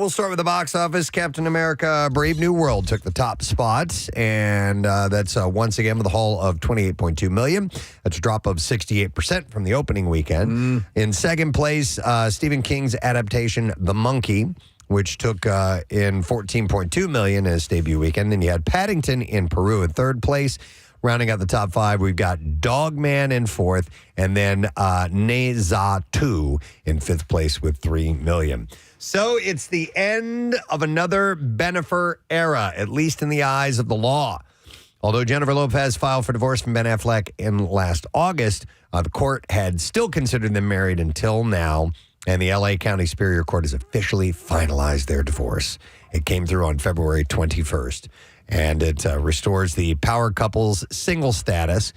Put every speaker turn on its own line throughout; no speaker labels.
we'll start with the box office. Captain America Brave New World took the top spot, and that's once again with a haul of $28.2 million. That's a drop of 68% from the opening weekend. In second place, Stephen King's adaptation, The Monkey, which took in $14.2 million as debut weekend. And you had Paddington in Peru in third place. Rounding out the top five, we've got Dogman in fourth, and then Neza 2 in fifth place with $3 million. So it's the end of another Bennifer era, at least in the eyes of the law. Although Jennifer Lopez filed for divorce from Ben Affleck in last August, the court had still considered them married until now, and the L.A. County Superior Court has officially finalized their divorce. It came through on February 21st. And it restores the power couple's single status.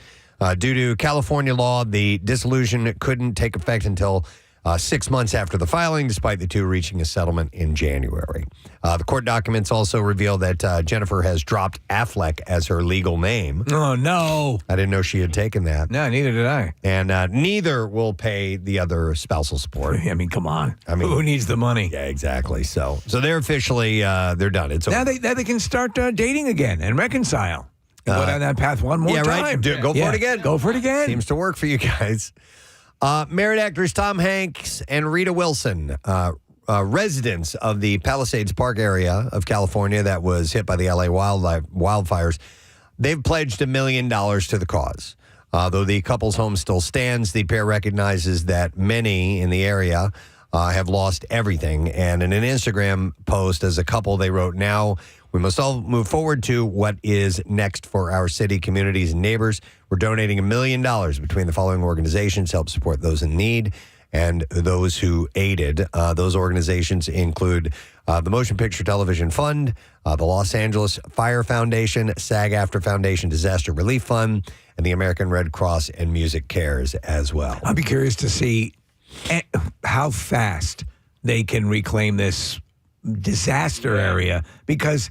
Due to California law, the dissolution couldn't take effect until 6 months after the filing, despite the two reaching a settlement in January. The court documents also reveal that Jennifer has dropped Affleck as her legal name.
Oh, no.
I didn't know she had taken that.
No, neither did I.
And neither will pay the other spousal support.
I mean, come on. Who needs the money?
Yeah, exactly. So they're officially, they're done. It's over.
Now they can start dating again and reconcile. Go down that path one more time.
Right. Go for it again.
Go for it again.
Seems to work for you guys. Married actors Tom Hanks and Rita Wilson, residents of the Palisades Park area of California that was hit by the LA wildfires, they've pledged $1 million to the cause. Though the couple's home still stands, the pair recognizes that many in the area have lost everything. And in an Instagram post as a couple, they wrote, "Now we must all move forward to what is next for our city, communities, and neighbors. We're donating $1 million between the following organizations to help support those in need and those who aided." Those organizations include the Motion Picture Television Fund, the Los Angeles Fire Foundation, SAG-AFTRA Foundation Disaster Relief Fund, and the American Red Cross and Music Cares as well.
I'd be curious to see how fast they can reclaim this disaster area, because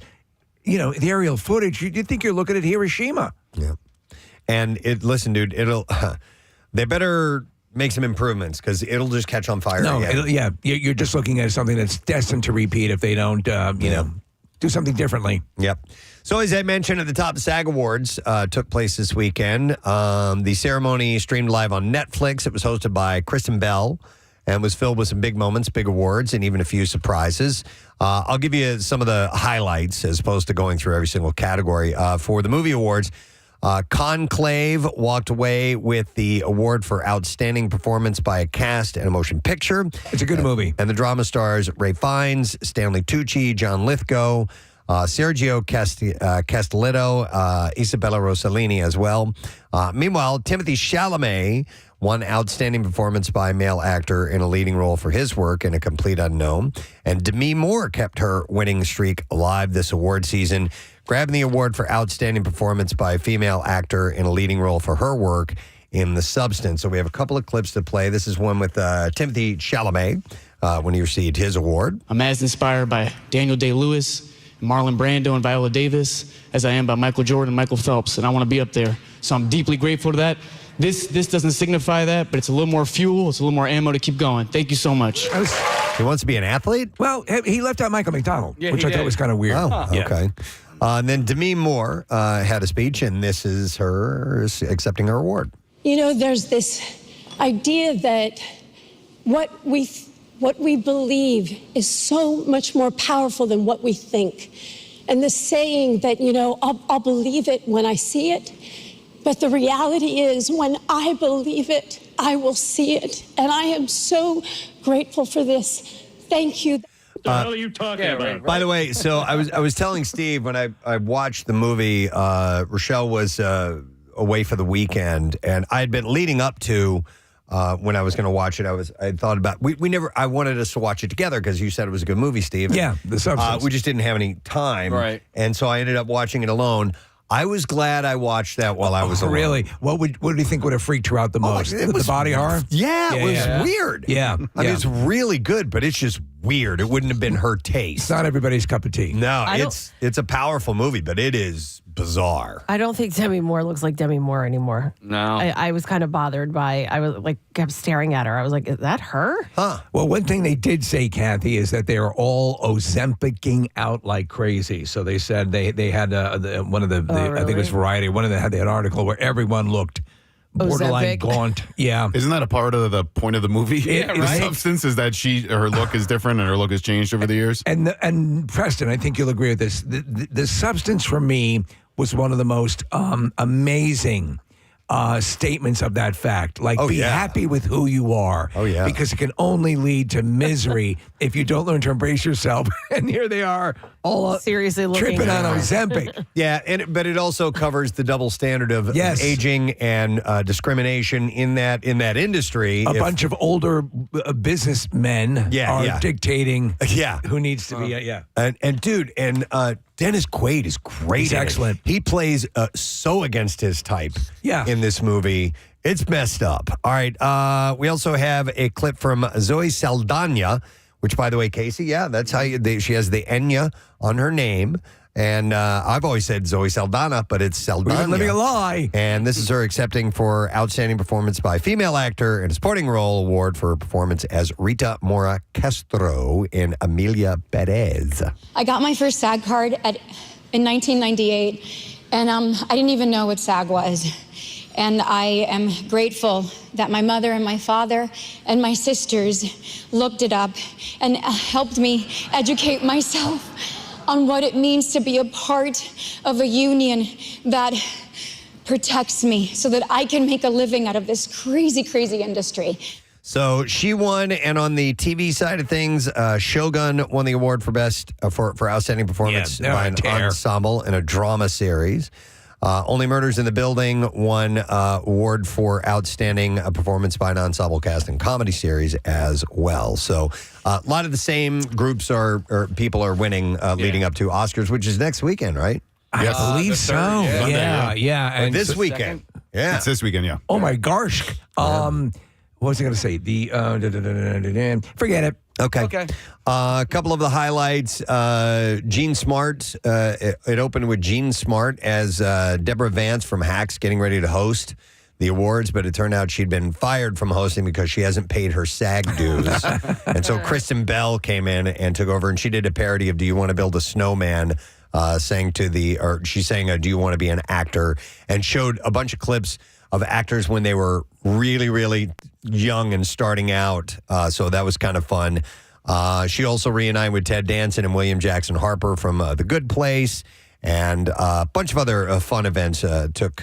the aerial footage, you'd think you're looking at Hiroshima.
Yeah. And listen, dude, they better make some improvements because it'll just catch on fire.
No, you're just looking at something that's destined to repeat if they don't, do something differently.
Yep. So as I mentioned at the top, SAG Awards took place this weekend. The ceremony streamed live on Netflix. It was hosted by Kristen Bell and was filled with some big moments, big awards, and even a few surprises. I'll give you some of the highlights as opposed to going through every single category. For the movie awards, Conclave walked away with the award for Outstanding Performance by a Cast and a Motion Picture.
It's a good movie.
And the drama stars Ray Fiennes, Stanley Tucci, John Lithgow, Sergio Castellitto, Isabella Rossellini as well. Meanwhile, Timothée Chalamet won Outstanding Performance by a Male Actor in a Leading Role for his work in A Complete Unknown. And Demi Moore kept her winning streak alive this award season, grabbing the award for Outstanding Performance by a Female Actor in a Leading Role for her work in The Substance. So we have a couple of clips to play. This is one with Timothée Chalamet when he received his award.
I'm as inspired by Daniel Day-Lewis, Marlon Brando, and Viola Davis as I am by Michael Jordan and Michael Phelps, and I want to be up there. So I'm deeply grateful to that. This doesn't signify that, but it's a little more fuel, it's a little more ammo to keep going. Thank you so much.
He wants to be an athlete?
Well, he left out Michael McDonald, which I thought was kind of weird.
Oh, okay. And then Demi Moore had a speech, and this is her accepting her award.
There's this idea that what we believe is so much more powerful than what we think. And the saying that, I'll believe it when I see it. But the reality is, when I believe it, I will see it. And I am so grateful for this. Thank you.
What the hell are you talking about? Right.
By the way, so I was telling Steve when I watched the movie, Rochelle was away for the weekend, and I had been leading up to when I was going to watch it. I thought about I wanted us to watch it together because you said it was a good movie, Steve.
Yeah, The Substance.
We just didn't have any time,
right?
And so I ended up watching it alone. I was glad I watched that while I was alone.
Really? What do you think would have freaked you out the most? The body horror?
Yeah, it was weird.
Yeah.
I mean, it's really good, but it's just weird. It wouldn't have been her taste.
It's not everybody's cup of tea.
No, it's a powerful movie, but it is bizarre.
I don't think Demi Moore looks like Demi Moore anymore.
No.
I was kind of bothered by, I was like, kept staring at her. I was like, is that her?
Well, one thing they did say, Kathy, is that they are all Ozempicing out like crazy. So they said they had one of the I think it was Variety, one of them had an article where everyone looked borderline
Ozempic.
gaunt. Yeah.
Isn't that a part of the point of the movie?
Yeah,
The
right.
substance is that her look is different and her look has changed over the years.
And Preston, I think you'll agree with this. The substance for me was one of the most amazing statements of that fact. Like, be happy with who you are.
Oh, yeah.
Because it can only lead to misery if you don't learn to embrace yourself. And here they are, all
Seriously looking
tripping on
at her.
Ozempic.
Yeah, but it also covers the double standard of aging and discrimination in that industry.
A bunch of older businessmen are dictating who needs to be.
And dude, Dennis Quaid is great.
He's
in it.
excellent.
He plays so against his type in this movie. It's messed up. All right. We also have a clip from Zoe Saldana, which, by the way, Casey, that's how she has the Enya on her name. And I've always said Zoe Saldana, but it's Saldana.
We've been living a lie.
And this is her accepting for Outstanding Performance by Female Actor in a Supporting Role award for her performance as Rita Mora Castro in Amelia Perez.
I got my first SAG card in 1998, and I didn't even know what SAG was. And I am grateful that my mother and my father and my sisters looked it up and helped me educate myself on what it means to be a part of a union that protects me so that I can make a living out of this crazy, crazy industry.
So she won, and on the TV side of things, Shogun won the award for best for outstanding performance by an ensemble in a drama series. Only Murders in the Building won award for outstanding performance by an ensemble cast and comedy series as well. So a lot of the same groups or people are winning leading up to Oscars, which is next weekend, right?
I believe so. Yeah.
And this weekend. Yeah.
It's this weekend, yeah.
Oh my gosh. What was I going to say? Forget it.
Okay. A couple of the highlights. Jean Smart. It opened with Jean Smart as Deborah Vance from Hacks getting ready to host the awards, but it turned out she'd been fired from hosting because she hasn't paid her SAG dues. And so Kristen Bell came in and took over, and she did a parody of Do You Want to Build a Snowman? She sang, Do You Want to Be an Actor? And showed a bunch of clips of actors when they were really, really young and starting out. So that was kind of fun. She also reunited with Ted Danson and William Jackson Harper from The Good Place. And a bunch of other fun events took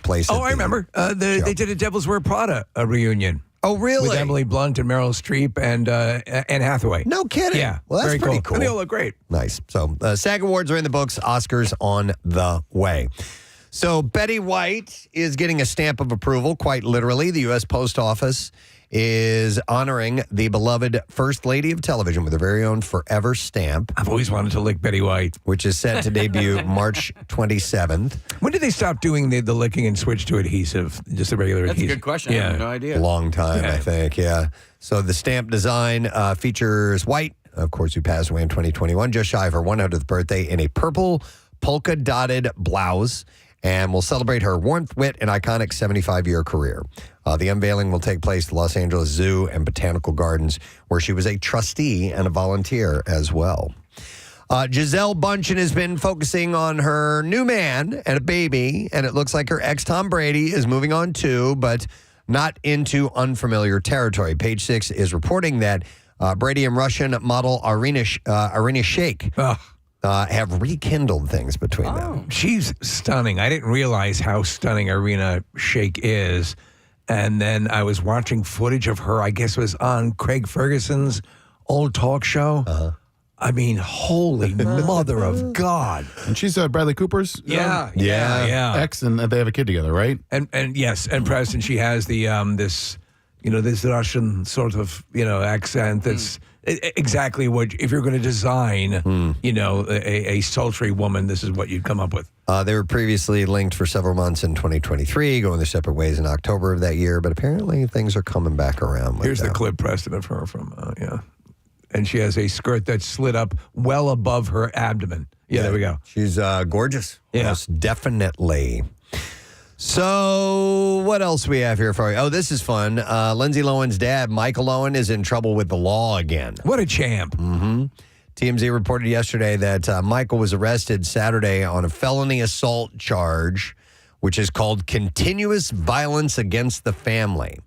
place.
I remember. They did a Devil's Wear Prada reunion.
Oh, really?
With Emily Blunt and Meryl Streep and Anne Hathaway.
No kidding.
Yeah.
Well, that's
very
pretty cool.
And they all look great.
Nice. So SAG Awards are in the books. Oscars on the way. So Betty White is getting a stamp of approval, quite literally. The U.S. Post Office is honoring the beloved First Lady of Television with her very own Forever stamp.
I've always wanted to lick Betty White.
Which is set to debut March 27th.
When did they stop doing the licking and switch to adhesive? Just a regular adhesive?
That's a good question. I have no idea.
Long time, I think, yeah. So the stamp design features White, of course, who passed away in 2021, just shy of her 100th birthday, in a purple polka-dotted blouse, and will celebrate her warmth, wit, and iconic 75-year career. The unveiling will take place at the Los Angeles Zoo and Botanical Gardens, where she was a trustee and a volunteer as well. Gisele Bündchen has been focusing on her new man and a baby, and it looks like her ex Tom Brady is moving on too, but not into unfamiliar territory. Page Six is reporting that Brady and Russian model Irina Shayk have rekindled things between them.
She's stunning. I didn't realize how stunning Irina Shayk is. And then I was watching footage of her, I guess it was on Craig Ferguson's old talk show. I mean, holy mother of God.
And she's Bradley Cooper's
Yeah.
ex, and they have a kid together, right?
And yes, and Preston, she has the this Russian sort of accent that's exactly what, if you're going to design a sultry woman, this is what you'd come up with.
They were previously linked for several months in 2023, going their separate ways in October of that year, but apparently things are coming back around.
Here's the clip, Preston, of her from and she has a skirt that's slid up well above her abdomen. Yeah, there we go.
She's gorgeous.
Yeah.
Most definitely. So what else we have here for you? Oh, this is fun. Lindsay Lohan's dad, Michael Lohan, is in trouble with the law again.
What a champ.
TMZ reported yesterday that Michael was arrested Saturday on a felony assault charge, which is called continuous violence against the family.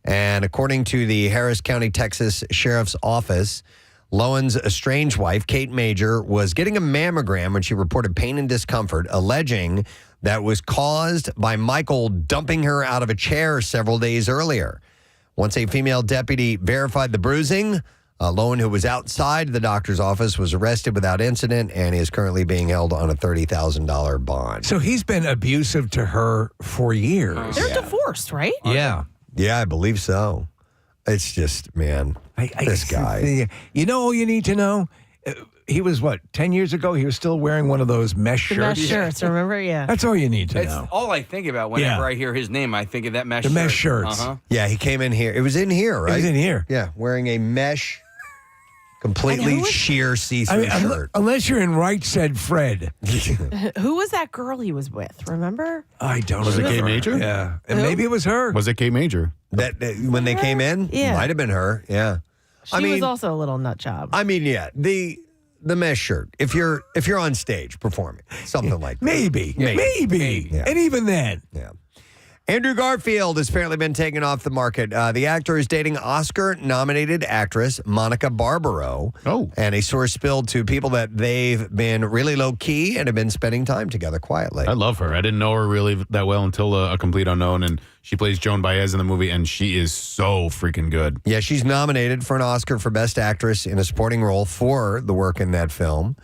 And according to the Harris County, Texas Sheriff's Office, Lohan's estranged wife, Kate Major, was getting a mammogram when she reported pain and discomfort, alleging that was caused by Michael dumping her out of a chair several days earlier. Once a female deputy verified the bruising, Lohan, who was outside the doctor's office, was arrested without incident and is currently being held on a $30,000 bond.
So he's been abusive to her for years.
They're divorced, right?
Yeah.
Yeah, I believe so. It's just, man, this guy.
You know all you need to know? He was, 10 years ago? He was still wearing one of those mesh
The
shirts.
mesh shirts, remember? Yeah.
That's all you need to
That's
know.
all I think about whenever
Yeah.
I hear his name. I think of that mesh
The
shirt.
mesh shirts.
Yeah, he came in here. It was in here, right?
It was in here.
Yeah, wearing a mesh, completely sheer see-through shirt.
Unless you're in Right Said Fred.
Who was that girl he was with? Remember?
I don't
Was it
remember.
Kate Major?
Yeah. And maybe it was her.
Was it Kate Major?
That when they came in,
Yeah.
might have been her. Yeah,
She was also a little nut job.
yeah, the mesh shirt. If you're on stage performing, something like that.
Maybe.
Yeah.
And even then.
Yeah. Andrew Garfield has apparently been taken off the market. The actor is dating Oscar-nominated actress Monica Barbaro.
Oh.
And a source spilled to people that they've been really low-key and have been spending time together quietly.
I love her. I didn't know her really that well until A Complete Unknown, and she plays Joan Baez in the movie, and she is so freaking good.
Yeah, she's nominated for an Oscar for Best Actress in a Supporting Role for the work in that film.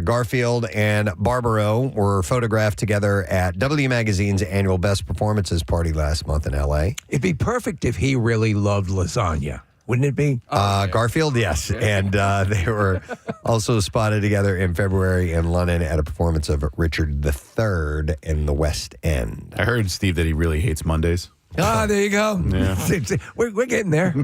Garfield and Barbaro were photographed together at W Magazine's annual Best Performances party last month in L.A.
It'd be perfect if he really loved lasagna. Wouldn't it be?
Garfield, yes. And they were also spotted together in February in London at a performance of Richard III in the West End.
I heard, Steve, that he really hates Mondays.
There you go.
Yeah.
We're getting there.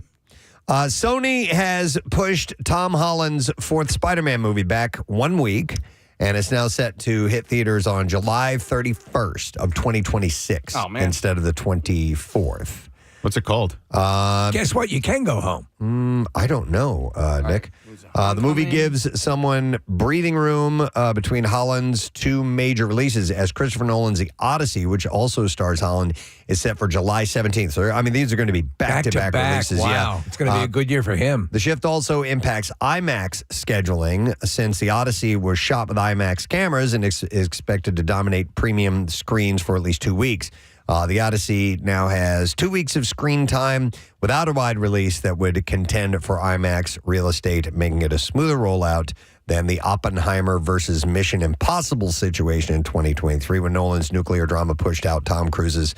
Sony has pushed Tom Holland's fourth Spider-Man movie back 1 week, and it's now set to hit theaters on July 31st of 2026 instead of the 24th.
What's it called?
Guess what? You can go home.
I don't know, Nick. The movie gives someone breathing room between Holland's two major releases, as Christopher Nolan's The Odyssey, which also stars Holland, is set for July 17th. So, I mean, these are going to be back-to-back releases.
Wow.
Yeah.
It's going to be a good year for him.
The shift also impacts IMAX scheduling, since The Odyssey was shot with IMAX cameras and is expected to dominate premium screens for at least 2 weeks. The Odyssey now has 2 weeks of screen time without a wide release that would contend for IMAX real estate, making it a smoother rollout than the Oppenheimer versus Mission Impossible situation in 2023, when Nolan's nuclear drama pushed out Tom Cruise's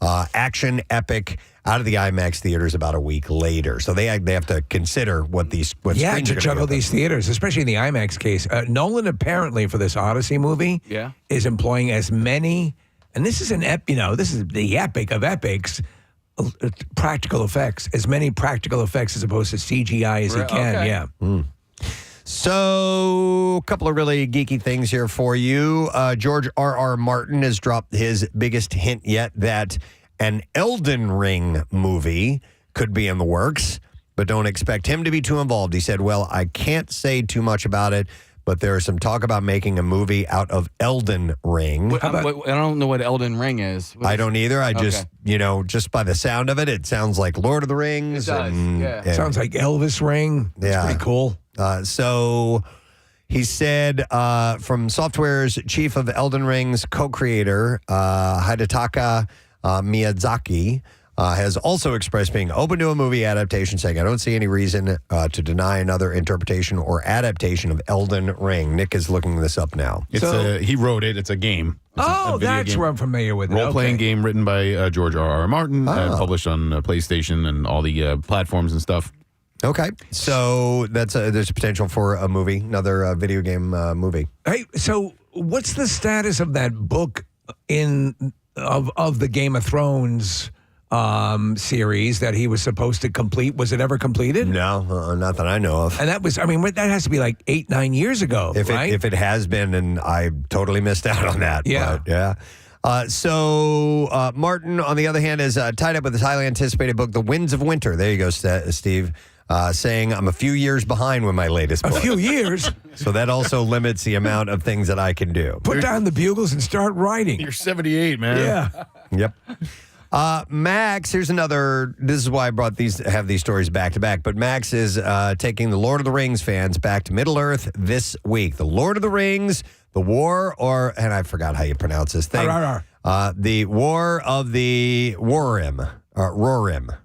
action epic out of the IMAX theaters about a week later. So they have to consider what screens are
to
going to
juggle these theaters, especially in the IMAX case. Nolan apparently for this Odyssey movie is employing as many. And this is this is the epic of epics, practical effects, as many practical effects as opposed to CGI as he can.
Okay.
Yeah.
So, a couple of really geeky things here for you. George R.R. Martin has dropped his biggest hint yet that an Elden Ring movie could be in the works, but don't expect him to be too involved. He said, well, I can't say too much about it, but there is some talk about making a movie out of Elden Ring.
I don't know what Elden Ring is.
I don't either. I just, just by the sound of it, it sounds like Lord of the Rings.
It does,
and
Sounds like Elvis Ring. That's pretty cool.
So he said from Software's chief of Elden Ring's co-creator, Hidetaka Miyazaki, has also expressed being open to a movie adaptation, saying, I don't see any reason to deny another interpretation or adaptation of Elden Ring. Nick is looking this up now.
He wrote it. It's a game. It's a video
that's
game.
where I'm familiar with it.
Role-playing
Okay.
game written by George R.R. Martin, published on PlayStation and all the platforms and stuff.
Okay. So there's a potential for a movie, another video game movie.
Hey, so what's the status of that book of the Game of Thrones series that he was supposed to complete. Was it ever completed?
No, not that I know of.
And that was, that has to be like 8-9 years ago, right?
If it has been, and I totally missed out on that.
Yeah.
But, yeah. So Martin, on the other hand, is tied up with his highly anticipated book, The Winds of Winter. There you go, Steve. Saying I'm a few years behind with my latest book.
A few years?
So that also limits the amount of things that I can do.
Put down the bugles and start writing.
You're 78, man.
Yeah.
Yep. Max, here's another. This is why I have these stories back to back. But Max is taking the Lord of the Rings fans back to Middle Earth this week. The Lord of the Rings, the War, and I forgot how you pronounce this thing. The War of the Rohirrim.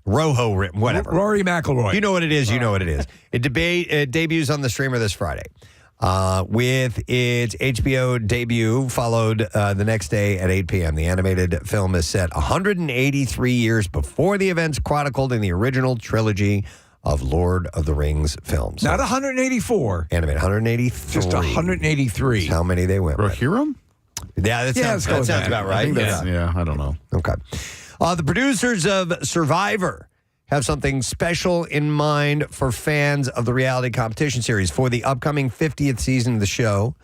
Rohirrim, whatever.
Rory McIlroy.
You know what it is. You know what it is. It debuts on the streamer this Friday. With its HBO debut followed the next day at 8 p.m. The animated film is set 183 years before the events chronicled in the original trilogy of Lord of the Rings films.
Not 184.
Animated 183.
Just 183.
That's how many they went with.
Rohirrim?
Yeah, that sounds about right.
I don't know.
Okay. The producers of Survivor have something special in mind for fans of the reality competition series. For the upcoming 50th season of the show,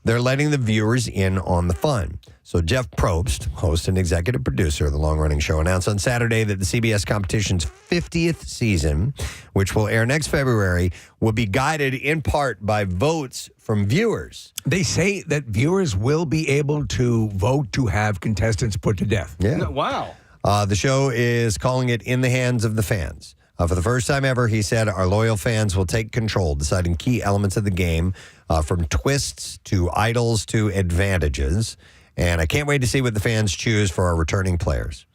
they're letting the viewers in on the fun. So Jeff Probst, host and executive producer of the long-running show, announced on Saturday that the CBS competition's 50th season, which will air next February, will be guided in part by votes from viewers.
They say that viewers will be able to vote to have contestants put to death.
Yeah.
Wow.
The show is calling it In the Hands of the Fans. For the first time ever, he said, our loyal fans will take control, deciding key elements of the game, from twists to idols to advantages. And I can't wait to see what the fans choose for our returning players.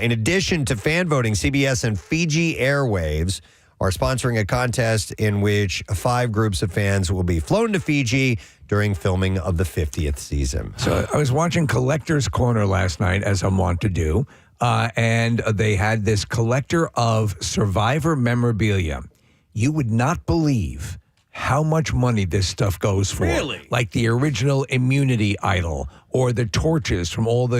In addition to fan voting, CBS and Fiji Airwaves are sponsoring a contest in which 5 groups of fans will be flown to Fiji during filming of the 50th season.
So I was watching Collector's Corner last night, as I'm wont to do. And they had this collector of Survivor memorabilia. You would not believe how much money this stuff goes for.
Really?
Like the original immunity idol or the torches from all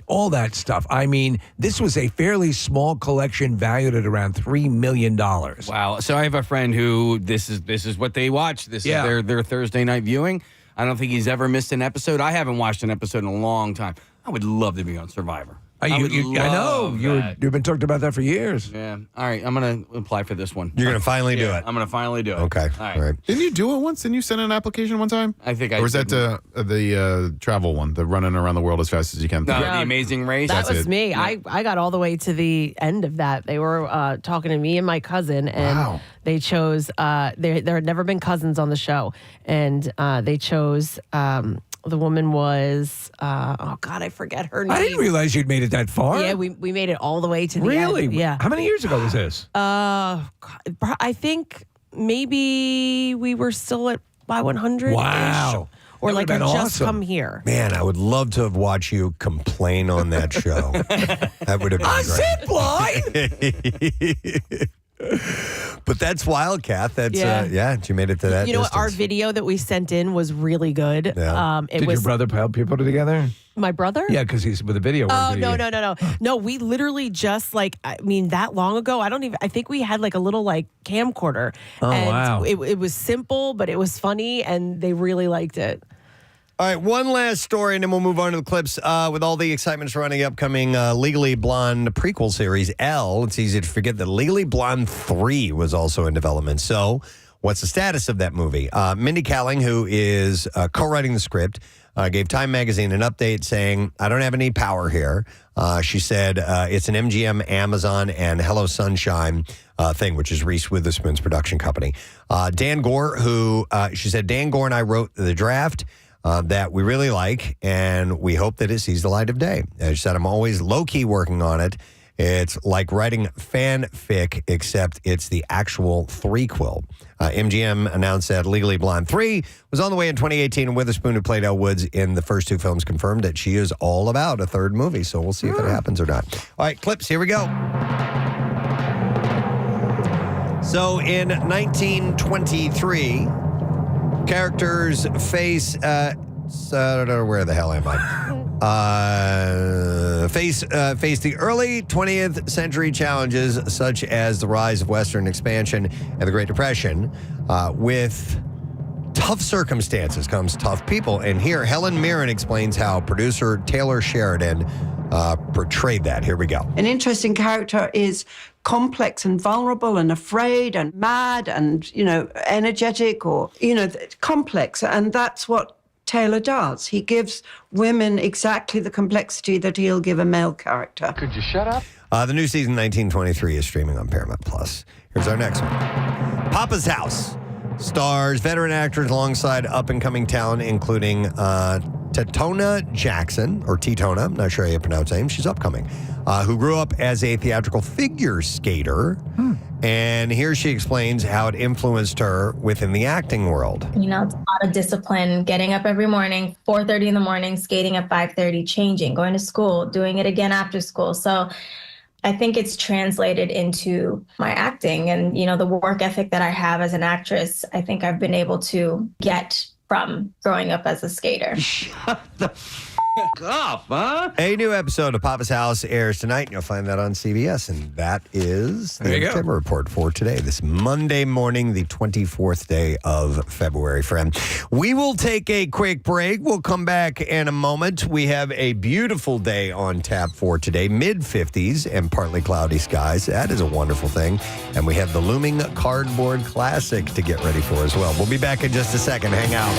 all that stuff. I mean, this was a fairly small collection valued at around $3 million.
Wow. So I have a friend who this is what they watch. This is their Thursday night viewing. I don't think he's ever missed an episode. I haven't watched an episode in a long time. I would love to be on Survivor.
I know. You've been talking about that for years.
Yeah. All right. I'm going to apply for this one.
You're going to finally do it.
I'm going to finally do it.
Okay.
All right.
Didn't you do it once? Didn't you send an application one time?
I think I
Or was that
did.
the travel one, the running around the world as fast as you can?
No, the Amazing Race.
That
That's
was
it.
me. Yeah. I got all the way to the end of that. They were talking to me and my cousin, and they chose. There had never been cousins on the show, and they chose. The woman was, I forget her name.
I didn't realize you'd made it that far.
Yeah, we made it all the way to the
Really?
end. Yeah.
How many years ago was this?
I think maybe we were still at Y100.
Wow.
Or
That
like
would've
had
been
just
awesome.
come here.
Man, I would love to have watched you complain on that show. That would have been great. But that's Wildcat. That's you made it to that.
You know what? Our
distance.
video that we sent in was really good.
Yeah.
It
Did
was
your brother help you put it together?
my brother.
Yeah, because he's with the video.
Oh no! We literally just that long ago. I think we had like a little camcorder.
Oh,
and
wow.
It was simple, but it was funny, and they really liked it.
All right, one last story, and then we'll move on to the clips. With all the excitement surrounding the upcoming Legally Blonde prequel series, Elle, it's easy to forget that Legally Blonde 3 was also in development. So what's the status of that movie? Mindy Kaling, who is co-writing the script, gave Time Magazine an update saying, I don't have any power here. She said it's an MGM, Amazon, and Hello Sunshine thing, which is Reese Witherspoon's production company. Dan Gore, she said, Dan Gore and I wrote the draft. That we really like, and we hope that it sees the light of day. As she said, I'm always low-key working on it. It's like writing fanfic, except it's the actual threequel. MGM announced that Legally Blonde 3 was on the way in 2018, and Witherspoon, who played Elle Woods in the first 2 films, confirmed that she is all about a third movie, so we'll see if it happens or not. All right, clips, here we go. So in 1923... characters face, I don't know, where the hell am I? face the early 20th century challenges such as the rise of Western expansion and the Great Depression. With tough circumstances comes tough people. And here, Helen Mirren explains how producer Taylor Sheridan portrayed that. Here we go.
An interesting character is complex and vulnerable and afraid and mad and, energetic or, complex. And that's what Taylor does. He gives women exactly the complexity that he'll give a male character.
Could you shut up?
The new season 1923 is streaming on Paramount Plus. Here's our next one. Papa's House stars veteran actors alongside up-and-coming talent, including Tetona Jackson, or Tetona, I'm not sure how you pronounce her name. She's upcoming, who grew up as a theatrical figure skater. And here she explains how it influenced her within the acting world.
It's a lot of discipline, getting up every morning, 4:30 in the morning, skating at 5:30, changing, going to school, doing it again after school. So I think it's translated into my acting and, the work ethic that I have as an actress. I think I've been able to get from growing up as a skater.
Shut the up, huh?
A new episode of Papa's House airs tonight, and you'll find that on CBS. And that is the Entertainment Report for today, this Monday morning, the 24th day of February, friend. We will take a quick break. We'll come back in a moment. We have a beautiful day on tap for today, mid-50s and partly cloudy skies. That is a wonderful thing. And we have the looming Cardboard Classic to get ready for as well. We'll be back in just a second. Hang out.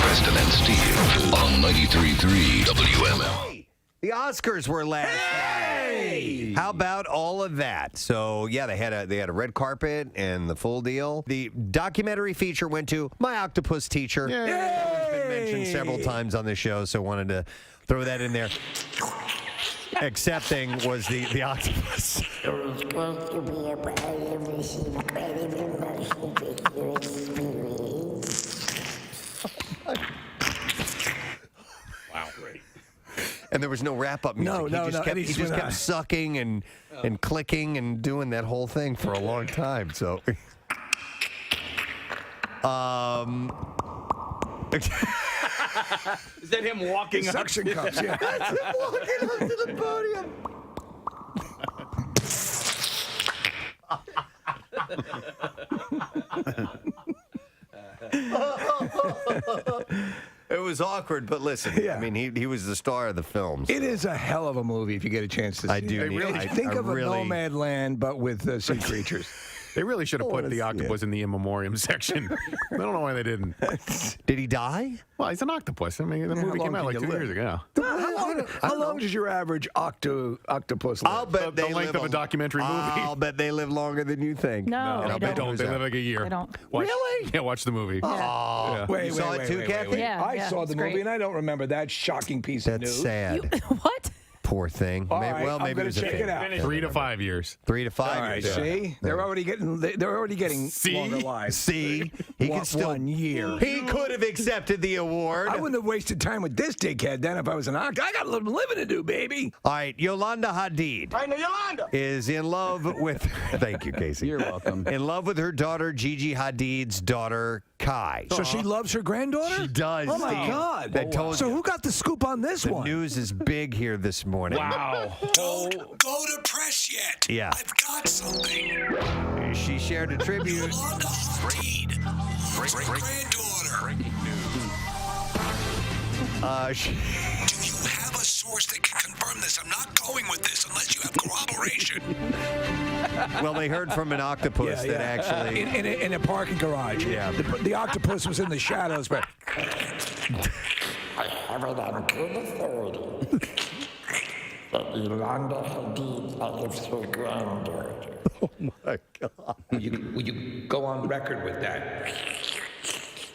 Preston and Steve on 93.3 WML.
The Oscars were last night. How about all of that? So yeah, they had a red carpet and the full deal. The documentary feature went to My Octopus Teacher. Yay! It's been mentioned several times on the show, so wanted to throw that in there. Accepting was the octopus. Wow. And there was no wrap-up music. He just kept sucking and clicking and doing that whole thing for a long time. So,
Is that him walking up?
Suction cups, yeah.
That's him walking up to the podium. It was awkward, but listen, I mean, he was the star of the film. So.
It is a hell of a movie if you get a chance to see it. Think of a Nomad Land, but with sea creatures.
They really should have put the octopus in the in memoriam section. I don't know why they didn't.
Did he die?
Well, he's an octopus. I mean, the movie came out like 2 years ago.
How long does your average octopus live?
I'll bet
the length of a documentary movie.
I'll bet they live longer than you think.
No,
they don't. They live like a year.
They don't.
Really? Yeah, watch the movie.
Oh,
Wait,
you saw it too, Kathy?
Yeah,
I saw the movie, and I don't remember that shocking piece of news.
That's sad.
What?
Poor thing.
All right,
Well, maybe
I'm
it was
gonna check it out.
3 to 5 years.
3 to 5
All right,
years.
see, they're already getting longer lives.
See, he could still
1 year.
He could have accepted the award.
I wouldn't have wasted time with this dickhead then if I was an actor. I got a little living to do, baby.
All right, Yolanda Hadid.
I know Yolanda.
Is in love with. Thank you, Casey.
You're welcome.
In love with her daughter Gigi Hadid's daughter Kai.
So she loves her granddaughter?
She does.
Oh, my
Steve.
God.
I told
So
you.
who got the scoop on this
The
one?
news is big here this morning.
Wow.
Don't go to press yet.
Yeah.
I've got something.
She shared a tribute.
Yolanda Hadid, granddaughter. Do you have a source that can confirm this? I'm not going with this unless you have corroboration.
Well, they heard from an octopus that actually.
In a parking garage.
Yeah.
The octopus was in the shadows, but.
I have it on good authority that Yolanda Hadid loves her granddaughter.
Oh my God.
Would you go on record with that?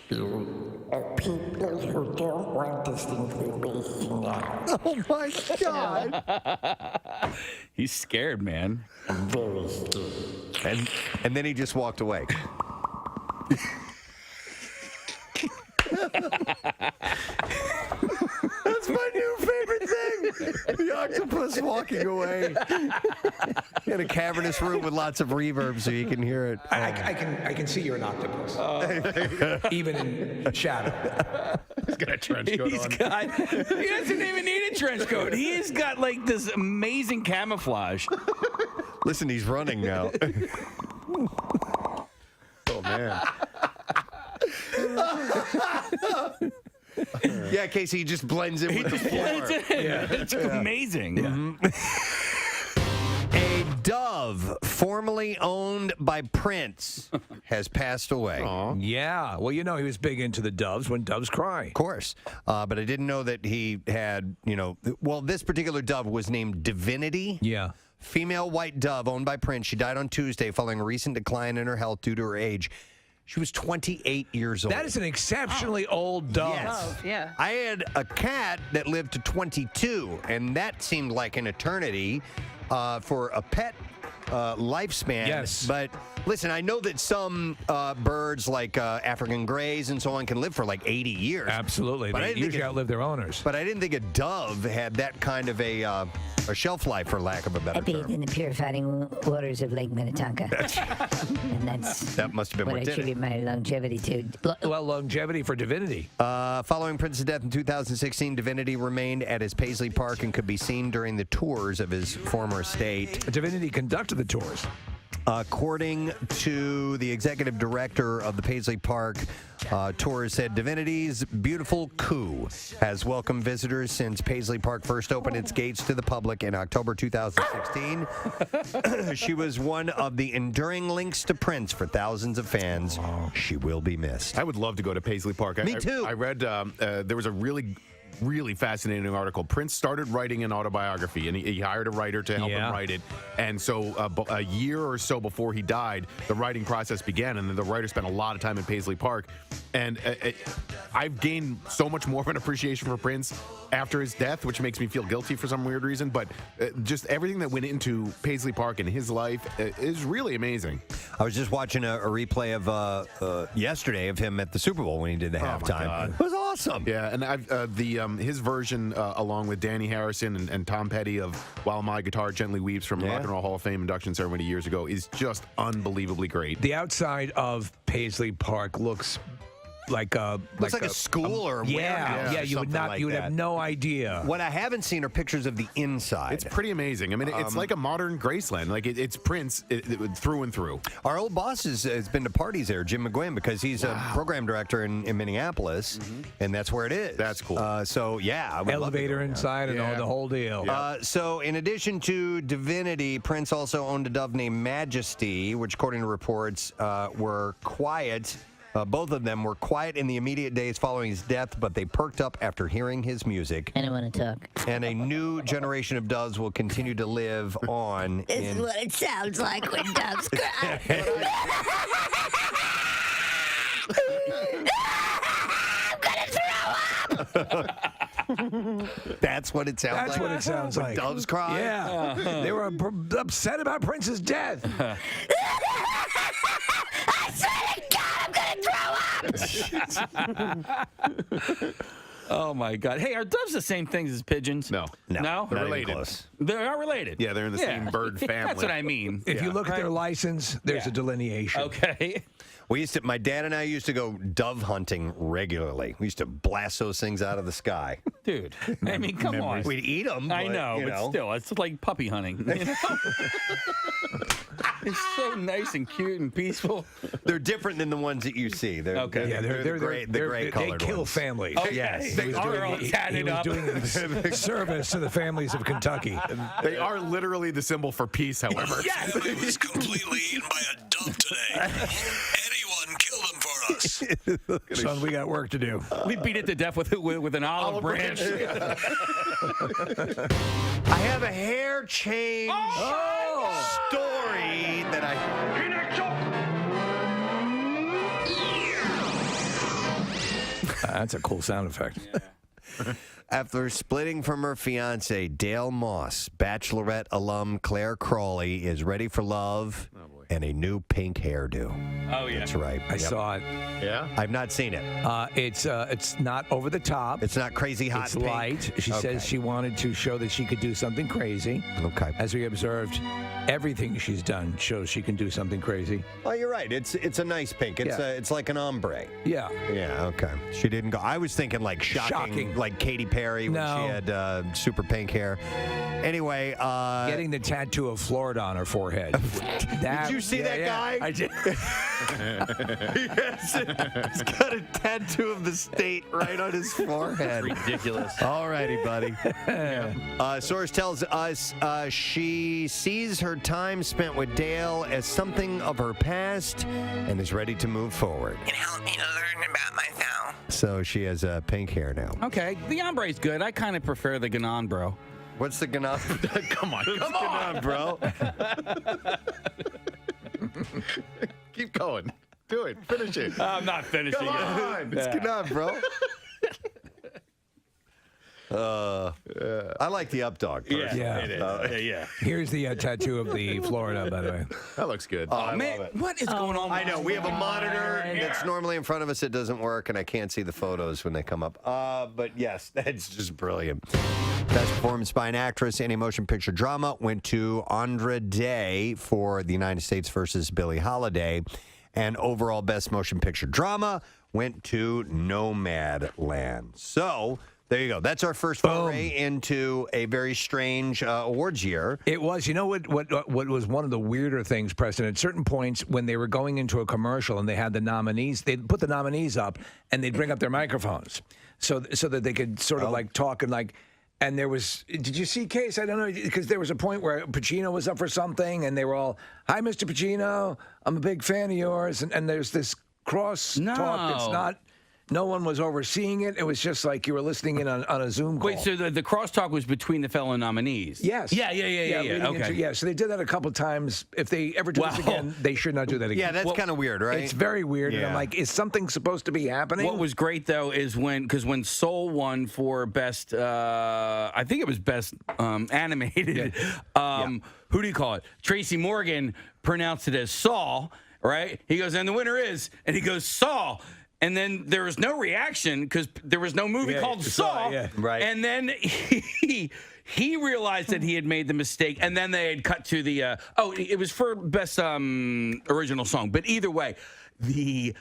You are people who don't want this information out.
Oh my God.
He's scared, man.
I'm very scared.
And then he just walked away. That's my new favorite thing. The octopus walking away in a cavernous room with lots of reverb so you can hear it.
I can see you're an octopus, even in shadow.
He's got a trench coat on.
He doesn't even need a trench coat. He's got like this amazing camouflage.
Listen, he's running now.
Oh, man.
Yeah, Casey, he just blends in with the floor.
It's amazing.
A dove formerly owned by Prince has passed away.
Yeah. Well, you know, he was big into the doves when doves cry.
Of course. But I didn't know that he had, well, this particular dove was named Divinity.
Yeah.
Female white dove owned by Prince. She died on Tuesday following a recent decline in her health due to her age. She was 28 years old.
That is an exceptionally old dove.
Yes.
Yeah.
I had a cat that lived to 22, and that seemed like an eternity for a pet lifespan.
Yes.
But listen, I know that some birds, like African greys and so on, can live for like 80 years.
Absolutely.
But I
They
didn't think
usually outlive their owners.
But I didn't think a dove had that kind of a shelf life, for lack of a better
I bathed
term.
in the purifying waters of Lake Minnetonka. And
That must have been
what
what
I
did it.
attribute my longevity to.
Well, longevity for divinity.
Following Prince's death in 2016, Divinity remained at his Paisley Park and could be seen during the tours of his former estate.
Divinity conducted the tours.
According to the executive director of the Paisley Park tours, said Divinity's beautiful coo has welcomed visitors since Paisley Park first opened its gates to the public in October 2016. She was one of the enduring links to Prince for thousands of fans. She will be missed.
I would love to go to Paisley Park.
Me too.
I read there was a really fascinating article. Prince started writing an autobiography, and he hired a writer to help him write it. And so a year or so before he died, the writing process began, and the writer spent a lot of time in Paisley Park. And I've gained so much more of an appreciation for Prince after his death, which makes me feel guilty for some weird reason. But just everything that went into Paisley Park and his life is really amazing.
I was just watching a replay of yesterday of him at the Super Bowl when he did the halftime.
God.
It was awesome.
Yeah, and his version, along with Danny Harrison and Tom Petty of "While My Guitar Gently Weeps" from Rock and Roll Hall of Fame induction ceremony years ago, is just unbelievably great.
The outside of Paisley Park looks like a
school or a warehouse.
You would not. You would have no idea.
What I haven't seen are pictures of the inside.
It's pretty amazing. I mean, it's like a modern Graceland. Like it's Prince through and through.
Our old boss has been to parties there, Jim McGuinn, because he's a program director in Minneapolis, and that's where it is.
That's cool.
I would
Elevator inside and all the whole deal.
So in addition to Divinity, Prince also owned a dove named Majesty, which according to reports were quiet. Both of them were quiet in the immediate days following his death, but they perked up after hearing his music.
I don't want to talk.
And a new generation of doves will continue to live on.
This is what it sounds like when doves cry. I'm gonna throw up.
That's what it sounds like.
That's what it sounds
When
like.
doves cry.
Yeah, they were upset about Prince's death.
I swear to God, I'm gonna throw up.
Oh my God! Hey, are doves the same things as pigeons?
No,
no,
they're
Not
related.
even close.
They are related.
Yeah, they're in the same bird family.
That's what I mean.
If you look at their license, there's a delineation.
Okay.
My dad and I used to go dove hunting regularly. We used to blast those things out of the sky.
Dude, I mean, come on.
We'd eat them.
I know, but still, it's like puppy hunting. You know? It's so nice and cute and peaceful.
They're different than the ones that you see. They're,
Okay.
they're the gray colored
They kill
ones.
families.
Okay.
Yes.
They are all tatted up.
He was doing service to the families of Kentucky.
They are literally the symbol for peace, however.
Yes.
I was completely eaten by a dove today. Anyone kill them for us?
Son, we got work to do.
We beat it to death with an olive branch.
I have a hair change story that
That's a cool sound effect.
After splitting from her fiance, Dale Moss, Bachelorette alum Claire Crawley is ready for love.
Oh boy.
and a new pink hairdo.
Oh, yeah.
That's right.
I saw it.
Yeah?
I've not seen it.
It's not over the top.
It's not crazy hot
It's
pink.
light. She says she wanted to show that she could do something crazy.
Okay.
As we observed, everything she's done shows she can do something crazy.
Oh, you're right. It's a nice pink. It's like an ombre.
Yeah.
Yeah, okay. She didn't go. I was thinking like shocking. Like Katy Perry when she had super pink hair. Anyway.
Getting the tattoo of Florida on her forehead.
Did you see that guy?
I did.
Yes. He's got a tattoo of the state right on his forehead.
Ridiculous.
All righty, buddy. Source tells us she sees her time spent with Dale as something of her past and is ready to move forward.
It helped me to learn about myself.
So she has pink hair now.
Okay, the ombre's good. I kind of prefer the Ganon, bro.
What's the Ganon?
Come on, bro. Keep going. Do it. Finish it.
I'm not finishing
Come on.
It's Ganon, bro. I like the up dog. Personally.
Yeah.
It is. Yeah.
Here's the tattoo of the Florida, by the way.
That looks good.
I
Man,
love it.
what is going on?
I know. We have a monitor that's normally in front of us. It doesn't work, and I can't see the photos when they come up. But yes, that's just brilliant. Best performance by an actress in a motion picture drama went to Andra Day for The United States versus Billie Holiday. And overall best motion picture drama went to Nomadland. So there you go. That's our first foray into a very strange awards year.
It was. You know what was one of the weirder things, Preston? At certain points when they were going into a commercial and they had the nominees, they'd put the nominees up and they'd bring up their microphones so that they could sort of like talk and like. And there was, did you see Case? I don't know, because there was a point where Pacino was up for something and they were all, hi, Mr. Pacino, I'm a big fan of yours. And there's this cross talk that's not, no one was overseeing it. It was just like you were listening in on a Zoom call.
Wait, so the crosstalk was between the fellow nominees?
Yes.
Yeah. Okay.
So they did that a couple times. If they ever do this again, they should not do that again.
Yeah, that's kind of weird, right?
It's very weird.
Yeah.
And I'm like, is something supposed to be happening?
What was great, though, is when Soul won for best, I think it was best animated, who do you call it? Tracy Morgan pronounced it as Saul, right? He goes, and the winner is, and he goes, Saul. And then there was no reaction because there was no movie called Saw.
Right.
And then he realized that he had made the mistake. And then they had cut to the it was for best original song. But either way, the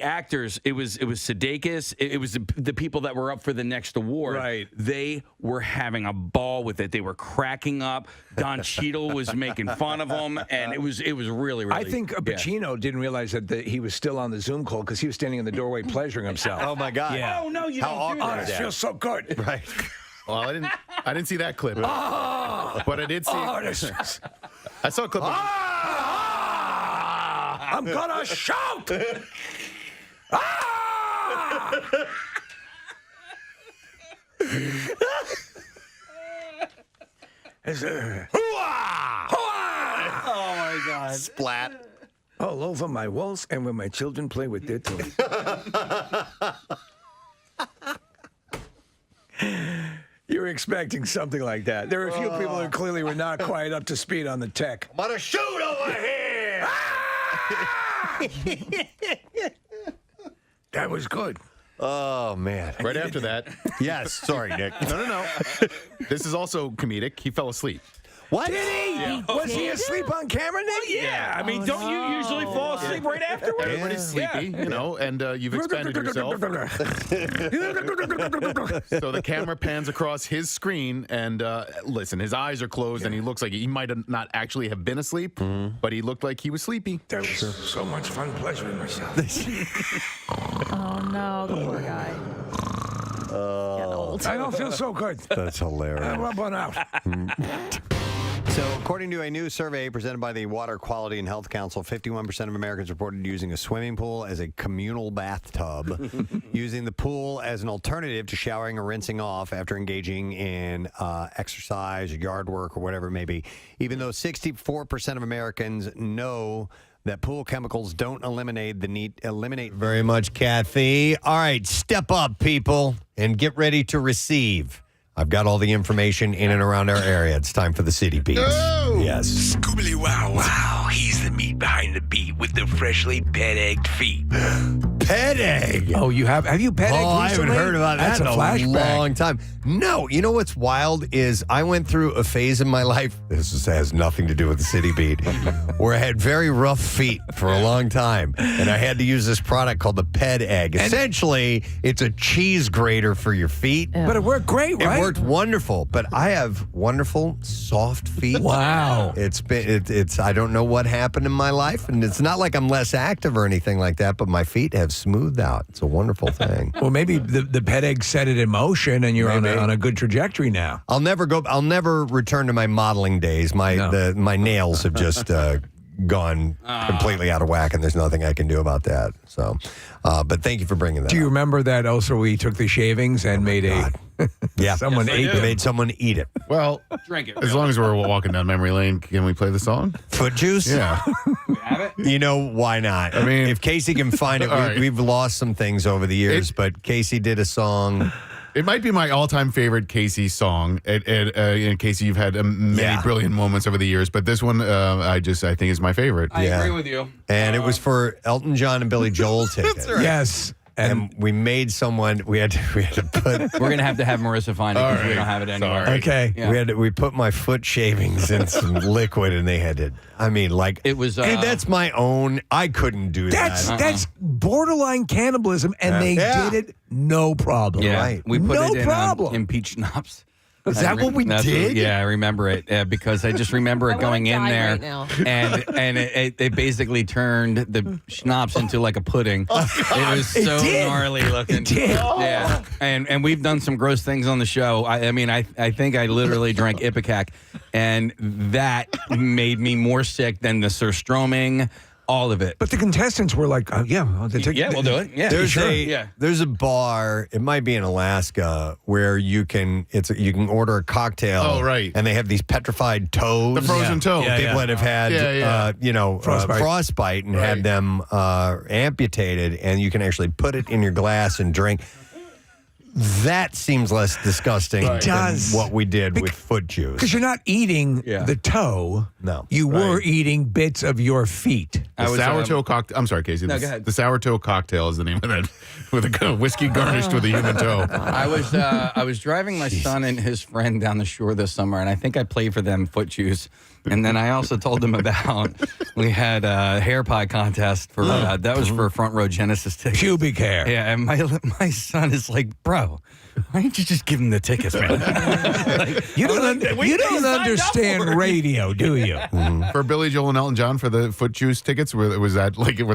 actors, it was Sudeikis, it was the people that were up for the next award.
Right.
They were having a ball with it. They were cracking up. Don Cheadle was making fun of them, and it was really, really.
I think Pacino didn't realize that he was still on the Zoom call because he was standing in the doorway pleasuring himself.
Oh my God!
Yeah.
Oh no, you
How
don't do
awkward
that.
is that?
Feels so good.
Right.
Well, I didn't see that clip. But I did see. I saw a clip.
I'm gonna shout!
Oh my God!
Splat.
All over my walls and when my children play with their toys. You were expecting something like that. There were a few people who clearly were not quite up to speed on the tech.
I'm gonna shoot over here.
That was good.
Oh man!
Right after that.
Yes. Sorry, Nick.
No. This is also comedic. He fell asleep.
What?
Did he?
Yeah.
Was he asleep on camera, Nick?
Yeah, I mean, don't you usually fall asleep right afterwards?
Everybody's sleepy, and you've expanded yourself. So the camera pans across his screen, and listen, his eyes are closed, and he looks like he might have not actually have been asleep, but he looked like he was sleepy.
That was so much fun pleasuring myself.
Oh no, the poor guy. Getting old.
I don't feel so good.
That's hilarious.
I'm up on out.
So, according to a new survey presented by the Water Quality and Health Council, 51% of Americans reported using a swimming pool as a communal bathtub, using the pool as an alternative to showering or rinsing off after engaging in exercise or yard work or whatever it may be, even though 64% of Americans know that pool chemicals don't eliminate very much, Kathy. All right, step up, people, and get ready to receive. I've got all the information in and around our area. It's time for the City Beats.
Oh!
Yes.
Scoobily wow. He's the meat behind the beat with the freshly pet-egged feet.
Pet egg.
Oh, you have you pet egg
I
recently?
haven't heard about that
That's
in
a
a
flashback.
long time. No, you know what's wild is I went through a phase in my life, has nothing to do with the City Beat, where I had very rough feet for a long time, and I had to use this product called the Pet Egg. Essentially, it's a cheese grater for your feet.
But it worked great, right?
It worked wonderful, but I have wonderful, soft feet.
Wow.
It's I don't know what happened in my life, and it's not like I'm less active or anything like that, but my feet have smoothed out. It's a wonderful thing.
Well, maybe the pet egg set it in motion, and you're on a good trajectory now.
I'll never return to my modeling days. My nails have just gone completely out of whack, and there's nothing I can do about that. So, but thank you for bringing that.
Do you
up.
remember that also we took the shavings and made someone
Yes,
ate
I
them?
made someone eat it.
Well,
Drink it.
as long as we're walking down memory lane, can we play the song?
Foot juice?
Yeah.
Have it?
You know, why not?
I mean-
if Casey can find it,
All right.
we've lost some things over the years, but Casey did a song.
It might be my all-time favorite Casey song. Casey, you've had many brilliant moments over the years, but this one, I think is my favorite.
I agree with you.
And it was for Elton John and Billy Joel tickets.
Yes.
And we made someone. We had to put.
We're gonna have Marissa find it because we don't have it anywhere.
Sorry.
Okay.
Yeah.
We put my foot shavings in some liquid, and they had to. I mean, like
It was.
dude, that's my own. I couldn't do that.
That's borderline cannibalism, and they
Yeah.
did it no problem.
Yeah,
Right.
we put
No
it
problem.
in peach schnapps.
Is that what we did?
Yeah, I remember it because I just remember it going in
die
there,
right now.
and it basically turned the schnapps into like a pudding. It was so
did.
gnarly looking.
It did.
Yeah, and we've done some gross things on the show. I mean, I think I literally drank Ipecac, and that made me more sick than the surstroming. All of it.
But the contestants were like,
we'll do it. Yeah,
There's a bar. It might be in Alaska where you can order a cocktail.
Oh, right.
And they have these petrified toes.
The frozen toe.
People that have had frostbite and had them amputated, and you can actually put it in your glass and drink. That seems less disgusting
It does.
than what we did with foot juice.
because you're not eating the toe.
No.
You were eating bits of your feet.
The sour toe cocktail. I'm sorry, Casey.
No, go ahead.
The sour toe cocktail is the name of that, with a whiskey garnished with a human toe.
I was driving my son and his friend down the shore this summer, and I think I played for them foot juice. And then I also told them about we had a hair pie contest for that was for Front Row Genesis tickets.
Pubic hair.
Yeah, and my son is like, bro, why don't you just give him the tickets, man?
You don't understand radio, do you?
For Billy Joel and Elton John for the foot juice tickets, were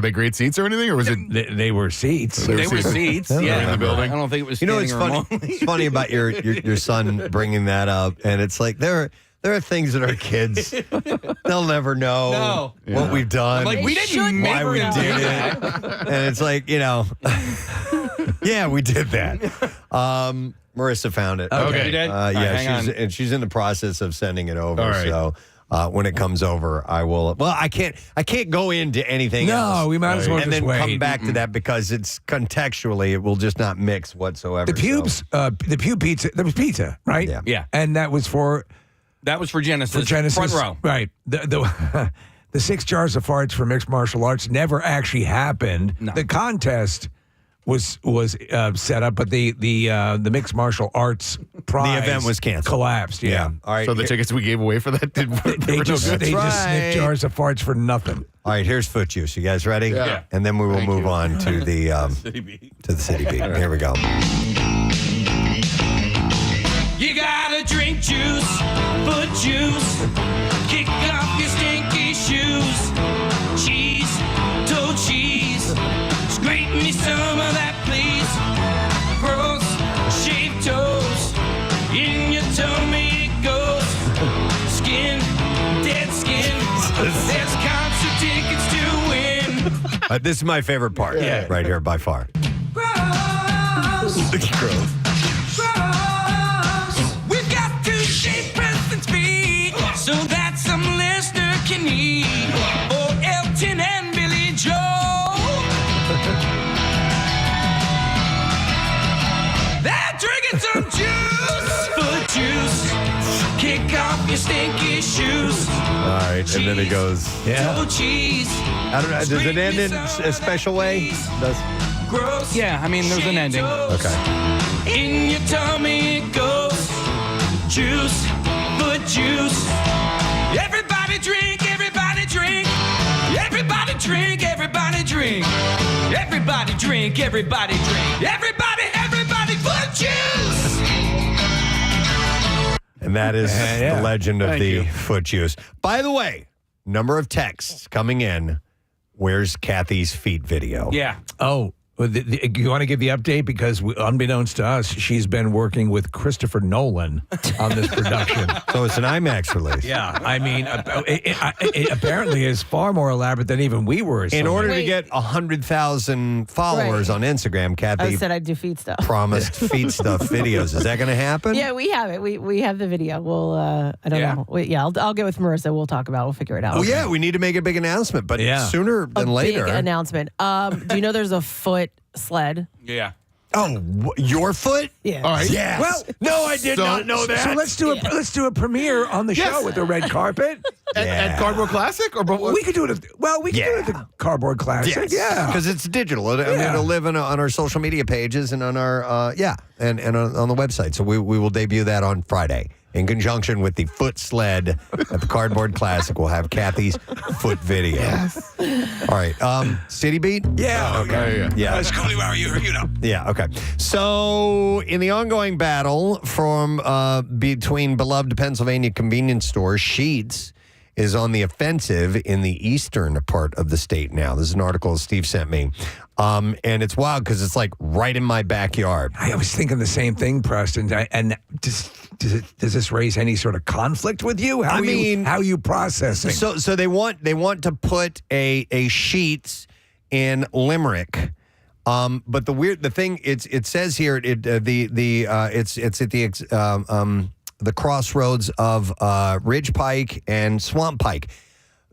they great seats or anything, or was it?
They were seats.
They were seats. Yeah,
in the building.
I don't think it was.
You know, it's
standing
funny.
room only.
It's funny about your son bringing that up, and it's like there are things that our kids they'll never know what we've done,
Like, we didn't
why
never
we
know
did it, and it's like yeah, we did that. Marissa found it.
Okay.
You did?
Yeah,
All right, hang on.
she's in the process of sending it over.
All right.
So. When it comes over, I will. Well, I can't go into anything else.
No, we might as well
and
just
then
wait.
come back to that because it's contextually, it will just not mix whatsoever.
The pubes, the pube pizza. There was pizza, right?
Yeah.
And that was for
Genesis.
Genesis.
Front row.
Right. The 6 jars of farts for mixed martial arts never actually happened.
No.
The contest was set up, but the mixed martial arts prize
event was canceled.
Collapsed. Yeah.
All right.
So the tickets we gave away for that
They just sniffed jars of farts for nothing.
All right, here's foot juice. You guys ready?
Yeah.
And then we will move on to the
City Beat.
City Beat. Here we go.
You gotta drink juice, foot juice, kick off your stinky shoes. Cheese, toe cheese, scrape me some of that, please. Gross, shaved toes, in your tummy it goes. Skin, dead skin, there's concert tickets to win.
This is my favorite part right here by far.
Gross. We've got to shave Preston's feet so that some listener can eat. Oh, Elton and Billy Joel. They're drinking some juice, foot your stinky shoes.
All right, and then it goes.
Toe cheese.
I don't know. Does it end in a special way? Does?
Gross. Yeah, I mean, there's an ending.
Okay.
In your tummy it goes. Juice, foot juice. Everybody drink, everybody drink. Everybody drink, everybody drink. Everybody drink, everybody drink. Everybody, foot juice.
And that is the legend of the foot juice. By the way, number of texts coming in. Where's Kathy's feet video?
Yeah. Oh, you want to give the update? Because unbeknownst to us, she's been working with Christopher Nolan on this production.
So it's an IMAX release.
Yeah. I mean, it apparently is far more elaborate than even we were.
In order to get 100,000 followers on Instagram, Kathy
I said I'd do feet stuff.
promised feet stuff videos. Is that going to happen?
Yeah, we have it. We have the video. We'll, I don't know. I'll get with Marissa. We'll talk about it. We'll figure it out.
Well, yeah, we need to make a big announcement, but sooner than later.
Big announcement. Do you know there's a foot sled?
Yeah.
Oh, your foot?
Yeah.
All right.
Yes.
Well, no, I did not know that.
So let's do a premiere on the show with the red carpet
at Cardboard Classic, or
we could do it. We could do it at the Cardboard Classic. Yeah,
because it's digital. I mean, it'll live on our social media pages and on our and on the website. So we will debut that on Friday in conjunction with the foot sled at the Cardboard Classic. We'll have Kathy's foot video. Yes. All right. City Beat?
Yeah.
Okay. Yeah.
It's Cooley Hour, you know.
Yeah, okay. So, in the ongoing battle from between beloved Pennsylvania convenience store, Sheetz is on the offensive in the eastern part of the state now. This is an article Steve sent me. And it's wild because it's like right in my backyard.
I was thinking the same thing, Preston. And does this raise any sort of conflict with you? How are you processing?
So they want to put a Sheetz in Limerick. But the thing it says here it's at the crossroads of Ridge Pike and Swamp Pike.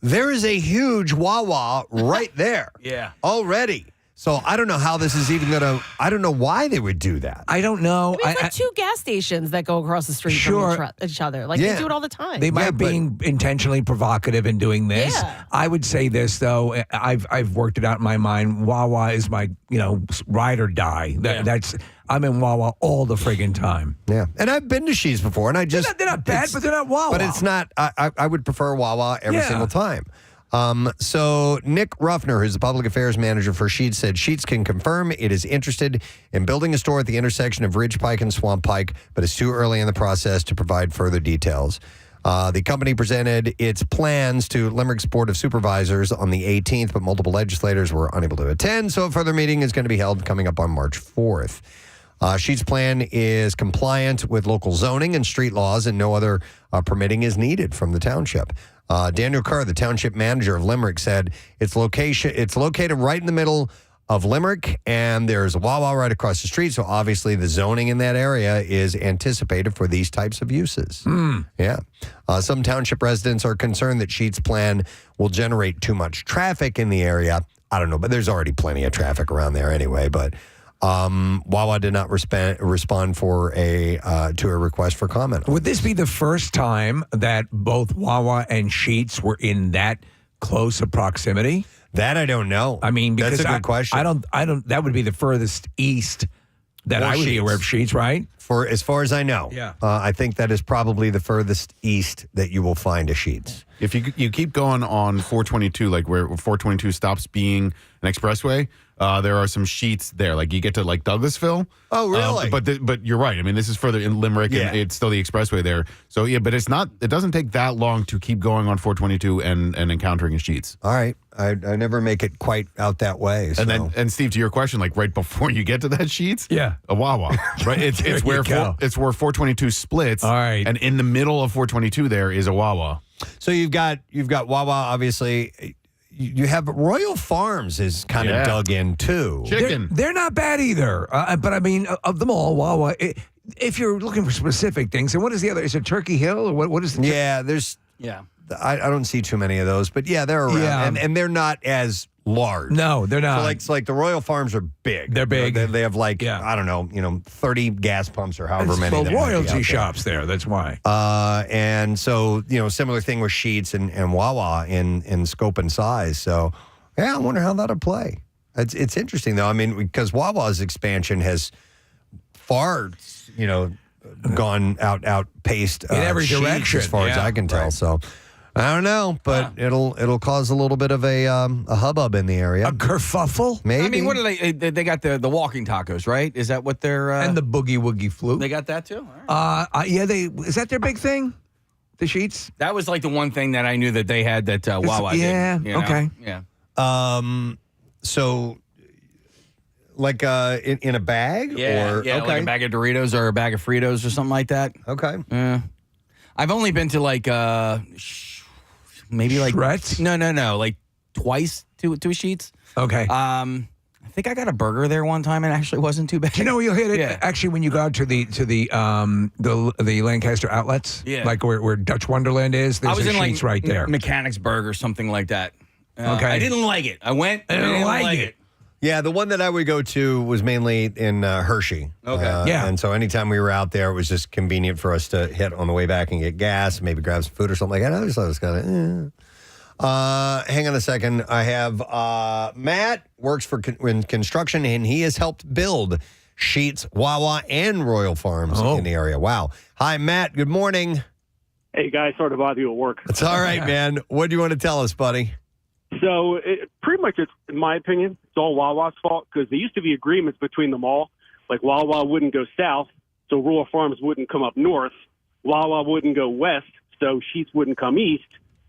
There is a huge Wawa right there.
Yeah.
Already. So I don't know how this is even going to, I don't know why they would do that.
I don't know.
I mean, it's like two gas stations that go across the street from each other. Like they do it all the time.
They might be intentionally provocative in doing this.
Yeah.
I would say this though. I've worked it out in my mind. Wawa is my ride or die. I'm in Wawa all the friggin' time.
Yeah, and I've been to Sheetz before, and they're
not bad, but they're not Wawa.
But it's not. I would prefer Wawa every single time. So Nick Ruffner, who's the public affairs manager for Sheetz, said Sheetz can confirm it is interested in building a store at the intersection of Ridge Pike and Swamp Pike, but it's too early in the process to provide further details. The company presented its plans to Limerick's Board of Supervisors on the 18th, but multiple legislators were unable to attend, so a further meeting is going to be held coming up on March 4th. Sheetz plan is compliant with local zoning and street laws, and no other permitting is needed from the township. Daniel Kerr, the township manager of Limerick, said it's located right in the middle of Limerick, and there's a Wawa right across the street, so obviously the zoning in that area is anticipated for these types of uses. Yeah. Some township residents are concerned that Sheetz plan will generate too much traffic in the area. I don't know, but there's already plenty of traffic around there anyway, but Wawa did not respond to a request for comment.
Would this be the first time that both Wawa and Sheetz were in that close a proximity?
That I don't know.
I mean, because
that's a good question.
I don't. That would be the furthest east that I would be aware of Sheetz, right?
For as far as I know,
yeah.
I think that is probably the furthest east that you will find a Sheetz.
If you keep going on 422, like where 422 stops being an expressway, there are some Sheetz there. Like you get to like Douglasville.
Oh, really?
But you're right. I mean, this is further in Limerick, and it's still the expressway there. So yeah, but it's not. It doesn't take that long to keep going on 422 and encountering a Sheetz.
All right, I never make it quite out that way. So.
And Steve, to your question, like right before you get to that Sheetz,
a
Wawa, right? It's where 422 splits.
All right,
and in the middle of 422 there is a Wawa.
So you've got Wawa, obviously. You have Royal Farms is kind of dug in too.
Chicken.
They're not bad either. But I mean, of them all, Wawa. If you're looking for specific things, and what is the other? Is it Turkey Hill or what is the?
Yeah, there's
Yeah.
I don't see too many of those, but yeah, they're around,
Yeah.
and they're not as large.
No, they're not.
So like the Royal Farms are big.
They're big.
They have like I don't know, 30 gas pumps or however many.
Well,
there might be out
royalty
there.
shops there. That's why.
And so similar thing with Sheetz and Wawa in scope and size. So yeah, I wonder how that'll play. It's interesting though. I mean, because Wawa's expansion has far gone outpaced
in every
Sheetz
direction
as far as I can tell. So I don't know, but it'll cause a little bit of a hubbub in the area.
A kerfuffle?
Maybe.
I mean, what are they got the walking tacos, right? Is that what they're
and the boogie woogie flute.
They got that too? All right.
Yeah, is that their big thing? The Sheetz?
That was like the one thing that I knew that they had that Wawa didn't.
Okay.
Yeah.
So like in a bag?
Yeah,
or,
yeah,
okay.
like a bag of Doritos or a bag of Fritos or something like that.
Okay.
Yeah. I've only been to like maybe like
Shreds?
No, like twice to Sheetz.
Okay.
I think I got a burger there one time and it actually wasn't too bad.
You know, you'll hit it.
Yeah.
Actually, when you go out to the Lancaster outlets, like where Dutch Wonderland is,
I
there's
was
a
in like
Sheetz right there.
Mechanicsburg or something like that.
Okay.
I didn't like it. I went. I didn't like it.
Yeah, the one that I would go to was mainly in Hershey.
Okay.
Yeah.
And so anytime we were out there, it was just convenient for us to hit on the way back and get gas, maybe grab some food or something like that. I just thought it was kind of, hang on a second. I have Matt, works in construction, and he has helped build Sheetz, Wawa, and Royal Farms in the area. Wow. Hi, Matt. Good morning.
Hey, guys, sorry to bother you at work.
It's all right, man. What do you want to tell us, buddy?
So pretty much, in my opinion, it's all Wawa's fault because there used to be agreements between them all. Like Wawa wouldn't go south, so Royal Farms wouldn't come up north. Wawa wouldn't go west, so Sheetz wouldn't come east.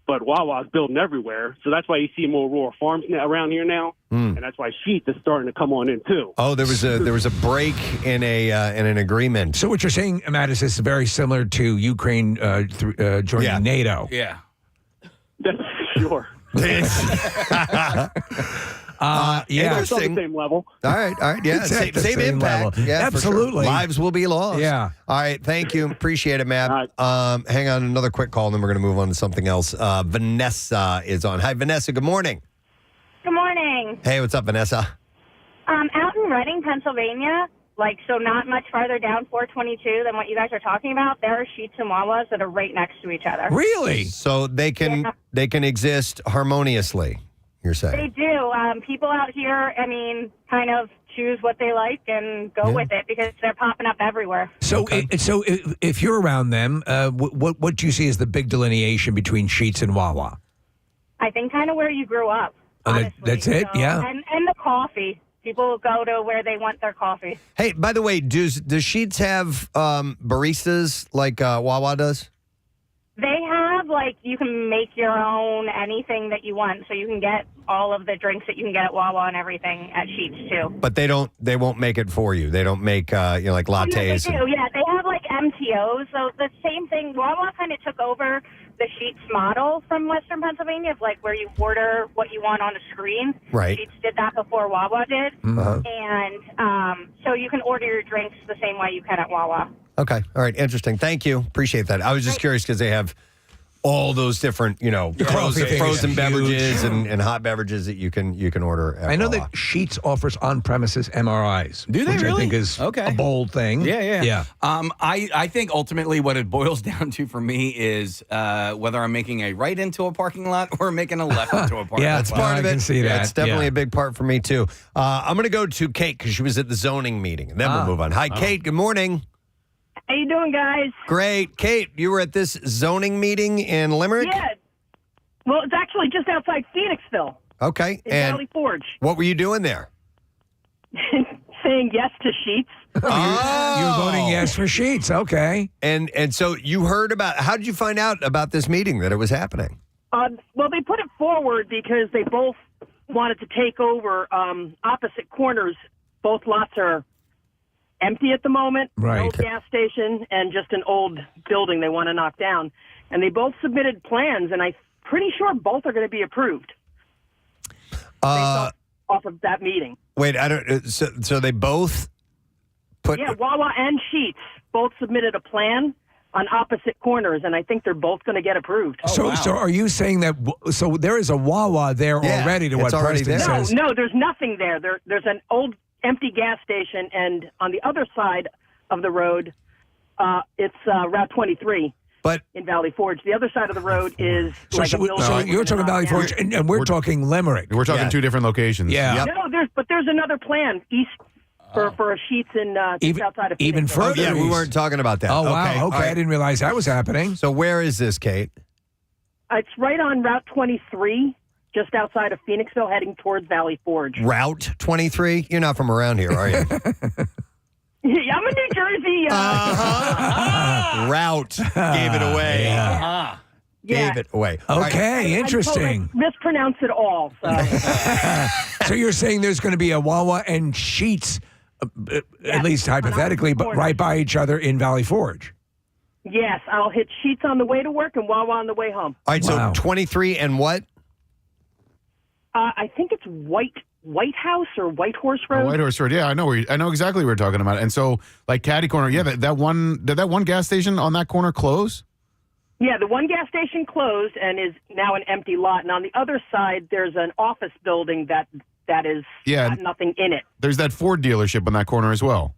But Wawa's building everywhere, so that's why you see more Royal Farms around here now, and that's why Sheetz is starting to come on in too.
Oh, there was a break in an agreement.
So what you're saying, Matt, is this very similar to Ukraine joining NATO?
Yeah.
That's sure.
Yeah.
It's on the same level.
All right. Yeah,
It's at the
same impact.
level.
Yeah, for sure.
Absolutely.
Lives will be lost.
Yeah.
All right. Thank you. Appreciate it, Matt. Hang on, another quick call, and then we're going to move on to something else. Vanessa is on. Hi, Vanessa. Good morning.
Good morning.
Hey, what's up, Vanessa?
Out in Reading, Pennsylvania, so not much farther down 422 than what you guys are talking about, there are Sheetz and Wawas that are right next to each other.
Really?
So they can exist harmoniously, you're saying?
They do. People out here, kind of choose what they like and go with it because they're popping up everywhere.
So, if you're around them, what do you see as the big delineation between Sheetz and Wawa?
I think kind of where you grew up.
That's it. Yeah.
And the coffee. People go to where they want their coffee.
Hey, by the way, does Sheetz have baristas like Wawa does?
They have, you can make your own anything that you want. So you can get all of the drinks that you can get at Wawa and everything at Sheetz, too.
But they won't make it for you. They don't make, like lattes.
They do, yeah. They have, MTOs. So the same thing, Wawa kind of took over the Sheetz model from Western Pennsylvania of, where you order what you want on a screen.
Right.
Sheetz did that before Wawa did.
Uh-huh.
And so you can order your drinks the same way you can at Wawa.
Okay. All right. Interesting. Thank you. Appreciate that. I was just curious because they have all those different, frozen beverages and hot beverages that you can order at
I know
Wawa.
that Sheetz offers on-premises MRIs.
Do they
which
really?
I think is
Okay.
a bold thing.
Yeah. I think ultimately what it boils down to for me is whether I'm making a right into a parking lot or making a left into a parking lot.
That's part of it.
I can see that.
That's definitely a big part for me, too. I'm going to go to Kate because she was at the zoning meeting, and then we'll move on. Hi, Kate. Good morning.
How you doing, guys?
Great. Kate, you were at this zoning meeting in Limerick?
Yeah. Well, it's actually just outside Phoenixville.
Okay.
In
And
Valley Forge.
what were you doing there?
Saying yes to Sheetz.
You're voting yes for Sheetz. Okay.
And so you heard how did you find out about this meeting, that it was happening?
Well, they put it forward because they both wanted to take over opposite corners. Both lots are empty at the moment.
Right.
No gas station and just an old building they want to knock down. And they both submitted plans, and I'm pretty sure both are going to be approved. Off of that meeting.
Wait, I don't. So they both put.
Yeah, Wawa and Sheetz both submitted a plan on opposite corners, and I think they're both going to get approved.
So are you saying that? So there is a Wawa there already? To what Preston says.
No, there's nothing there. There's an old empty gas station, and on the other side of the road, it's Route 23.
But
in Valley Forge, the other side of the road is like a building.
So you're talking Valley Forge, and we're talking Limerick.
We're talking two different locations.
Yeah.
No, there's another plan east for Sheets in just outside of Phoenix.
Even further.
Yeah, we weren't talking about that.
Oh, wow. Okay. I didn't realize that was happening.
So where is this, Kate?
It's right on Route 23, just outside of Phoenixville, heading towards Valley Forge.
Route 23? You're not from around here, are you?
Yeah, I'm in New Jersey.
Route gave it away.
Yeah.
Gave it away.
Okay, interesting.
I mispronounce it all. So.
So you're saying there's going to be a Wawa and Sheets, at least hypothetically, but right by each other in Valley Forge?
Yes, I'll hit Sheets on the way to work and Wawa on the way home.
All right, so 23 and what?
I think it's White House or White Horse Road.
White Horse Road. Yeah, I know exactly what we're talking about. And so, like Caddy Corner, did that one gas station on that corner close?
Yeah, the one gas station closed and is now an empty lot. And on the other side, there's an office building that is got nothing in it.
There's that Ford dealership on that corner as well.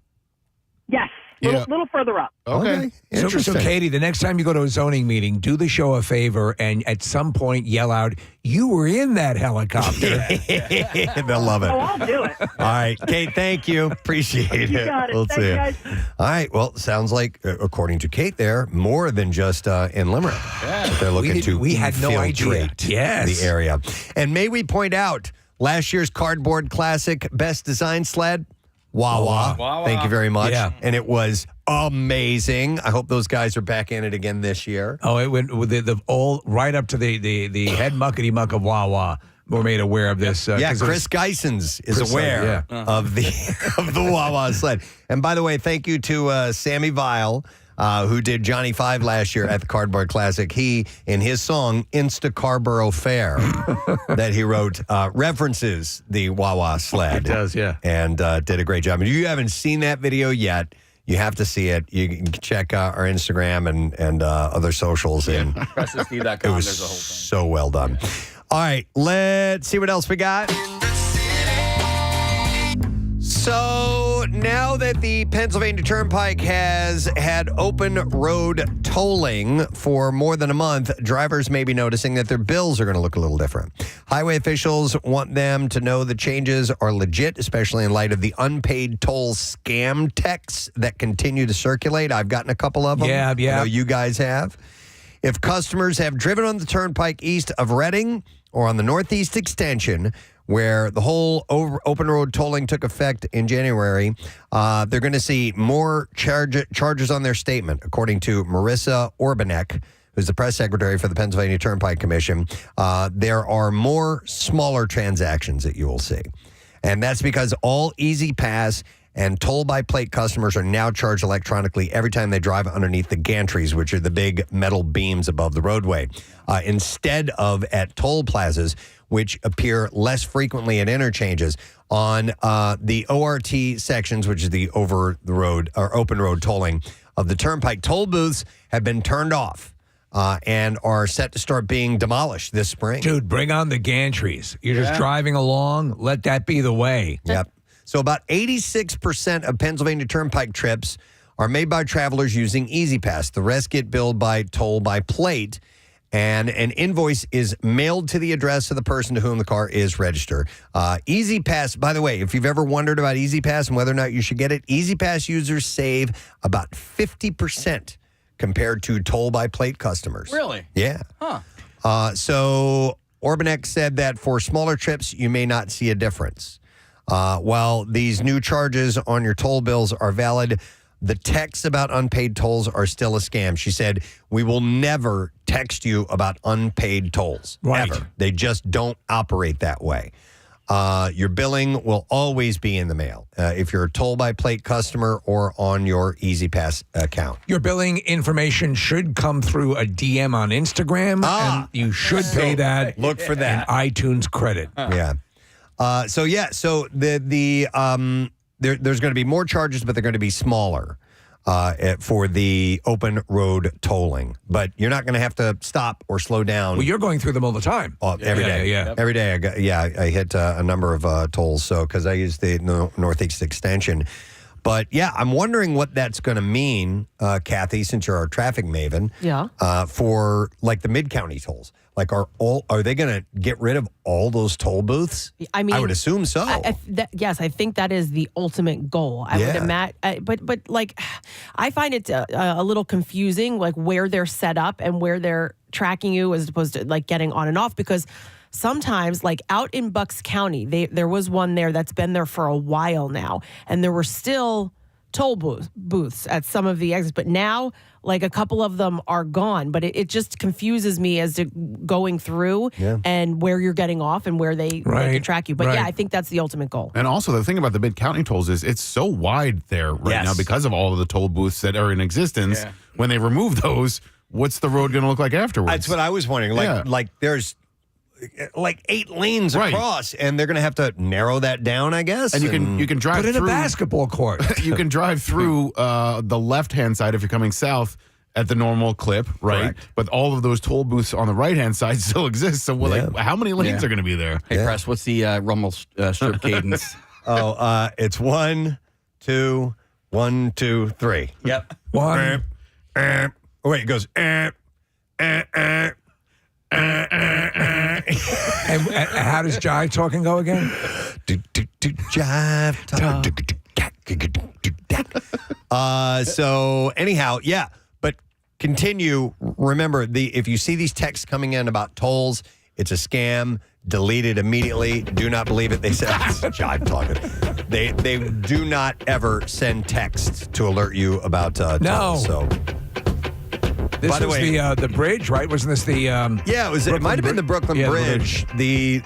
Yes, little further up.
Okay.
So Katie, the next time you go to a zoning meeting, do the show a favor and at some point yell out, "You were in that helicopter."
They'll love it.
Oh, I'll do it.
All right, Kate, thank you. Appreciate it.
You got it.
We'll
Thanks,
see you.
guys.
All right, well, sounds like, according to Kate there, more than just in Limerick. That they're looking to
we had no idea.
infiltrate
Yes.
the area. And may we point out, last year's Cardboard Classic Best Design Sled, Wawa. Thank you very much.
Yeah.
And it was amazing. I hope those guys are back in it again this year.
Oh, it went with the all right up to the head muckety muck of Wawa. We're made aware of this.
Chris Geisens is aware of the Wawa sled. And by the way, thank you to Sammy Vile, who did Johnny Five last year at the Cardboard Classic. He, in his song Insta Carborough Fair, that he wrote, references the Wawa sled.
It does, yeah.
And did a great job. And if you haven't seen that video yet, you have to see it. You can check our Instagram and other socials. And
PrestonSteve.com.
it was
There's a whole thing.
so well done. All right, let's see what else we got. So now that the Pennsylvania Turnpike has had open road tolling for more than a month, drivers may be noticing that their bills are going to look a little different. Highway officials want them to know the changes are legit, especially in light of the unpaid toll scam texts that continue to circulate. I've gotten a couple of them.
Yeah.
I know you guys have. If customers have driven on the Turnpike east of Reading or on the Northeast Extension, where the whole open road tolling took effect in January, they're going to see more charges on their statement, according to Marissa Orbanek, who's the press secretary for the Pennsylvania Turnpike Commission. There are more smaller transactions that you will see. And that's because all Easy Pass and toll-by-plate customers are now charged electronically every time they drive underneath the gantries, which are the big metal beams above the roadway, instead of at toll plazas, which appear less frequently at interchanges. On the ORT sections, which is the over-the-road or open road tolling of the Turnpike, toll booths have been turned off and are set to start being demolished this spring.
Dude, bring on the gantries. You're just driving along. Let that be the way.
Yep. So about 86% of Pennsylvania Turnpike trips are made by travelers using Easy Pass. The rest get billed by toll by plate, and an invoice is mailed to the address of the person to whom the car is registered. Easy Pass, by the way, if you've ever wondered about Easy Pass and whether or not you should get it, Easy Pass users save about 50% compared to toll by plate customers.
Really?
Yeah.
Huh.
So Orbanek said that for smaller trips, you may not see a difference. While these new charges on your toll bills are valid, the texts about unpaid tolls are still a scam. She said, we will never text you about unpaid tolls.
Right.
Ever. They just don't operate that way. Your billing will always be in the mail if you're a toll-by-plate customer or on your Easy Pass account.
Your billing information should come through a DM on Instagram, and you should pay that.
Look for that.
An iTunes credit.
Yeah. So there's going to be more charges, but they're going to be smaller. for the open road tolling. But you're not going to have to stop or slow down.
Well, you're going through them all the time.
Every day.
Yeah.
Every day. I hit a number of tolls. So because I use the Northeast Extension. But yeah, I'm wondering what that's going to mean, Kathy, since you're our traffic maven.
Yeah.
For like the mid-county tolls. Like, are they going to get rid of all those toll booths?
I mean,
I would assume so.
Yes, I think that is the ultimate goal. I would imagine, but like, I find it a little confusing, like where they're set up and where they're tracking you as opposed to like getting on and off, because sometimes, like out in Bucks County, there was one there that's been there for a while now, and there were still toll booths at some of the exits, but now like a couple of them are gone. But it just confuses me as to going through and where you're getting off and where they can track you. But yeah, I think that's the ultimate goal.
And also the thing about the mid-county tolls is it's so wide there now because of all of the toll booths that are in existence. Yeah. When they remove those, what's the road going to look like afterwards?
That's what I was wondering. Like there's like 8 lanes across, and they're going to have to narrow that down, I guess.
And you can drive
put
through
in a basketball court.
You can drive through the left-hand side if you're coming south at the normal clip, right?
Correct.
But all of those toll booths on the right-hand side still exist. So, like, how many lanes are going to be there?
Hey, Press, what's the Rummel strip cadence?
It's 1, 2, 1, 2, 3.
Yep.
1.
Oh, wait, it goes.
And how does jive talking go again?
Jive talk. So anyhow, yeah. But continue. Remember, if you see these texts coming in about tolls, it's a scam. Delete it immediately. Do not believe it. They said jive talking. They do not ever send texts to alert you about tolls.
No.
So.
This
By the
was
way,
the bridge, right? Wasn't this the?
Yeah, it was. It might have been the Brooklyn Bridge. The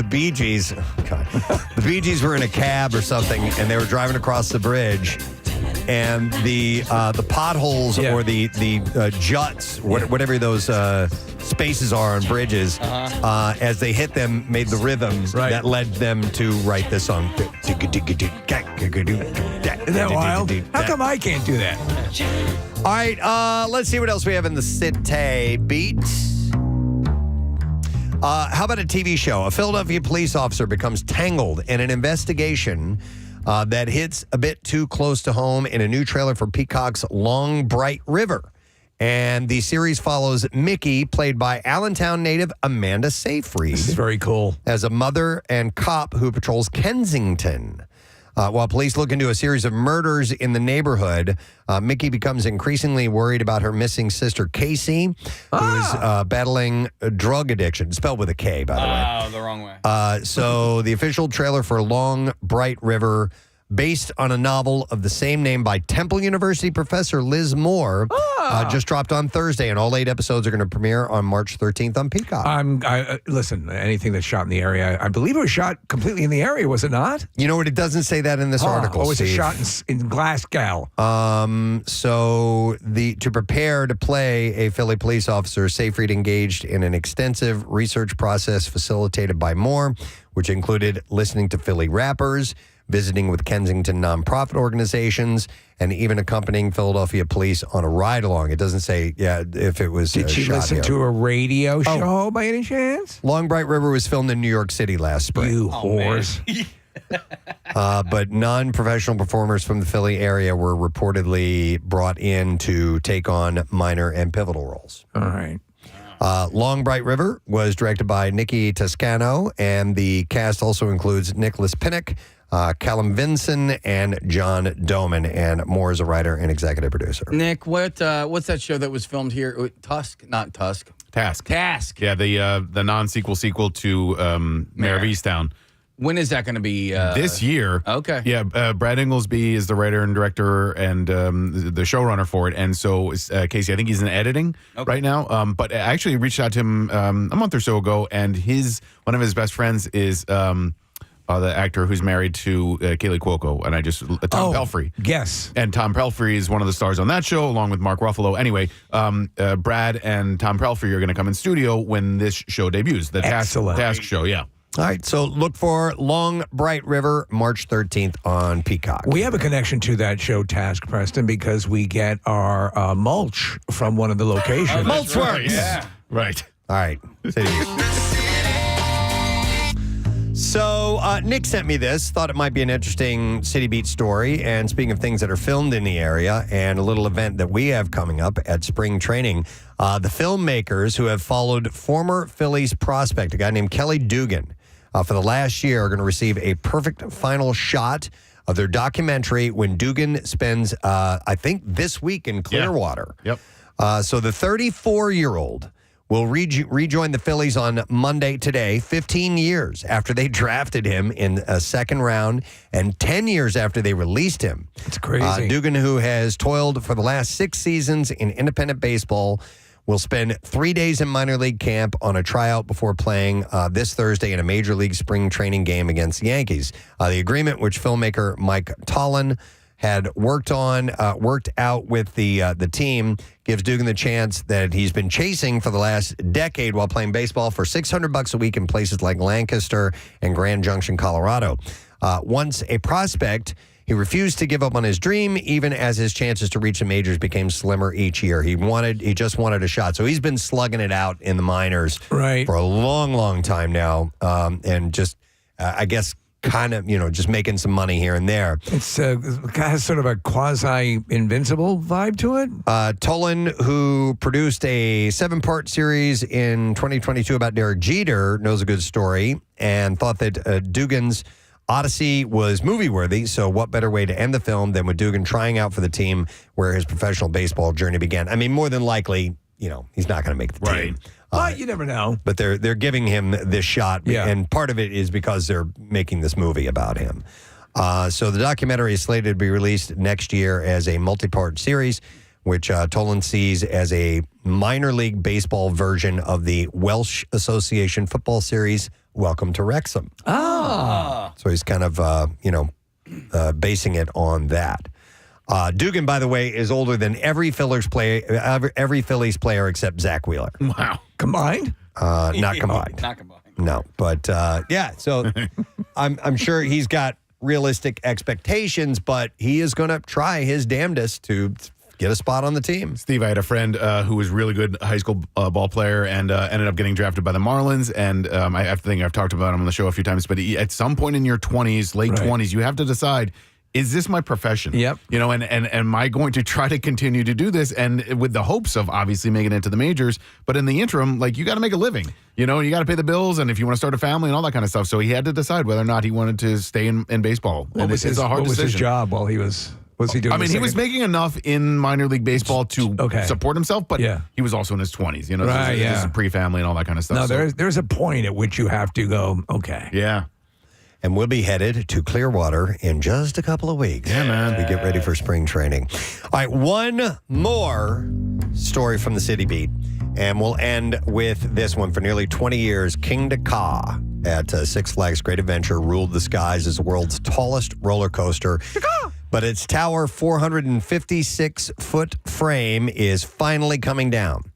Bee Gees. Oh God, the Bee Gees were in a cab or something, and they were driving across the bridge, and the potholes or the juts, whatever those spaces are on bridges, as they hit them, made the rhythm that led them to write this song.
Isn't that wild? How come I can't do that?
All right, let's see what else we have in the City Beat. How about a TV show? A Philadelphia police officer becomes tangled in an investigation that hits a bit too close to home in a new trailer for Peacock's Long Bright River. And the series follows Mickey, played by Allentown native Amanda Seyfried.
This is very cool.
As a mother and cop who patrols Kensington. While police look into a series of murders in the neighborhood, Mickey becomes increasingly worried about her missing sister, Casey, who is battling drug addiction, spelled with a K, by the way.
Oh, the wrong way.
So the official trailer for Long Bright River, based on a novel of the same name by Temple University professor Liz Moore, just dropped on Thursday, and all 8 episodes are going to premiere on March 13th on Peacock.
Listen, anything that's shot in the area, I believe it was shot completely in the area, was it not?
You know what? It doesn't say that in this article.
Or was it
Steve.
shot in Glasgow?
So to prepare to play a Philly police officer, Seyfried engaged in an extensive research process facilitated by Moore, which included listening to Philly rappers, visiting with Kensington nonprofit organizations, and even accompanying Philadelphia police on a ride-along. It doesn't say, if it was
Did she
shot
listen
here.
to a radio show by any chance?
Long Bright River was filmed in New York City last spring.
You whores.
But non-professional performers from the Philly area were reportedly brought in to take on minor and pivotal roles.
All right.
Long Bright River was directed by Nikki Toscano, and the cast also includes Nicholas Pinnock, Callum Vinson, and John Doman, and Moore is a writer and executive producer.
Nick, what's that show that was filmed here? Task.
Task. Yeah, the non-sequel sequel to Mayor of Easttown.
When is that going to be?
This year.
Okay.
Yeah, Brad Inglesby is the writer and director and the showrunner for it. And so Casey, I think he's in editing right now. But I actually reached out to him a month or so ago, and one of his best friends is the actor who's married to Kaylee Cuoco, and Tom Pelphrey.
Yes.
And Tom Pelphrey is one of the stars on that show, along with Mark Ruffalo. Anyway, Brad and Tom Pelphrey are going to come in studio when this show debuts, the Task show, yeah.
All right, so look for Long Bright River, March 13th on Peacock.
We have a connection to that show, Task, Preston, because we get our mulch from one of the locations.
Mulch Works.
Yeah. Right.
All right. So Nick sent me this, thought it might be an interesting City Beat story. And speaking of things that are filmed in the area and a little event that we have coming up at spring training, the filmmakers who have followed former Phillies prospect, a guy named Kelly Dugan, for the last year are going to receive a perfect final shot of their documentary when Dugan spends, I think, this week in Clearwater.
Yep.
So the 34-year-old will rejoin the Phillies on Monday today, 15 years after they drafted him in a second round and 10 years after they released him.
It's crazy.
Dugan, who has toiled for the last 6 seasons in independent baseball, will spend 3 days in minor league camp on a tryout before playing this Thursday in a major league spring training game against the Yankees. The agreement, which filmmaker Mike Tollin had worked out with the team, gives Dugan the chance that he's been chasing for the last decade while playing baseball for $600 a week in places like Lancaster and Grand Junction, Colorado. Once a prospect, he refused to give up on his dream, even as his chances to reach the majors became slimmer each year. He just wanted a shot. So he's been slugging it out in the minors for a long, long time now, and just, I guess, kind of, just making some money here and there.
It's has sort of a quasi-invincible vibe to it.
Tolan, who produced a 7-part series in 2022 about Derek Jeter, knows a good story and thought that Dugan's Odyssey was movie-worthy, so what better way to end the film than with Dugan trying out for the team where his professional baseball journey began. I mean, more than likely, he's not going to make the team.
But you never know.
But they're giving him this shot, and part of it is because they're making this movie about him. So the documentary is slated to be released next year as a multi-part series, which Tolan sees as a minor league baseball version of the Welsh Association football series, Welcome to Wrexham. So he's kind of, basing it on that. Dugan, by the way, is older than every Phillies player except Zach Wheeler.
Wow.
Combined?
Not combined.
Not combined.
No, but so I'm sure he's got realistic expectations, but he is going to try his damnedest to get a spot on the team.
Steve, I had a friend who was really good high school ball player and ended up getting drafted by the Marlins. And I think I've talked about him on the show a few times, but at some point in your 20s, late 20s, you have to decide, is this my profession?
Yep.
And am I going to try to continue to do this? And with the hopes of obviously making it to the majors, but in the interim, you got to make a living. You got to pay the bills, and if you want to start a family and all that kind of stuff. So he had to decide whether or not he wanted to stay in baseball.
What was his job while he was? Was he doing?
I mean, he was making enough in minor league baseball to support himself, but he was also in his 20s. This is pre-family and all that kind of stuff.
No, there's a point at which you have to go, okay.
Yeah.
And we'll be headed to Clearwater in just a couple of weeks.
Yeah, man.
We get ready for spring training. All right, one more story from the City Beat. And we'll end with this one. For nearly 20 years, King Ka at Six Flags Great Adventure ruled the skies as the world's tallest roller coaster. But its tower 456-foot frame is finally coming down.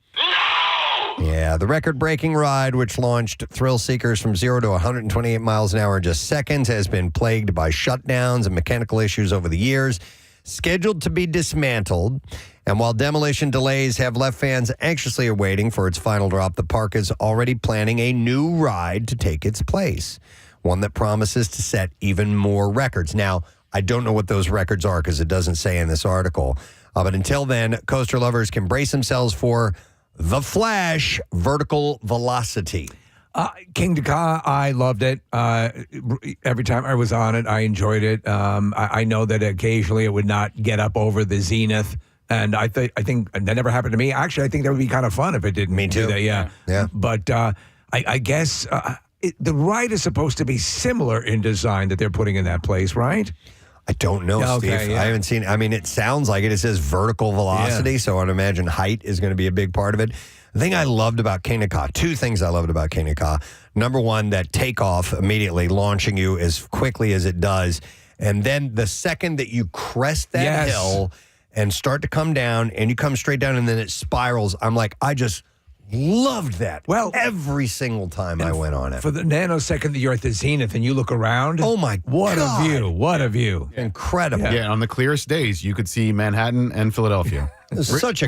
Yeah, the record-breaking ride, which launched thrill seekers from 0 to 128 miles an hour in just seconds, has been plagued by shutdowns and mechanical issues over the years. Scheduled to be dismantled, and while demolition delays have left fans anxiously awaiting for its final drop, the park is already planning a new ride to take its place, one that promises to set even more records. Now, I don't know what those records are because it doesn't say in this article, but until then, coaster lovers can brace themselves for The Flash vertical velocity.
King Ka, I loved it. Every time I was on it, I enjoyed it. I know that occasionally it would not get up over the zenith, and I think that never happened to me. Actually, I think that would be kind of fun if it didn't do that. Yeah. But I guess the ride is supposed to be similar in design that they're putting in that place, right?
I don't know, Steve. I haven't seen. I mean, it sounds like it. It says vertical velocity, so I'd imagine height is going to be a big part of it. The thing I loved about King Ka, two things I loved about King Ka. Number one, that takeoff immediately, launching you as quickly as it does. And then the second that you crest that hill and start to come down, and you come straight down, and then it spirals, I'm like, I just Loved that.
Well,
every single time I went on it.
For the nanosecond that you're at the zenith and you look around.
Oh my
what
God.
a view. What a view.
Incredible.
Yeah, on the clearest days, you could see Manhattan and Philadelphia.
Such a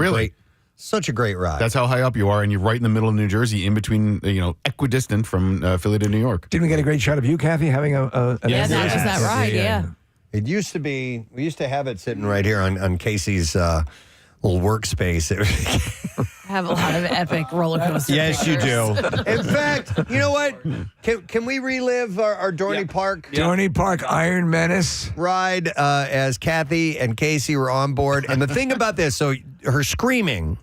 great ride.
That's how high up you are, and you're right in the middle of New Jersey, in between, equidistant from Philly to New York.
Didn't we get a great shot of you, Kathy, having a
Yeah, that was that ride, yeah.
It used to be, we used to have it sitting right here on Casey's little workspace.
I have a lot of epic roller coaster
Yes, you
pictures.
do. In fact, you know what? Can we relive our Dorney Park?
Dorney Park Iron Menace
ride as Kathy and Casey were on board. And the thing about this, so her screaming,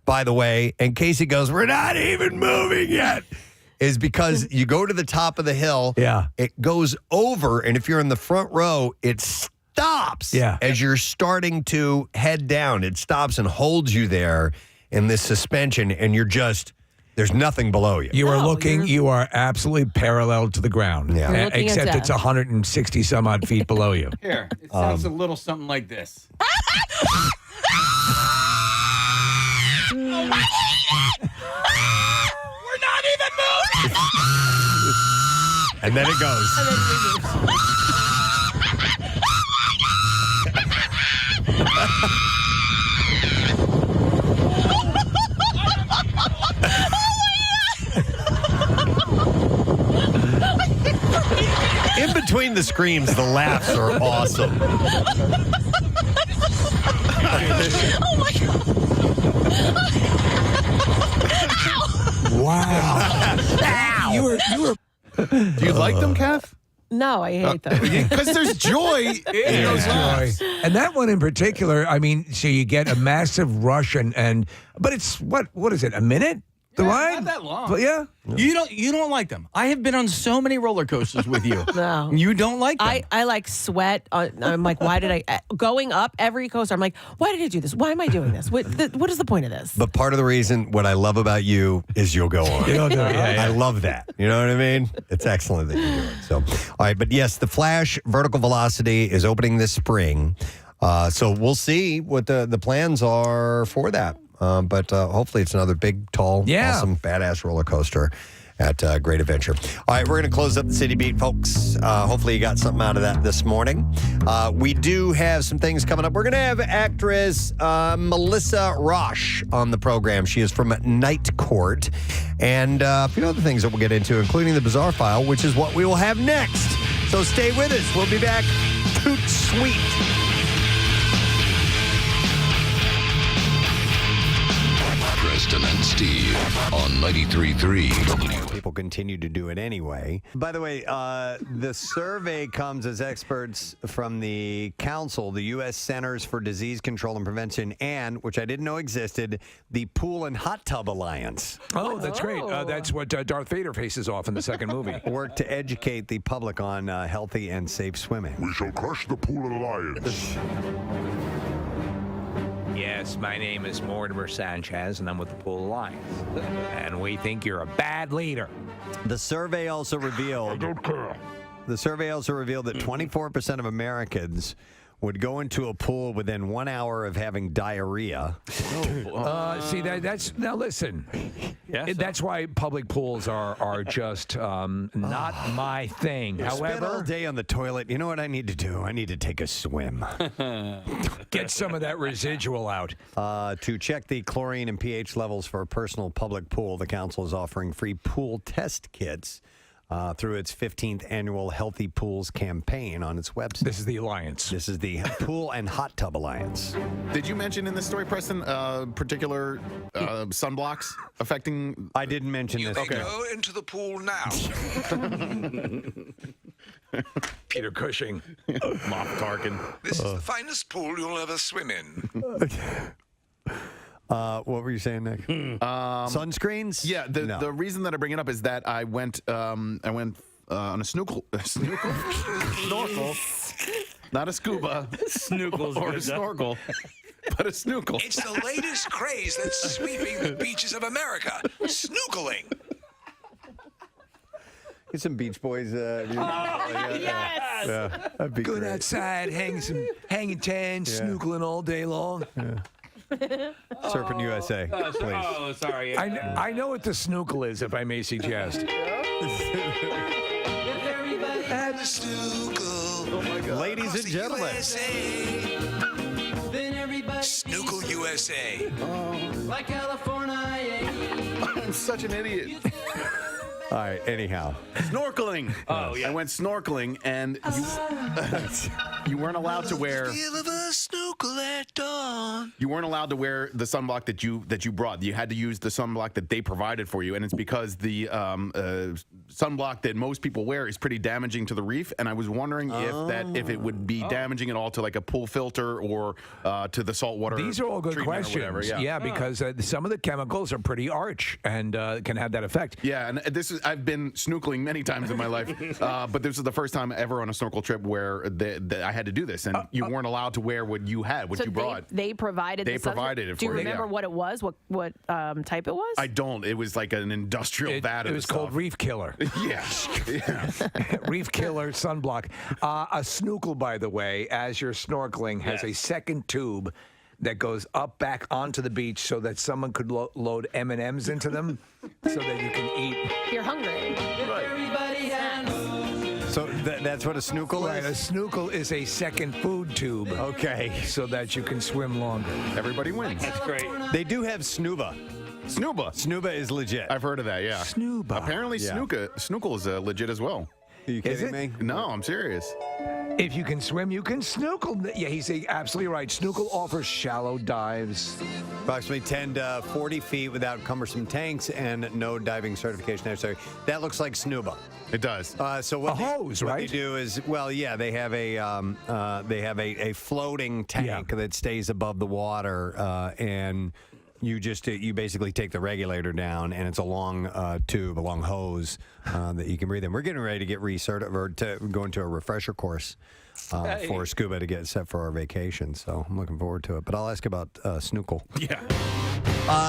by the way, and Casey goes, "We're not even moving yet," is because you go to the top of the hill.
Yeah.
It goes over, and if you're in the front row, it stops as you're starting to head down. It stops and holds you there in this suspension, and you're just, there's nothing below you.
You are looking, you are absolutely parallel to the ground.
Yeah.
You're looking at
Except
death.
it's 160 some odd feet below you.
Here, it sounds a little something like this.
We're not even moving!
And then it goes. In between the screams, the laughs are awesome.
Oh my God!
Wow. You were.
Do you like them, Kath?
No, I hate them.
Because there's joy in those laughs.
And that one in particular, I mean, so you get a massive rush but it's what is it, a minute? The ride?
Not that long.
But yeah.
You don't like them. I have been on so many roller coasters with you.
No.
You don't like them.
I like sweat. I'm like, why did I going up every coaster? I'm like, why did I do this? Why am I doing this? What is the point of this?
But part of the reason, what I love about you is you'll go on.
You'll do it, yeah.
I love that. You know what I mean? It's excellent that you do it. So, all right. But yes, the Flash Vertical Velocity is opening this spring. So we'll see what the plans are for that. But hopefully it's another big, tall, awesome, badass roller coaster at Great Adventure. All right, we're going to close up the City Beat, folks. Hopefully you got something out of that this morning. We do have some things coming up. We're going to have actress Melissa Rauch on the program. She is from Night Court. And a few other things that we'll get into, including the Bizarre File, which is what we will have next. So stay with us. We'll be back. Toot sweet.
Preston and Steve on 93.3
People continue to do it anyway. By the way, the survey comes as experts from the council, the U.S. Centers for Disease Control and Prevention, and, which I didn't know existed, the Pool and Hot Tub Alliance.
Oh, that's great. That's what Darth Vader faces off in the second movie.
Work to educate the public on healthy and safe swimming.
We shall crush the Pool Alliance.
Yes, my name is Mortimer Sanchez, and I'm with the Pool Alliance. And we think you're a bad leader.
The survey also revealed.
I don't care.
The survey also revealed that 24% of Americans would go into a pool within 1 hour of having diarrhea.
See, that's now listen. That's why public pools are just not my thing.
Spend all
However,
day on the toilet. You know what I need to do? I need to take a swim.
get some of that residual out.
To check the chlorine and pH levels for a personal public pool, the council is offering free pool test kits through its 15th annual Healthy Pools campaign on its website.
This is the Alliance.
This is the Pool and Hot Tub Alliance.
Did you mention in this story, Preston, particular sunblocks affecting?
I didn't mention this.
Okay. Go into the pool now.
Peter Cushing.
Moff Tarkin.
This is the finest pool you'll ever swim in.
What were you saying, Nick? Sunscreens?
Yeah, the reason that I bring it up is that I went on a snorkel, not a scuba,
Snookles
or a snorkel, but a snorkel.
It's the latest craze that's sweeping the beaches of America. Snookling.
Get some Beach Boys.
Yes.
Yeah, that'd be
Good
great.
outside, hanging tan, snookling all day long.
Surfing USA, please.
Oh, sorry.
I know what the snookle is, if I may suggest.
Ladies and gentlemen.
Snookle USA.
Like California.
I'm such an idiot.
All right, anyhow.
Snorkeling.
Oh, yeah.
I went snorkeling, and you weren't allowed to wear. You weren't allowed to wear the sunblock that you brought. You had to use the sunblock that they provided for you, and it's because the sunblock that most people wear is pretty damaging to the reef. And I was wondering if it would be damaging at all to like a pool filter or to the saltwater.
These are all good questions.
Whatever,
because some of the chemicals are pretty arch and can have that effect.
Yeah, and I've been snorkeling many times in my life, but this is the first time ever on a snorkel trip where I had to do this, and you weren't allowed to wear what you had, what you brought.
They provided.
They provided it for
Do you
me,
remember what it was? What type it was?
I don't. It was like an industrial vat of
It was called Reef Killer.
Yeah.
Reef Killer sunblock. A snookle, by the way, as you're snorkeling, has a second tube that goes up back onto the beach so that someone could load M&Ms into them so that you can eat.
You're hungry.
So that's what a snookle
Right, a
is?
snookle is a second food tube.
Okay.
So that you can swim longer.
Everybody wins.
That's great.
They do have snuba. Snuba is legit.
I've heard of that, yeah.
Snuba.
Apparently
Yeah.
snookle is legit as well.
Are you kidding
it?
me?
No, I'm serious.
If you can swim, you can snookle. Yeah, he's absolutely right. Snookle offers shallow dives.
Approximately 10 to 40 feet without cumbersome tanks and no diving certification necessary. That looks like snuba.
It does.
So what
A hose,
what
right?
they do is, they have a floating tank that stays above the water, and you basically take the regulator down, and it's a long tube, a long hose that you can breathe in. We're getting ready to get recertified to go into a refresher course for scuba to get set for our vacation. So I'm looking forward to it. But I'll ask about snookle.
Yeah.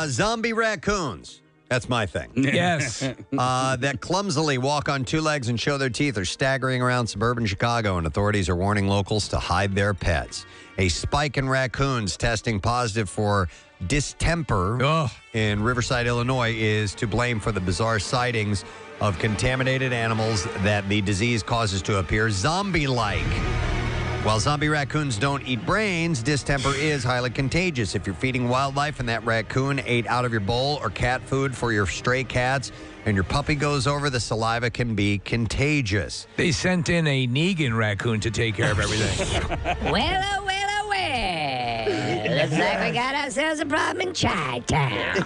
Zombie raccoons. That's my thing.
Yes.
That clumsily walk on two legs and show their teeth are staggering around suburban Chicago, and authorities are warning locals to hide their pets. A spike in raccoons testing positive for distemper in Riverside, Illinois, is to blame for the bizarre sightings of contaminated animals that the disease causes to appear zombie-like. While zombie raccoons don't eat brains, distemper is highly contagious. If you're feeding wildlife and that raccoon ate out of your bowl, or cat food for your stray cats, and your puppy goes over, the saliva can be contagious.
They sent in a Negan raccoon to take care of everything.
Well. Looks like we got ourselves a problem in Chi-Town.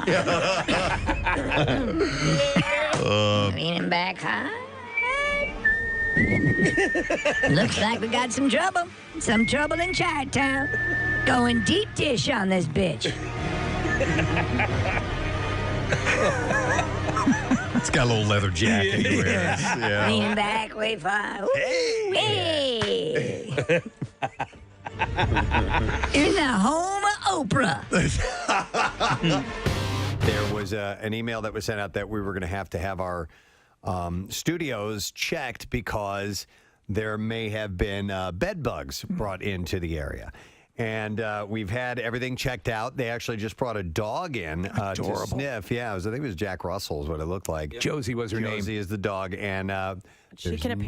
Leaning back high. Looks like we got some trouble. Some trouble in Chi-Town. Going deep dish on this bitch.
It's got a little leather jacket he wears. Yeah.
Leaning back way far. Ooh, hey. In the home of Oprah.
There was an email that was sent out that we were going to have our studios checked because there may have been bed bugs brought into the area. And we've had everything checked out. They actually just brought a dog in to sniff. Yeah, I think it was Jack Russell is what it looked like.
Josie was her name.
Josie is the dog. And
She can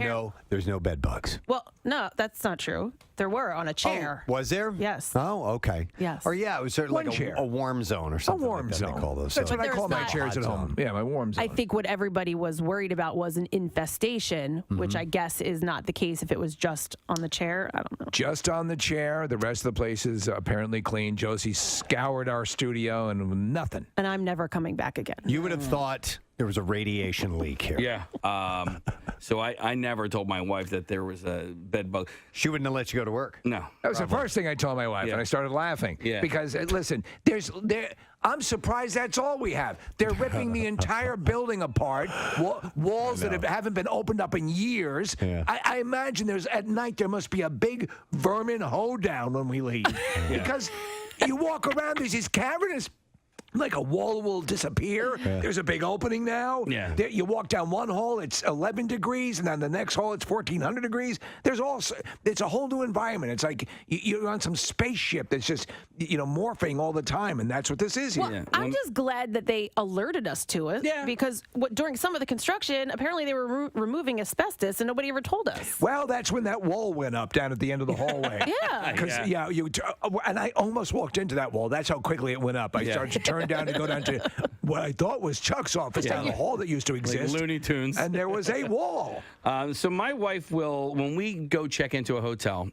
there's no bed bugs.
Well, no, that's not true. There were on a chair.
Oh, was there?
Yes.
Oh, okay.
Yes.
Or yeah, it was sort of
One
like
chair.
a warm zone or something.
A warm
like that
zone.
They call those.
That's what I
There's
call my
not-
chairs at home. Yeah, my warm zone.
I think what everybody was worried about was an infestation, which I guess is not the case if it was just on the chair. I don't know.
Just on the chair. The rest of the place is apparently clean. Josie scoured our studio and nothing.
And I'm never coming back again.
You would have thought there was a radiation leak here.
Yeah. So I never told my wife that there was a bed bug.
She wouldn't have let you go to work.
No.
That was the first thing I told my wife, and I started laughing.
Yeah.
Because, listen, I'm surprised that's all we have. They're ripping the entire building apart, walls that haven't been opened up in years.
Yeah.
I imagine at night there must be a big vermin hoedown when we leave. Because you walk around, there's these cavernous like a wall will disappear. There's a big opening now.
Yeah.
There, you walk down one hall, it's 11 degrees, and then the next hall, it's 1,400 degrees. It's a whole new environment. It's like you're on some spaceship that's just, morphing all the time, and that's what this is here.
Well, I'm just glad that they alerted us to it. Yeah. Because during some of the construction, apparently they were removing asbestos, and nobody ever told us.
Well, that's when that wall went up down at the end of the hallway.
Yeah.
Because and I almost walked into that wall. That's how quickly it went up. I started to turn down and go down to what I thought was Chuck's office down the hall that used to exist.
Like Looney Tunes.
And there was a wall.
So my wife will, when we go check into a hotel,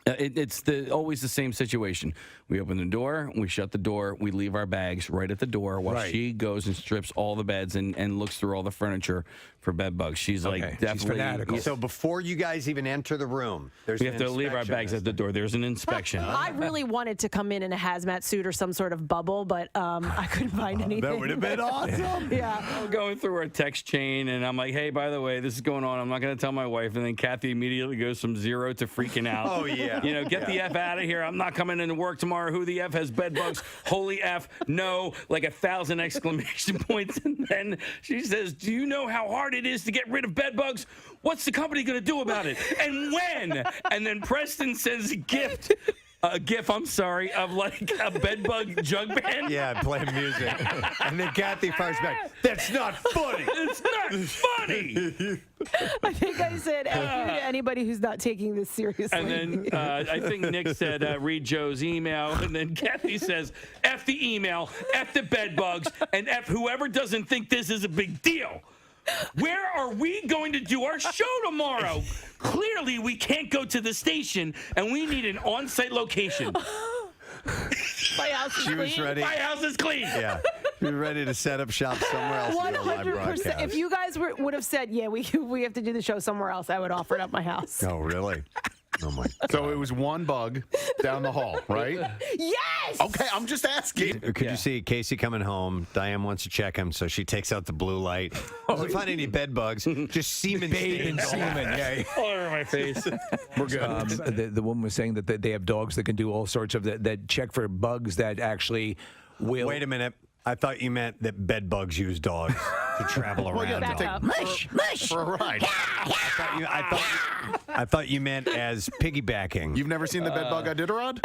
it's always the same situation. We open the door, we shut the door, we leave our bags right at the door while she goes and strips all the beds and looks through all the furniture for bed bugs. She's like definitely
She's fanatical. So before you guys even enter the room,
we have to leave our bags at the door. There's an inspection.
I really wanted to come in a hazmat suit or some sort of bubble, but I couldn't find anything.
That would have been awesome.
I'm going through our text chain, and I'm like, hey, by the way, this is going on. I'm not going to tell my wife. And then Kathy immediately goes from 0 to freaking out.
Oh, yeah.
Get the F out of here. I'm not coming into work tomorrow. Who the F has bed bugs? Holy F, no, like 1,000 exclamation points. And then she says, do you know how hard it is to get rid of bed bugs? What's the company going to do about it? And when? And then Preston sends a GIF, of like a bed bug jug band.
Yeah, playing music. And then Kathy fires back, that's not funny.
It's not funny.
I think I said F you to anybody who's not taking this seriously.
And then I think Nick said, read Joe's email. And then Kathy says, F the email, F the bed bugs, and F whoever doesn't think this is a big deal. Where are we going to do our show tomorrow? Clearly, we can't go to the station, and we need an on-site location.
My house is
She was
clean.
ready.
My house is clean.
Yeah. She was ready to set up shop somewhere else.
100%. If you guys would have said, yeah, we have to do the show somewhere else, I would offer it up my house.
Oh, really? Oh, my God.
So it was one bug down the hall, right?
Yes!
Okay, I'm just asking.
Could you see Casey coming home? Diane wants to check him, so she takes out the blue light. Doesn't find any bed bugs, just semen
Bathed in
stains.
semen. Yeah.
All over my face.
We're good.
The woman was saying that they have dogs that can do all sorts of that check for bugs that actually will.
Wait a minute. I thought you meant that bed bugs use dogs to travel around.
Back up.
Mush, mush.
For a ride.
I thought you meant as piggybacking.
You've never seen the bed bug Iditarod?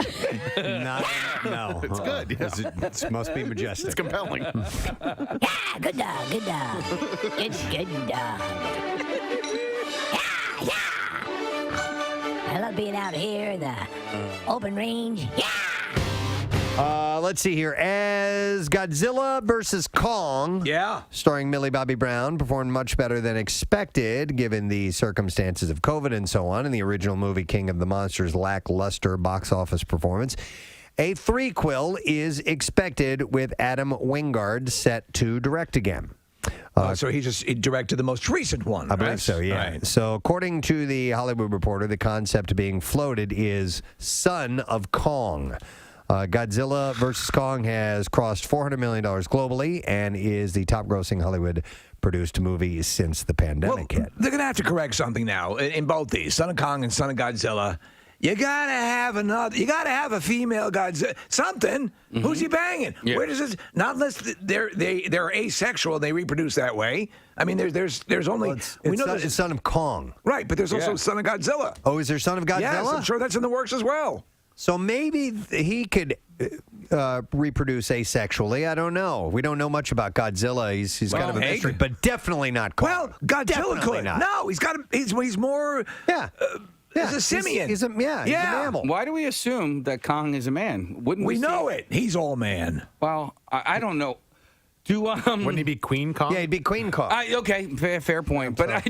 No.
It's good. Yeah.
It must be majestic.
It's compelling.
Yeah, good dog, good dog. Good dog. Yeah. I love being out here in the open range. Yeah.
Let's see here. As Godzilla versus Kong, starring Millie Bobby Brown, performed much better than expected given the circumstances of COVID and so on, and the original movie King of the Monsters' lackluster box office performance. A threequel is expected with Adam Wingard set to direct again.
So he directed the most recent one.
I believe so, yeah.
Right.
So according to the Hollywood Reporter, the concept being floated is Son of Kong. Godzilla vs. Kong has crossed $400 million globally and is the top-grossing Hollywood-produced movie since the pandemic hit.
They're going to have to correct something now in both these, Son of Kong and Son of Godzilla. You gotta have a female Godzilla. Something. Mm-hmm. Who's he banging?
Yeah.
Where does this? Not unless they're asexual. They reproduce that way. I mean, there's only we know
it's Son of Kong,
right? But there's also Son of Godzilla.
Oh, is there Son of Godzilla?
Yes, I'm sure that's in the works as well.
So maybe he could reproduce asexually. I don't know. We don't know much about Godzilla. He's kind of a mystery, but definitely not Kong.
Well, Godzilla
Definitely
could.
not.
No, he's more.
Yeah.
He's a simian.
He's a mammal.
Why do we assume that Kong is a man? Wouldn't
we
see
know it? He's all man.
Well, I don't know.
Wouldn't he be Queen Kong?
Yeah, he'd be Queen Kong.
Okay, fair point. But I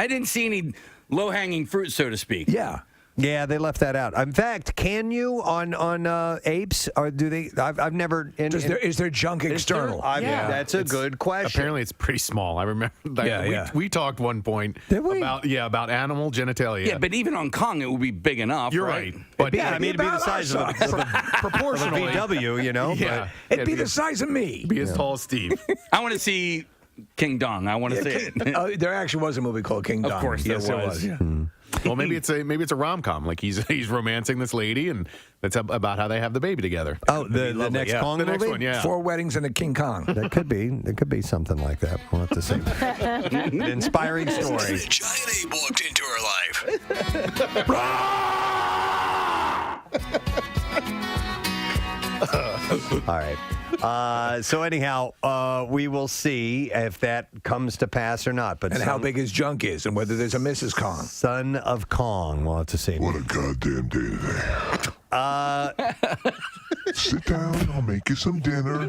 didn't see any low-hanging fruit, so to speak.
Yeah.
Yeah, they left that out. In fact, can you on apes, or do they? I've never.
Is there junk external?
That's a good question.
Apparently, it's pretty small. I remember. We talked one point about animal genitalia.
Yeah, but even on Kong, it would be big enough.
You're right. But
it'd be the size of a
proportionally
VW, you know.
Yeah,
it'd be the size of me.
Be as tall as Steve.
I want to see King Dong. I want to see it.
There actually was a movie called King Dong.
Of course,
yes,
there was.
Yeah.
Well, maybe it's a rom-com. Like he's romancing this lady, and that's about how they have the baby together.
Oh, the next Kong
the
movie?
next one, yeah.
4 weddings and a King Kong.
That could be something like that. We'll have to see. An inspiring story.
Giant ape walked into her life.
All right. So anyhow, we will see if that comes to pass or not. But
And how big his junk is, and whether there's a Mrs. Kong.
Son of Kong. We'll have to see.
What a goddamn day today. Sit down. I'll make you some dinner.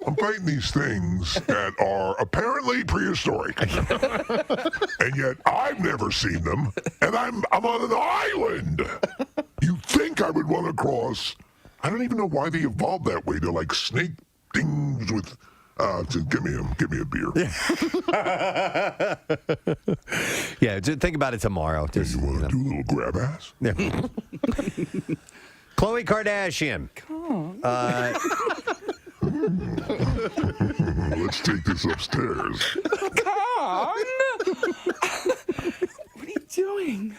I'm fighting these things that are apparently prehistoric. And yet I've never seen them. And I'm on an island. You'd think I would want to cross. I don't even know why they evolved that way. They're like snake things with... just give me a beer.
Yeah, just think about it tomorrow. Just,
you want to do a little grab ass?
Yeah. Khloe Kardashian.
Let's take this upstairs.
Kong! What are you doing?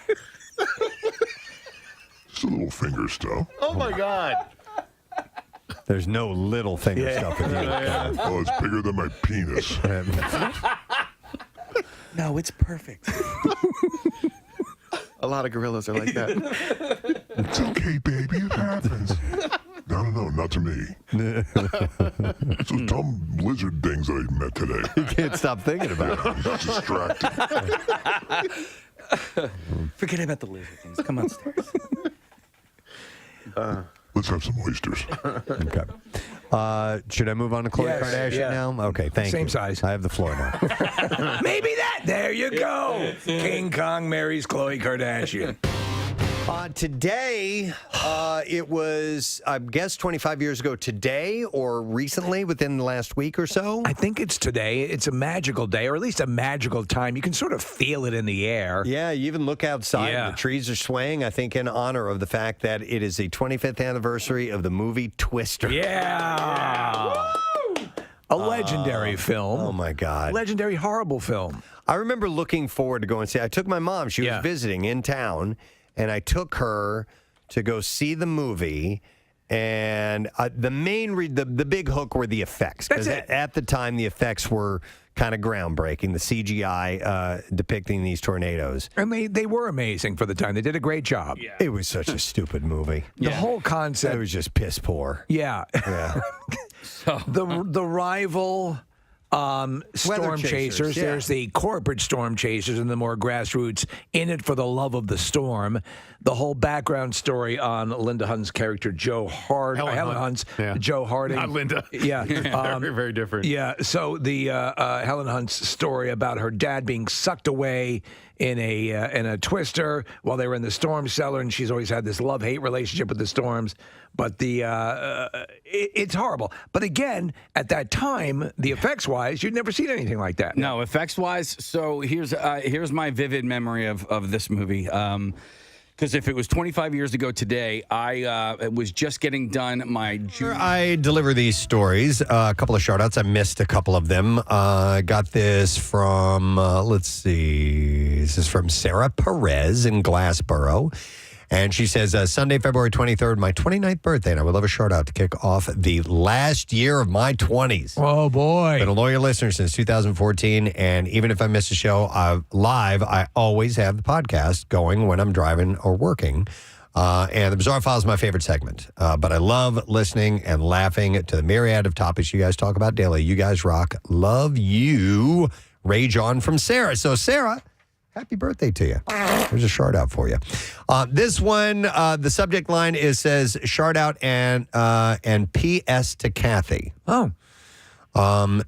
Just a little finger stuff.
Oh my God.
There's no little finger stuff in here.
Oh, it's bigger than my penis.
No, it's perfect.
A lot of gorillas are like that.
It's okay, baby. It happens. No, not to me. It's those dumb lizard things that I met today.
You can't stop thinking about it.
I'm distracted.
Forget about the lizard things. Come upstairs.
Let's have some oysters.
Okay. Should I move on to Khloe
Yes,
Kardashian
yeah.
now? Okay, thank you.
Same size.
I have the floor now.
Maybe that. There you go. King Kong marries Khloe Kardashian.
Today, it was, I guess, 25 years ago today or recently within the last week or so.
I think it's today. It's a magical day, or at least a magical time. You can sort of feel it in the air.
Yeah, you even look outside
Yeah.
and the trees are swaying, I think, in honor of the fact that it is the 25th anniversary of the movie Twister.
Yeah. A legendary film.
Oh, my God.
Legendary, horrible film.
I remember looking forward to going see. I took my mom. She was visiting in town, and I took her to go see the movie. And the big hook were the effects.
That's
'Cause
it.
At the time, the effects were kind of groundbreaking. The CGI depicting these tornadoes.
And they were amazing for the time. They did a great job. Yeah.
It was such a stupid movie.
The whole concept.
It was just piss poor.
Yeah.
Yeah.
The rival storm chasers.
yeah.
There's the corporate storm chasers and the more grassroots in it for the love of the storm. The whole background story on Linda Hunt's character, Helen Hunt's Joe Harding.
Not Linda.
Yeah.
Very, very different.
Yeah. So the Helen Hunt's story about her dad being sucked away in a twister while they were in the storm cellar, and she's always had this love-hate relationship with the storms. But it's horrible. But again, at that time, the effects-wise, you'd never seen anything like that.
No, effects-wise. So here's my vivid memory of this movie. Because if it was 25 years ago today, I was just getting done my junior.
I deliver these stories. A couple of shout-outs. I missed a couple of them. I got this from, let's see. This is from Sarah Perez in Glassboro. And she says, Sunday, February 23rd, my 29th birthday, and I would love a shout-out to kick off the last year of my 20s.
Oh, boy.
Been a loyal listener since 2014, and even if I miss a show live, I always have the podcast going when I'm driving or working. And the Bizarre File is my favorite segment. But I love listening and laughing to the myriad of topics you guys talk about daily. You guys rock. Love you. Rage on from Sarah. So, Sarah, happy birthday to you. There's a shout out for you. This one, the subject line says shout out and P.S. to Kathy.
Oh.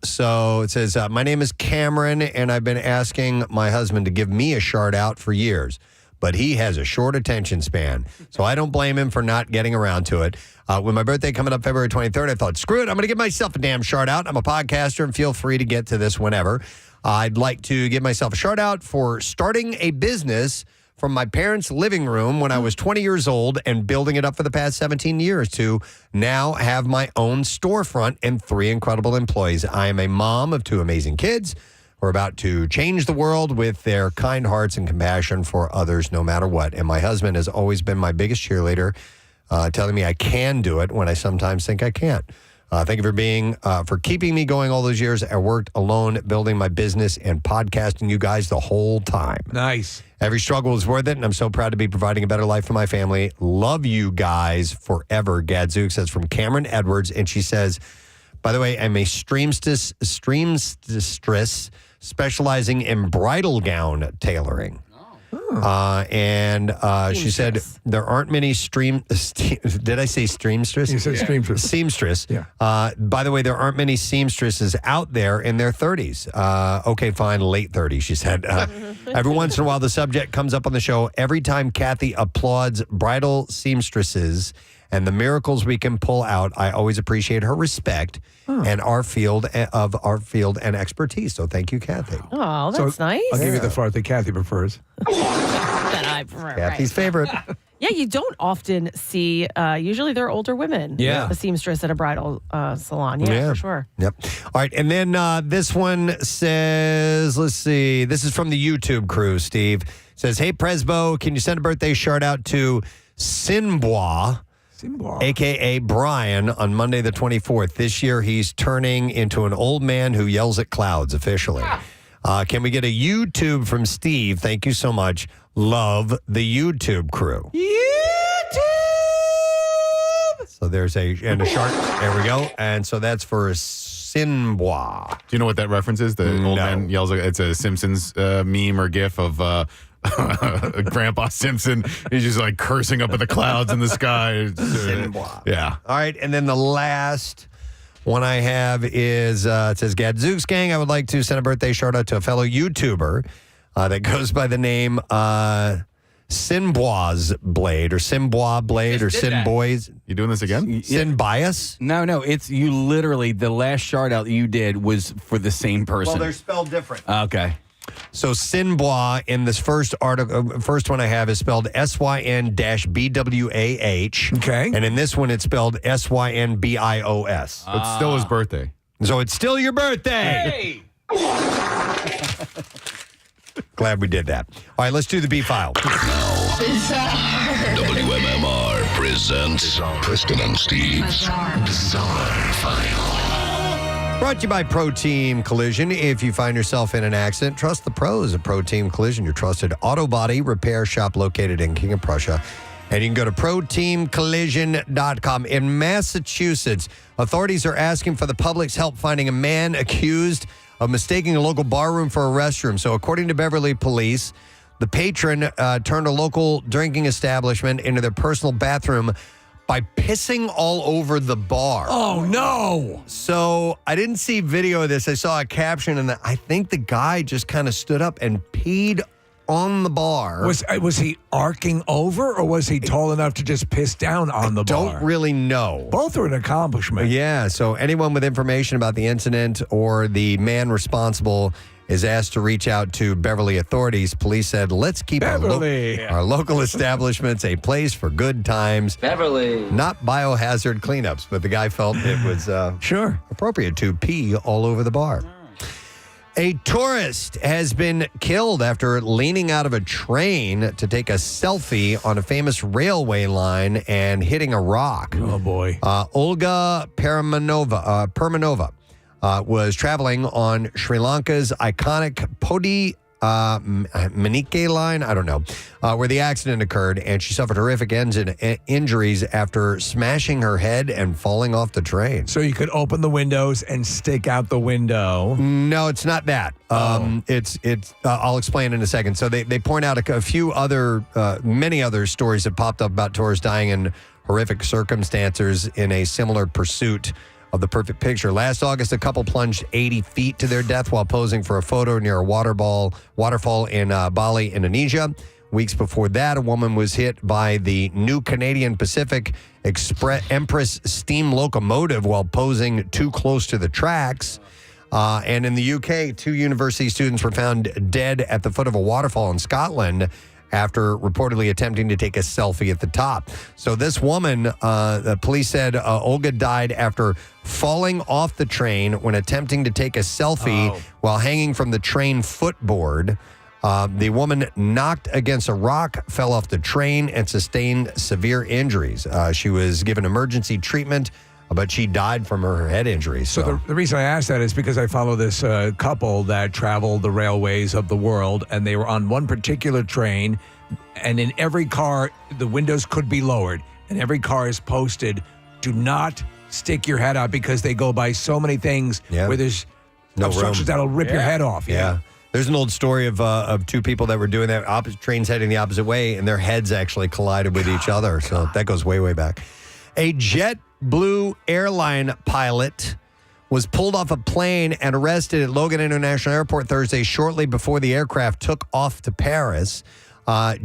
So it says, my name is Cameron, and I've been asking my husband to give me a shout out for years, but he has a short attention span. So I don't blame him for not getting around to it. When my birthday coming up February 23rd, I thought, screw it, I'm going to give myself a damn shout out. I'm a podcaster, and feel free to get to this whenever. I'd like to give myself a shout out for starting a business from my parents' living room when I was 20 years old and building it up for the past 17 years to now have my own storefront and 3 incredible employees. I am a mom of 2 amazing kids. who are about to change the world with their kind hearts and compassion for others no matter what. And my husband has always been my biggest cheerleader, telling me I can do it when I sometimes think I can't. Thank you for keeping me going all those years. I worked alone, building my business and podcasting you guys the whole time.
Nice.
Every struggle was worth it, and I'm so proud to be providing a better life for my family. Love you guys forever. Gadzooks. That's from Cameron Edwards, and she says, by the way, I'm a streamstress specializing in bridal gown tailoring. She said there aren't many did I say streamstress?
You said seamstress.
Seamstress.
Yeah.
By the way, there aren't many seamstresses out there in their 30s. Okay, fine, late 30s, she said. Every once in a while, the subject comes up on the show. Every time Kathy applauds bridal seamstresses and the miracles we can pull out, I always appreciate her respect and our field and expertise. So thank you, Kathy.
Oh, that's nice.
I'll give you the part that Kathy prefers.
That I prefer,
Kathy's favorite.
Yeah, you don't often see, usually they're older women.
Yeah.
A seamstress at a bridal salon. Yeah, for sure.
Yep. All right. And then this one says, let's see. This is from the YouTube crew, Steve. It says, hey, Presbo, can you send a birthday shout out to Sinbois, a.k.a. Brian, on Monday the 24th. This year, he's turning into an old man who yells at clouds officially. Can we get a YouTube from Steve? Thank you so much. Love the YouTube crew. YouTube! So there's a shark. There we go. And so that's for Sinbois.
Do you know what that reference is? The old man yells. It's a Simpsons meme or gif of Grandpa Simpson. He's just like cursing up at the clouds in the sky. Yeah.
All right. And then the last one I have is, it says, Gadzooks Gang, I would like to send a birthday shout out to a fellow YouTuber that goes by the name Sinbois Blade or Sinbois Blade or Sinbois.
You doing this again?
Sinbias?
No. It's you literally, the last shout out you did was for the same person.
Well, they're spelled different.
Okay.
So Sinbois in this first article, first one I have is spelled SYN-BWAH.
Okay.
And in this one, it's spelled SYNBIOS.
It's still his birthday.
So it's still your birthday.
Hey!
Glad we did that. All right, let's do the B file.
WMMR presents Preston and Steve's Bizarre File.
Brought to you by Pro Team Collision. If you find yourself in an accident, trust the pros at Pro Team Collision, your trusted auto body repair shop located in King of Prussia. And you can go to proteamcollision.com. In Massachusetts, authorities are asking for the public's help finding a man accused of mistaking a local bar room for a restroom. So according to Beverly Police, the patron turned a local drinking establishment into their personal bathroom by pissing all over the bar.
Oh, no.
So I didn't see video of this. I saw a caption, and I think the guy just kind of stood up and peed on the bar.
Was he arcing over, or was he tall enough to just piss down on the bar?
Don't really know.
Both are an accomplishment.
Yeah, so anyone with information about the incident or the man responsible is asked to reach out to Beverly authorities. Police said, let's keep our local establishments a place for good times.
Beverly.
Not biohazard cleanups, but the guy felt it was appropriate to pee all over the bar. A tourist has been killed after leaning out of a train to take a selfie on a famous railway line and hitting a rock.
Oh, boy.
Olga Permanova was traveling on Sri Lanka's iconic Podi Manike line, I don't know, where the accident occurred, and she suffered horrific injuries after smashing her head and falling off the train.
So you could open the windows and stick out the window.
No, it's not that. It's. I'll explain in a second. So they point out a few other, many other stories that popped up about tourists dying in horrific circumstances in a similar pursuit of the perfect picture. Last August, a couple plunged 80 feet to their death while posing for a photo near a waterfall in Bali, Indonesia. Weeks before that, a woman was hit by the new Canadian Pacific Empress steam locomotive while posing too close to the tracks. And in the UK, 2 university students were found dead at the foot of a waterfall in Scotland after reportedly attempting to take a selfie at the top. So this woman, the police said Olga died after falling off the train when attempting to take a selfie while hanging from the train footboard. The woman knocked against a rock, fell off the train, and sustained severe injuries. She was given emergency treatment, but she died from her head injuries.
So the reason I asked that is because I follow this couple that travel the railways of the world, and they were on one particular train, and in every car, the windows could be lowered, and every car is posted, do not stick your head out, because they go by so many things where there's
no
obstructions
room.
that'll rip your head off.
Yeah. There's an old story of two people that were doing that, trains heading the opposite way, and their heads actually collided with each other. So that goes way, way back. A JetBlue airline pilot was pulled off a plane and arrested at Logan International Airport Thursday shortly before the aircraft took off to Paris.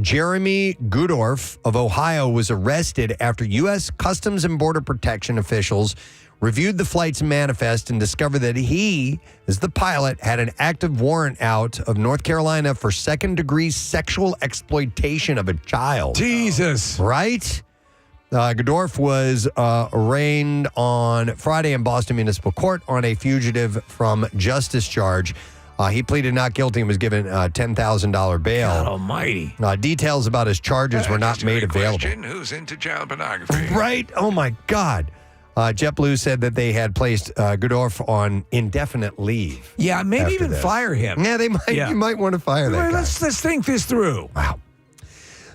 Jeremy Goodorf of Ohio was arrested after U.S. Customs and Border Protection officials reviewed the flight's manifest and discovered that he, as the pilot, had an active warrant out of North Carolina for second-degree sexual exploitation of a child.
Jesus.
Right? Goodorf was arraigned on Friday in Boston Municipal Court on a fugitive from justice charge. He pleaded not guilty and was given a $10,000 bail.
God almighty.
Details about his charges were not made available.
Question, who's into child pornography?
Right? Oh, my God. JetBlue said that they had placed Goodorf on indefinite leave.
Yeah, maybe
after
even
this.
fire him.
Yeah, they might.
Yeah.
You might want to fire that guy.
Let's think this through.
Wow.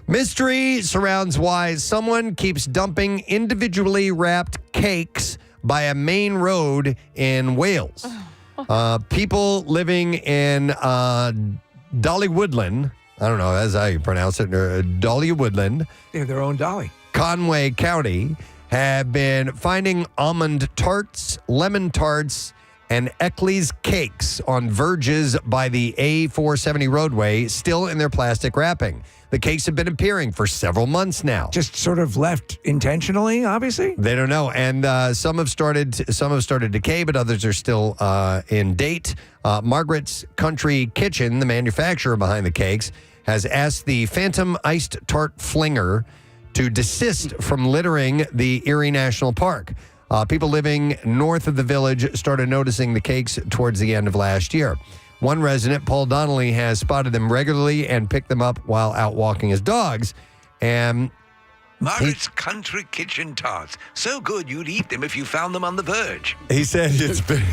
Mystery surrounds why someone keeps dumping individually wrapped cakes by a main road in Wales. People living in Dolly Woodland, I don't know, that's how you pronounce it, Dolly Woodland.
They have their own dolly.
Conway County have been finding almond tarts, lemon tarts, and Eckley's cakes on verges by the A470 roadway, still in their plastic wrapping. The cakes have been appearing for several months now.
Just sort of left intentionally, obviously?
They don't know. And some have started to decay, but others are still in date. Margaret's Country Kitchen, the manufacturer behind the cakes, has asked the Phantom Iced Tart Flinger to desist from littering the Erie National Park. People living north of the village started noticing the cakes towards the end of last year. One resident, Paul Donnelly, has spotted them regularly and picked them up while out walking his dogs. And
Margaret's Country Kitchen tarts. So good you'd eat them if you found them on the verge.
he said it's been...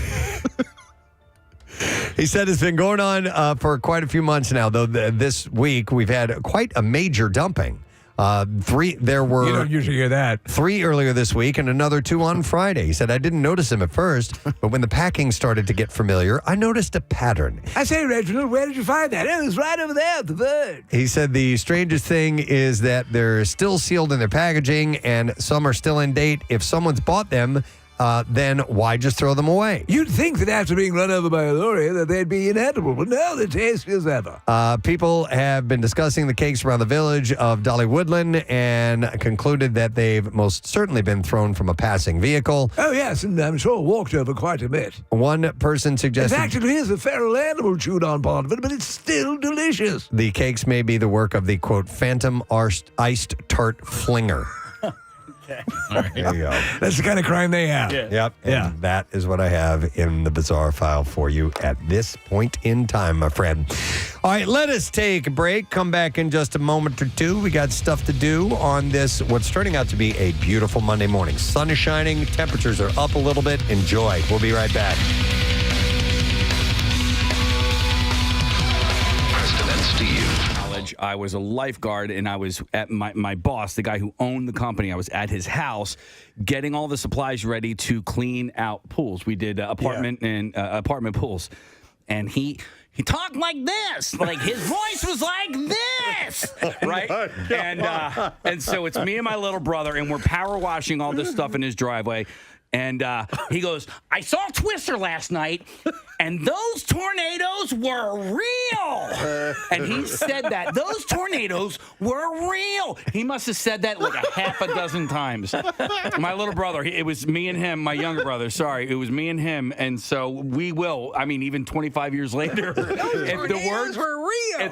He said it's been going on for quite a few months now, though this week we've had quite a major dumping. There were...
You don't usually hear that.
3 earlier this week and another 2 on Friday. He said, I didn't notice them at first, but when the packing started to get familiar, I noticed a pattern.
I say, Reginald, where did you find that? It was right over there at the verge.
He said the strangest thing is that they're still sealed in their packaging and some are still in date. If someone's bought them, then why just throw them away?
You'd think that after being run over by a lorry that they'd be inedible, but no, they're tasty as ever.
People have been discussing the cakes around the village of Dolly Woodland and concluded that they've most certainly been thrown from a passing vehicle.
Oh, yes, and I'm sure walked over quite a bit.
One person
In
suggested...
fact, it is a feral animal chewed on part of it, but it's still delicious.
The cakes may be the work of the, quote, Phantom Iced Tart Flinger. There you go.
That's the kind of crime they have.
Yep. And that is what I have in the bizarre file for you at this point in time, my friend. All right, let us take a break. Come back in just a moment or two. We got stuff to do on this, what's turning out to be a beautiful Monday morning. Sun is shining. Temperatures are up a little bit. Enjoy. We'll be right back.
Preston and Steve.
I was a lifeguard and I was at my boss, the guy who owned the company. I was at his house getting all the supplies ready to clean out pools. We did apartment pools. And he talked like this, like his voice was like this, right? And so it's me and my little brother, and we're power washing all this stuff in his driveway. And he goes, I saw Twister last night, and those tornadoes were real. And he said that. Those tornadoes were real. He must have said that like a half a dozen times. My little brother, it was me and him, my younger brother, sorry. It was me and him. And so we will, I mean, even 25 years later, if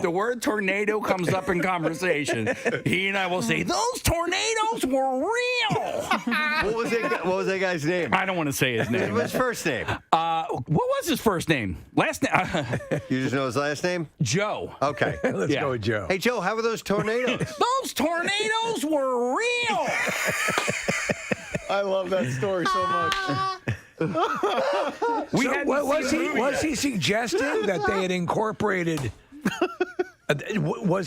the word tornado comes up in conversation, he and I will say, those tornadoes were real.
What was that guy's name?
I don't want to say his name.
What's his first name?
What was his first name? Last name?
You just know his last name?
Joe.
Okay.
Let's go with Joe.
Hey, Joe, how were those tornadoes?
Those tornadoes were real.
I love that story so much.
Was he suggesting that they had incorporated? What was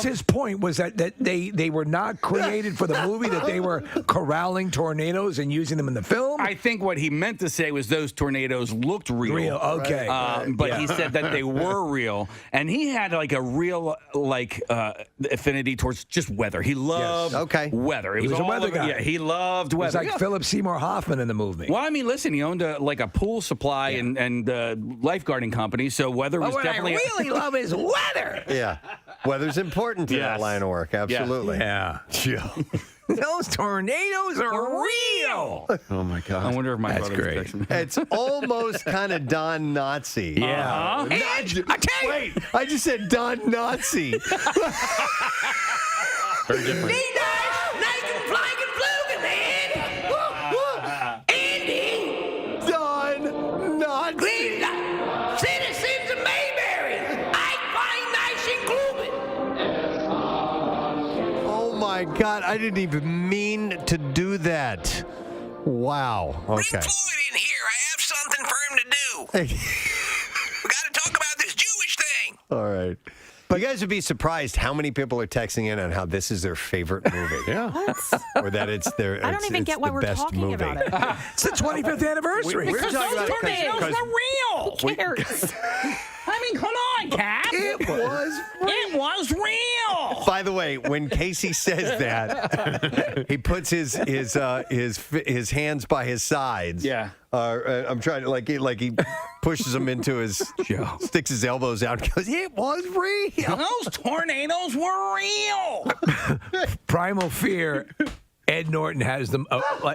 his point? Was that they were not created for the movie, that they were corralling tornadoes and using them in the film?
I think what he meant to say was those tornadoes looked real.
Okay.
But he said that they were real. And he had like a real affinity towards just weather. He loved weather.
He was a
all
weather guy.
Yeah, he loved weather.
It was like Philip Seymour Hoffman in the movie.
Well, I mean, listen, he owned a pool supply and lifeguarding company, so weather was definitely...
What I really love is weather.
Yeah. Weather's important to that line of work. Absolutely.
Yeah. Those tornadoes are real.
Oh, my God.
I wonder if my
That's
brother
great.
was texting me.
It's almost kind of Don Nazi.
Yeah.
Uh-huh.
And I tell you,
Wait, I just said Don Nazi.
Very different.
Don Nazi.
Citizens of Mayberry, I find nice and gloomy.
Oh, my God. I didn't even mean to do that. Wow. Okay.
Floyd in here. I have something for him to do. We got to talk about this Jewish thing.
All right. But you guys would be surprised how many people are texting in on how this is their favorite movie.
Yeah.
Or that it's their
I don't even get why
the
we're
best
talking
movie.
about it.
it's the 25th anniversary.
We're talking about it
Tornadoes were real.
Who cares?
I mean, come on, Cap. It was real.
By the way, when Casey says that, he puts his hands by his sides.
Yeah.
I'm trying to like he pushes them into his sticks his elbows out and goes, it was real.
Those tornadoes were real.
Primal Fear. Ed Norton has them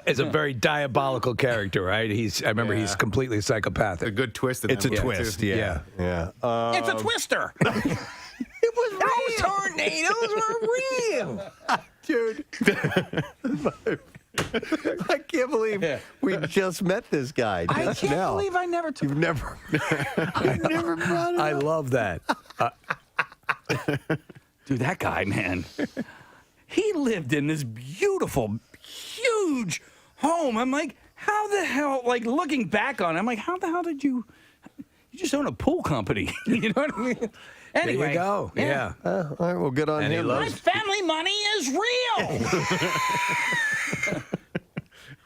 as a very diabolical character, right? I remember he's completely psychopathic.
A good twist.
It's a twist.
Too.
Yeah.
It's a twister.
It was real. Those tornadoes were real.
Dude. I can't believe we just met this guy.
I can't believe I never took
You've never brought it
I
up.
love that.
Dude, that guy, man. He lived in this beautiful, huge home. I'm like, how the hell, like looking back on it, I'm like, how the hell did you just own a pool company? You know what I mean? Anyway.
There you go. Yeah.
All right, well, good on
And he
him.
My family money is real.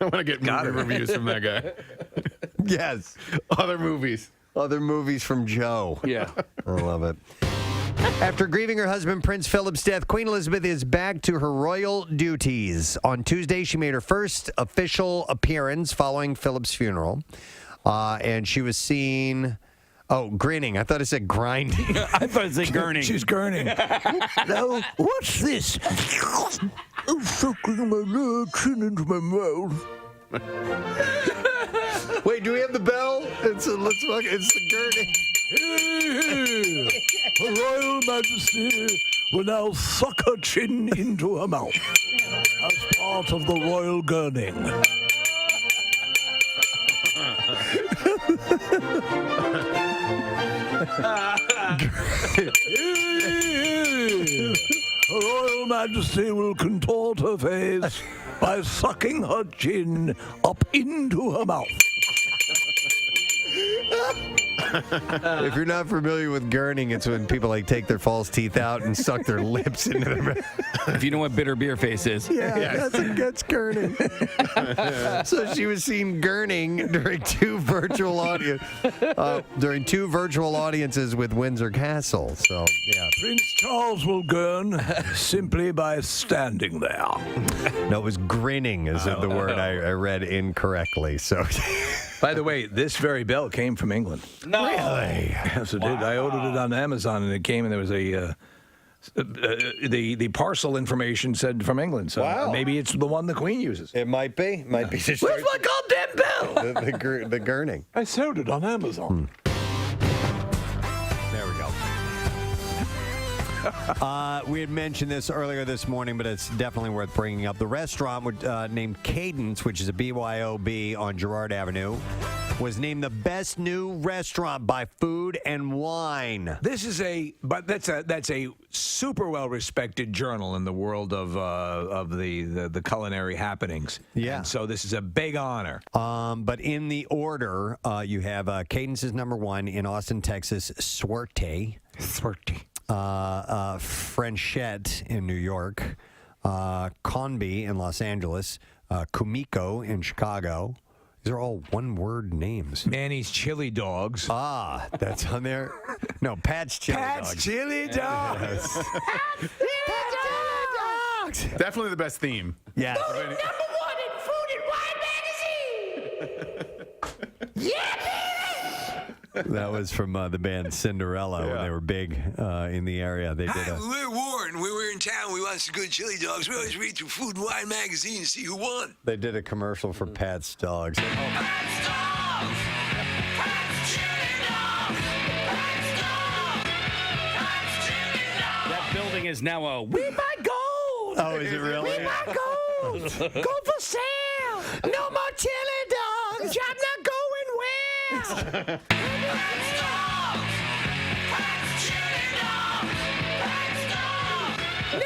I want to get movie reviews from that guy.
Yes.
Other movies.
Other movies from Joe.
Yeah.
I love it. After grieving her husband Prince Philip's death, Queen Elizabeth is back to her royal duties. On Tuesday, she made her first official appearance following Philip's funeral. And she was seen... Oh, grinning. I thought it said grinding.
I thought it said gurning.
She's gurning. Now, what's this? I'm sucking my chin into my mouth.
Wait, do we have the bell? It's the gurning.
Her Royal Majesty will now suck her chin into her mouth as part of the royal gurning. Her Royal Majesty will contort her face by sucking her chin up into her mouth.
If you're not familiar with gurning, it's when people like take their false teeth out and suck their lips into their mouth.
If you know what bitter beer face is.
Yeah, that's gurning. So she was seen gurning during two virtual audiences with Windsor Castle. So yeah,
Prince Charles will gurn simply by standing there.
No, it was grinning is the word I read incorrectly. So,
by the way, this very bell came from England.
No.
Really?
Yes, it did. I ordered it on Amazon, and it came, and there was the parcel information said from England. So maybe it's the one the Queen uses.
It might be. Might be.
Where's my goddamn bell?
the gurning.
I sold it on Amazon.
There we go. We had mentioned this earlier this morning, but it's definitely worth bringing up. The restaurant named Cadence, which is a BYOB on Girard Avenue, was named the best new restaurant by Food and Wine.
That's a super well respected journal in the world of the culinary happenings.
Yeah.
And so this is a big honor.
But in the order, you have Cadence is number one in Austin, Texas. Suerte. Frenchette in New York, Conby in Los Angeles, Kumiko in Chicago. These are all one-word names.
Manny's Chili Dogs.
Ah, that's on there. No, Pat's Chili Dogs.
Pat's Chili Dogs.
Yes.
Dogs. Definitely the best theme.
Yeah.
Voted number one in Food and Wine magazine. Yeah, baby.
That was from the band Cinderella when they were big in the area. They did
Hi, we're Warren. We were in town. We wanted some good chili dogs. We always read through Food and Wine magazine to see who won.
They did a commercial for Pat's Dogs.
That building is now a We Buy Gold.
Oh, is it really?
We buy gold. Gold for sale. No more chili dogs. I'm not going west.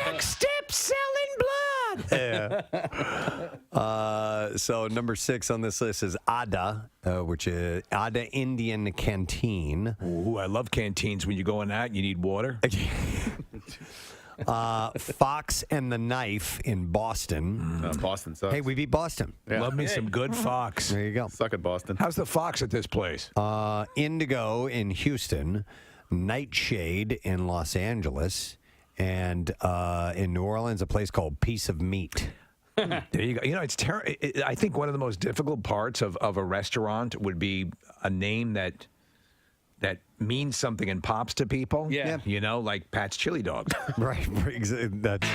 Next step, selling blood.
Yeah. So number 6 on this list is Ada, which is Ada Indian Canteen.
Ooh, I love canteens. When you go in that, you need water.
Fox and the Knife in Boston.
Boston sucks.
Hey, we beat Boston.
Yeah.
Love me some good Fox.
There you go.
Suck at Boston.
How's the Fox at this place?
Indigo in Houston, Nightshade in Los Angeles, and in New Orleans, a place called Piece of Meat.
There you go. You know, it's I think one of the most difficult parts of a restaurant would be a name that means something and pops to people.
Yeah.
You know, like Pat's Chili Dogs.
Right. That's.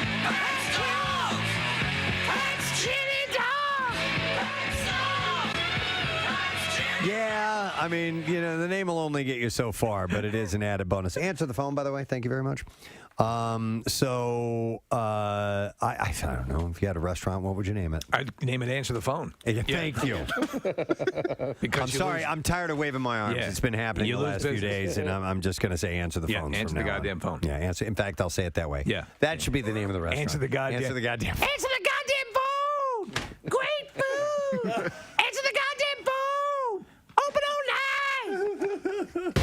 Yeah, I mean, you know, the name will only get you so far, but it is an added bonus. Answer the phone, by the way. Thank you very much. I don't know. If you had a restaurant, what would you name it?
I'd name it Answer the Phone.
Yeah, thank you.
Because
I'm sorry. I'm tired of waving my arms.
Yeah.
It's been happening
You
the
lose
last few
business.
days, and I'm just going to say Answer the phone.
Answer
from
the
now on.
goddamn phone.
Yeah, answer. In fact, I'll say it that way.
Yeah.
That should be the name of the restaurant.
Answer the goddamn.
Answer the goddamn.
Answer the goddamn phone. Great food. Answer the goddamn phone. Open all night.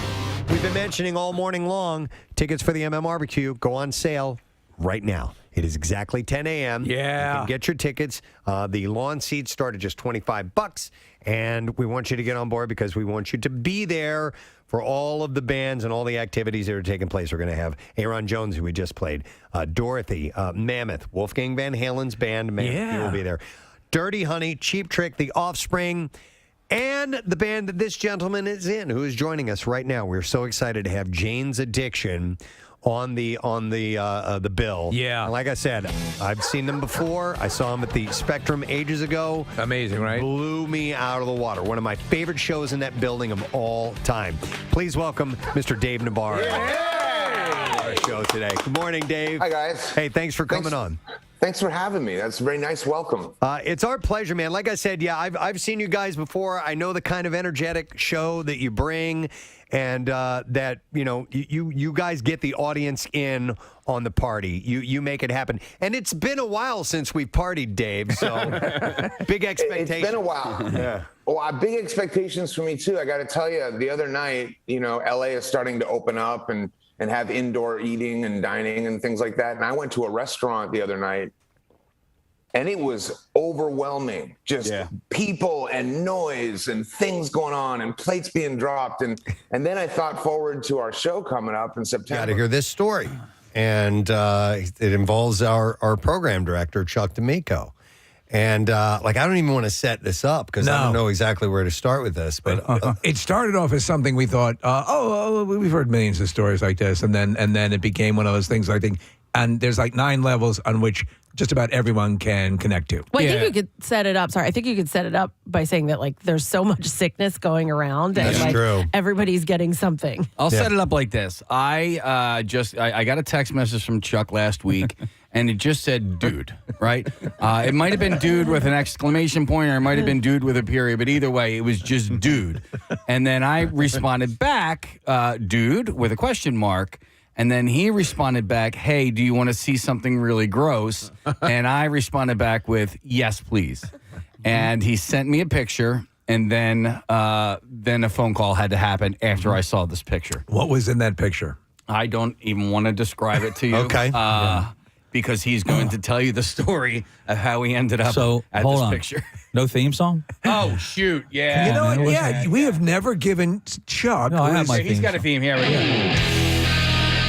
We've been mentioning all morning long, tickets for the MM Barbecue go on sale right now. It is exactly 10 a.m.
Yeah.
You can get your tickets. The lawn seats start at just $25, and we want you to get on board because we want you to be there for all of the bands and all the activities that are taking place. We're going to have Aaron Jones, who we just played, Dorothy, Mammoth, Wolfgang Van Halen's band, Mammoth, he will be there. Dirty Honey, Cheap Trick, The Offspring, and the band that this gentleman is in, who is joining us right now. We're so excited to have Jane's Addiction on the bill.
Yeah.
And like I said, I've seen them before. I saw them at the Spectrum ages ago.
Amazing, right?
Blew me out of the water. One of my favorite shows in that building of all time. Please welcome Mr. Dave Navarro. Our show today. Good morning, Dave.
Hi, guys.
Hey, thanks for coming on.
Thanks for having me. That's a very nice welcome.
It's our pleasure, man. Like I said, yeah, I've seen you guys before. I know the kind of energetic show that you bring, and that you guys get the audience in on the party. You make it happen. And it's been a while since we've partied, Dave. So big expectations.
It's been a while.
Yeah.
Well, big expectations for me too. I got to tell you, the other night, LA is starting to open up and have indoor eating and dining and things like that. And I went to a restaurant the other night, and it was overwhelming. Just people and noise and things going on and plates being dropped. And then I thought forward to our show coming up in September.
Got to hear this story. And it involves our program director, Chuck D'Amico. And I don't even want to set this up because I don't know exactly where to start with this. But
it started off as something we thought, we've heard millions of stories like this, and then it became one of those things. I think, and there's like 9 levels on which just about everyone can connect to.
Well, I think you could set it up. Sorry, I think you could set it up by saying that there's so much sickness going around, and
That's true.
everybody's getting something.
I'll set it up like this. I got a text message from Chuck last week, and it just said "dude," right? It might have been "dude" with an exclamation point, or it might have been "dude" with a period, but either way, it was just "dude." And then I responded back, "dude," with a question mark. And then he responded back, "Hey, do you want to see something really gross?" And I responded back with, "Yes, please." And he sent me a picture, and then a phone call had to happen after I saw this picture.
What was in that picture?
I don't even want to describe it to you.
Okay.
Because he's going to tell you the story of how he ended up at
hold
this
on.
picture.
No theme song?
Oh, shoot. Yeah.
You know what?
man,
Yeah, we have never given Chuck.
No, I have my
He's
theme
got a theme here. Right?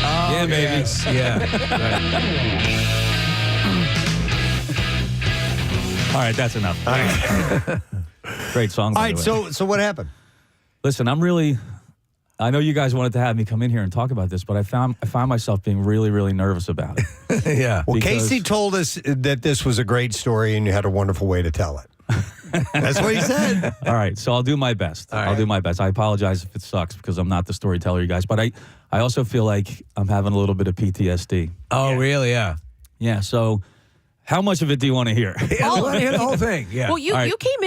Oh,
Yeah, baby.
yes, yeah.
All right, that's enough. Great song.
all
by
right,
the way.
so what happened?
Listen, I know you guys wanted to have me come in here and talk about this, but I found myself being really, really nervous about it.
Yeah.
Well,
Because-
Casey told us that this was a great story and you had a wonderful way to tell it. That's what he said.
All right, so I'll do my best. I'll do my best. I apologize if it sucks because I'm not the storyteller, you guys. But I also feel like I'm having a little bit of PTSD.
Oh, really? Yeah.
Yeah. So, how much of it do you want to hear?
All of it. The whole thing. Yeah.
Well, you came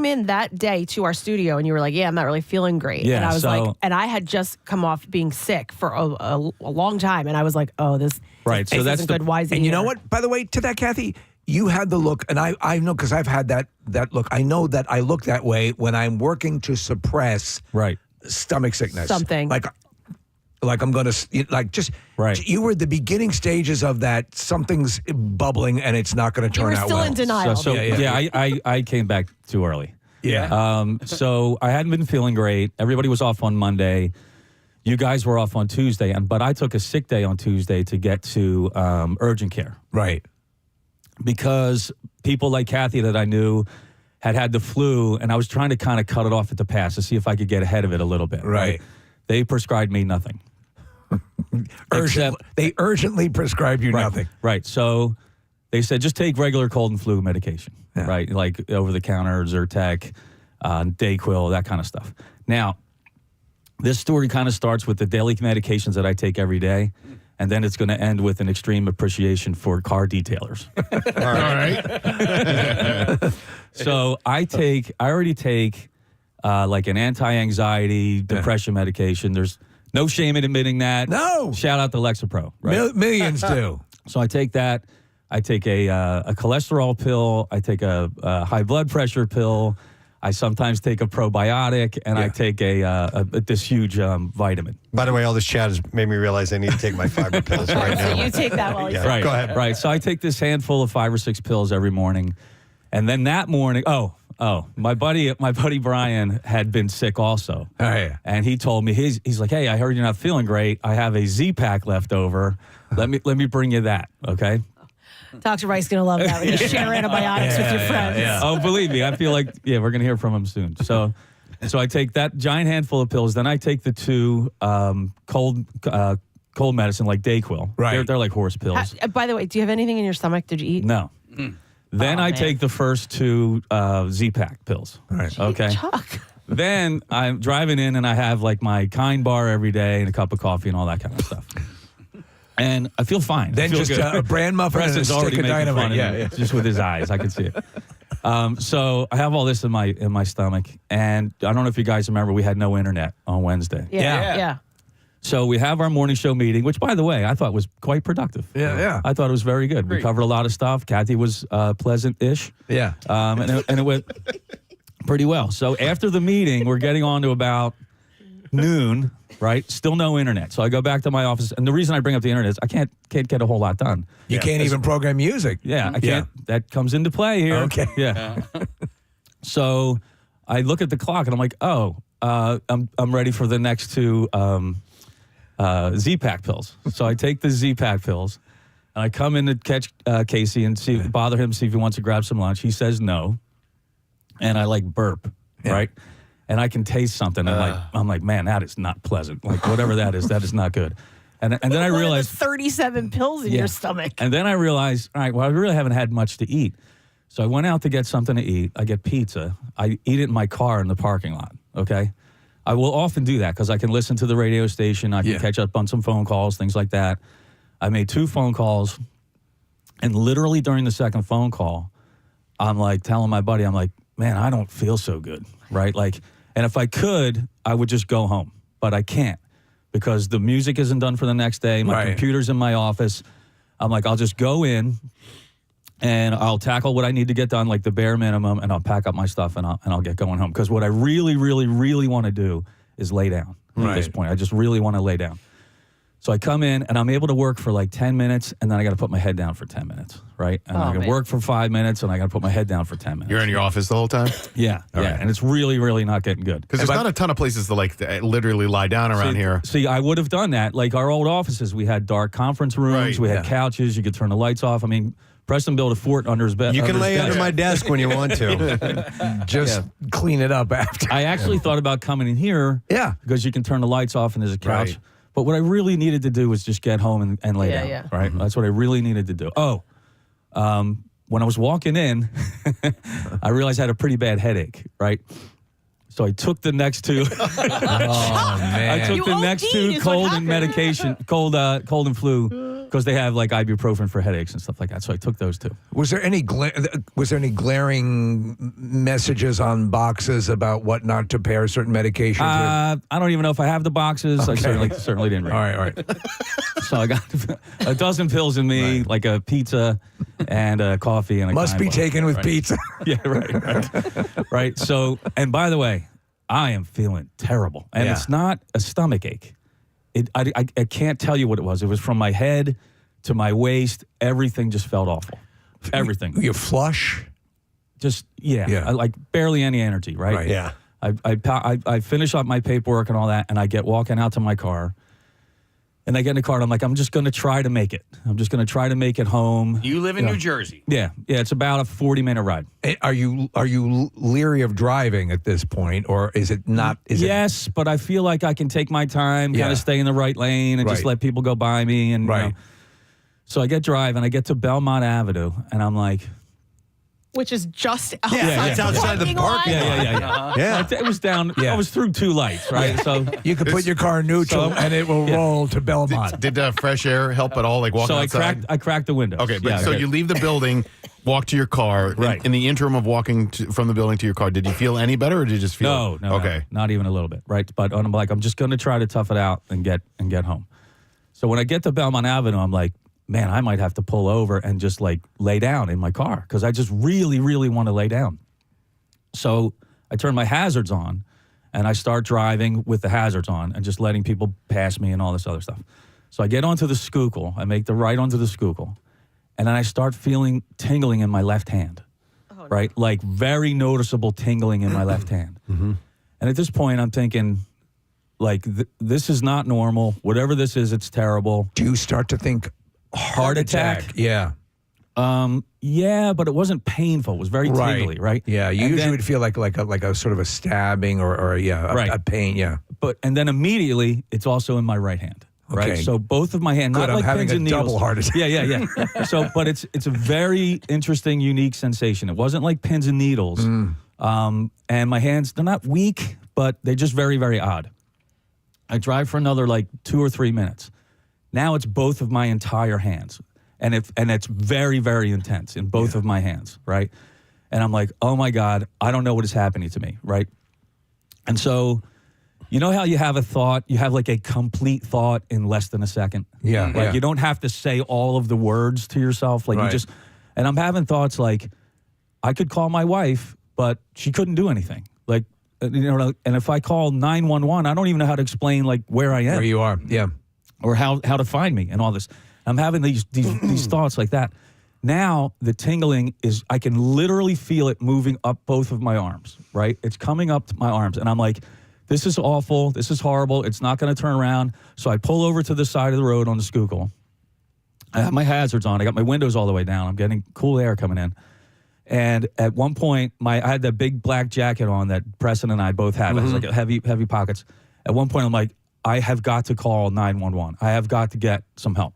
in that day to our studio, and you were like, "Yeah, I'm not really feeling great."
Yeah,
and I was
so-
like, and I had just come off being sick for a long time, and I was like, "Oh, this
Right, so
this
that's
isn't
the-
good. Why is he
And you know
here?"
what? By the way, to that, Kathy, you had the look, and I know because I've had that look. I know that I look that way when I'm working to suppress stomach sickness.
Something.
Like I'm going to, just, you were at the beginning stages of that, something's bubbling and it's not going to turn out well.
You were still in denial.
So I came back too early.
Yeah.
So I hadn't been feeling great. Everybody was off on Monday. You guys were off on Tuesday, but I took a sick day on Tuesday to get to urgent care.
Right.
Because people like Kathy that I knew had the flu, and I was trying to kind of cut it off at the pass to see if I could get ahead of it a little bit.
Right.
They prescribed me nothing.
They urgently prescribed you nothing.
Right. So they said just take regular cold and flu medication, right? Like over the counter, Zyrtec, Dayquil, that kind of stuff. Now, this story kind of starts with the daily medications that I take every day, and then it's going to end with an extreme appreciation for car detailers.
All right.
So I already take like an anti-anxiety depression medication. There's no shame in admitting that.
No.
Shout out to Lexapro. Right?
Millions do.
So I take that. I take a cholesterol pill. I take a high blood pressure pill. I sometimes take a probiotic, and I take this huge vitamin.
By the way, all this chat has made me realize I need to take my fiber pills right now.
So you take that while you
Right.
Go ahead.
Right. So I take this handful of 5 or 6 pills every morning, and then that morning, my buddy Brian had been sick also.
Oh, yeah.
And he told me he's like, "Hey, I heard you're not feeling great. I have a Z-Pack left over. Let me bring you that, okay?"
Dr. Rice going to love that when you share antibiotics with your friends.
Oh, believe me, I feel like we're going to hear from him soon. So I take that giant handful of pills. Then I take the 2 cold medicine like Dayquil.
Right.
They're like horse pills.
By the way, do you have anything in your stomach? Did you eat?
No. Then I take the first 2 Z-Pack pills.
Right.
Okay.
Chuck.
Then I'm driving in and I have like my Kind bar every day and a cup of coffee and all that kind of stuff. And I feel fine.
Then
I feel
just
good.
a bran muffin and a
Preston's
stick
already
of
making
dynamite.
fun of
Yeah,
me,
yeah.
just with his eyes. I can see it. So I have all this in my stomach, and I don't know if you guys remember, we had no internet on Wednesday.
Yeah.
So we have our morning show meeting, which, by the way, I thought was quite productive.
Yeah.
I thought it was very good. We covered a lot of stuff. Kathy was pleasant-ish.
Yeah.
And it went pretty well. So after the meeting, we're getting on to about noon, right? Still no internet. So I go back to my office, and the reason I bring up the internet is I can't get a whole lot done.
You can't even program music.
Yeah, I can't. That comes into play here.
Okay.
Yeah. So I look at the clock, and I'm like, I'm ready for the next two Z-Pack pills. So I take the Z-Pack pills, and I come in to catch Casey and bother him, see if he wants to grab some lunch. He says no, and I burp, right? And I can taste something. I'm like, man, that is not pleasant. Like whatever that is not good. And then I realized
37 pills in your stomach.
And then I realized, all right, well, I really haven't had much to eat. So I went out to get something to eat. I get pizza. I eat it in my car in the parking lot. Okay. I will often do that because I can listen to the radio station. I can catch up on some phone calls, things like that. I made 2 phone calls, and literally during the second phone call, I'm like telling my buddy, I'm like, man, I don't feel so good, right? And if I could, I would just go home, but I can't because the music isn't done for the next day. My computer's in my office. I'm like, I'll just go in and I'll tackle what I need to get done, like the bare minimum, and I'll pack up my stuff and I'll get going home. Because what I really, really, really want to do is lay down at this point. I just really want to lay down. So I come in and I'm able to work for 10 minutes, and then I got to put my head down for 10 minutes, right? And I can work for 5 minutes, and I got to put my head down for 10 minutes.
You're in your office the whole time?
Yeah. And it's really, really not getting good.
Because there's not a ton of places to literally lie down around here.
See, I would have done that. Like our old offices, we had dark conference rooms, we had couches, you could turn the lights off. I mean, Preston built a fort under his bed.
You can lay under my desk when you want to.
Just clean it up after.
I actually thought about coming in here.
Yeah.
Because you can turn the lights off and there's a couch. But what I really needed to do was just get home and lay down.
Yeah.
Right? That's what I really needed to do. When I was walking in, I realized I had a pretty bad headache, right? So I took the next 2.
Oh, man.
I took the next 2 cold and medication, cold and flu, because they have ibuprofen for headaches and stuff like that. So I took those 2.
Was there any glaring messages on boxes about what not to pair certain medications with?
I don't even know if I have the boxes.
Okay.
I certainly didn't read.
All right.
So I got a dozen pills in me, like a pizza and a coffee and a
Must be
Kind
taken with
right.
pizza.
Yeah, right. Right. So, and by the way, I am feeling terrible, and it's not a stomach ache. I can't tell you what it was. It was from my head to my waist. Everything just felt awful. Everything.
You flush?
Just I like barely any energy. Right.
Yeah.
I finish up my paperwork and all that, and I get walking out to my car. And I get in the car, and I'm like, I'm just going to try to make it. I'm just going to try to make it home.
You live in New Jersey.
Yeah. It's about a 40-minute ride.
Are you leery of driving at this point, or is it not?
Yes, but I feel like I can take my time, kind of stay in the right lane, and just let people go by me. And you know. So I get driving, I get to Belmont Avenue, and I'm like,
Which is just outside,
it's outside the parking
lot. Yeah. It was down. I was through 2 lights, right? So
you could put your car in neutral, and it will roll to Belmont.
Did fresh air help at all? Like walking outside?
I cracked the window.
Okay, but so you leave the building, walk to your car.
Right.
In the interim of walking from the building to your car, did you feel any better, or did you just feel
No,
okay?
Not even a little bit, right? But I'm like, I'm just going to try to tough it out and get home. So when I get to Belmont Avenue, I'm like, man, I might have to pull over and just lay down in my car because I just really, really want to lay down. So I turn my hazards on and I start driving with the hazards on and just letting people pass me and all this other stuff. So I get onto the Schuylkill. I make the right onto the Schuylkill. And then I start feeling tingling in my left hand, right? Like very noticeable tingling in my left hand.
Mm-hmm.
And at this point, I'm thinking, this is not normal. Whatever this is, it's terrible.
Do you start to think heart attack? Yeah.
Yeah, but it wasn't painful. It was very tingly, right?
Yeah, you usually would feel like a sort of a stabbing or a pain, yeah.
And then immediately, it's also in my right hand, right?
Okay.
So both of my hands,
Good,
not
I'm
like
having
pins
a
and needles.
double heart attack.
Yeah. So, but it's a very interesting, unique sensation. It wasn't like pins and needles. And my hands, they're not weak, but they're just very, very odd. I drive for another 2 or 3 minutes. Now it's both of my entire hands. And it's very, very intense in both of my hands, right? And I'm like, oh my God, I don't know what is happening to me, right? And so, you know how you have a thought, you have like a complete thought in less than a second?
Yeah.
Like you don't have to say all of the words to yourself. Like you just, and I'm having thoughts like, I could call my wife, but she couldn't do anything. Like, you know, and if I call 911, I don't even know how to explain like where I am.
Where you are, yeah.
Or how to find me and all this. I'm having these thoughts like that. Now the tingling is, I can literally feel it moving up both of my arms, right? It's coming up my arms. And I'm like, this is awful. This is horrible. It's not going to turn around. So I pull over to the side of the road on the Schuylkill. I have my hazards on. I got my windows all the way down. I'm getting cool air coming in. And at one point, I had that big black jacket on that Preston and I both have. It has like a heavy pockets. At one point, I'm like, I have got to call 911. I have got to get some help.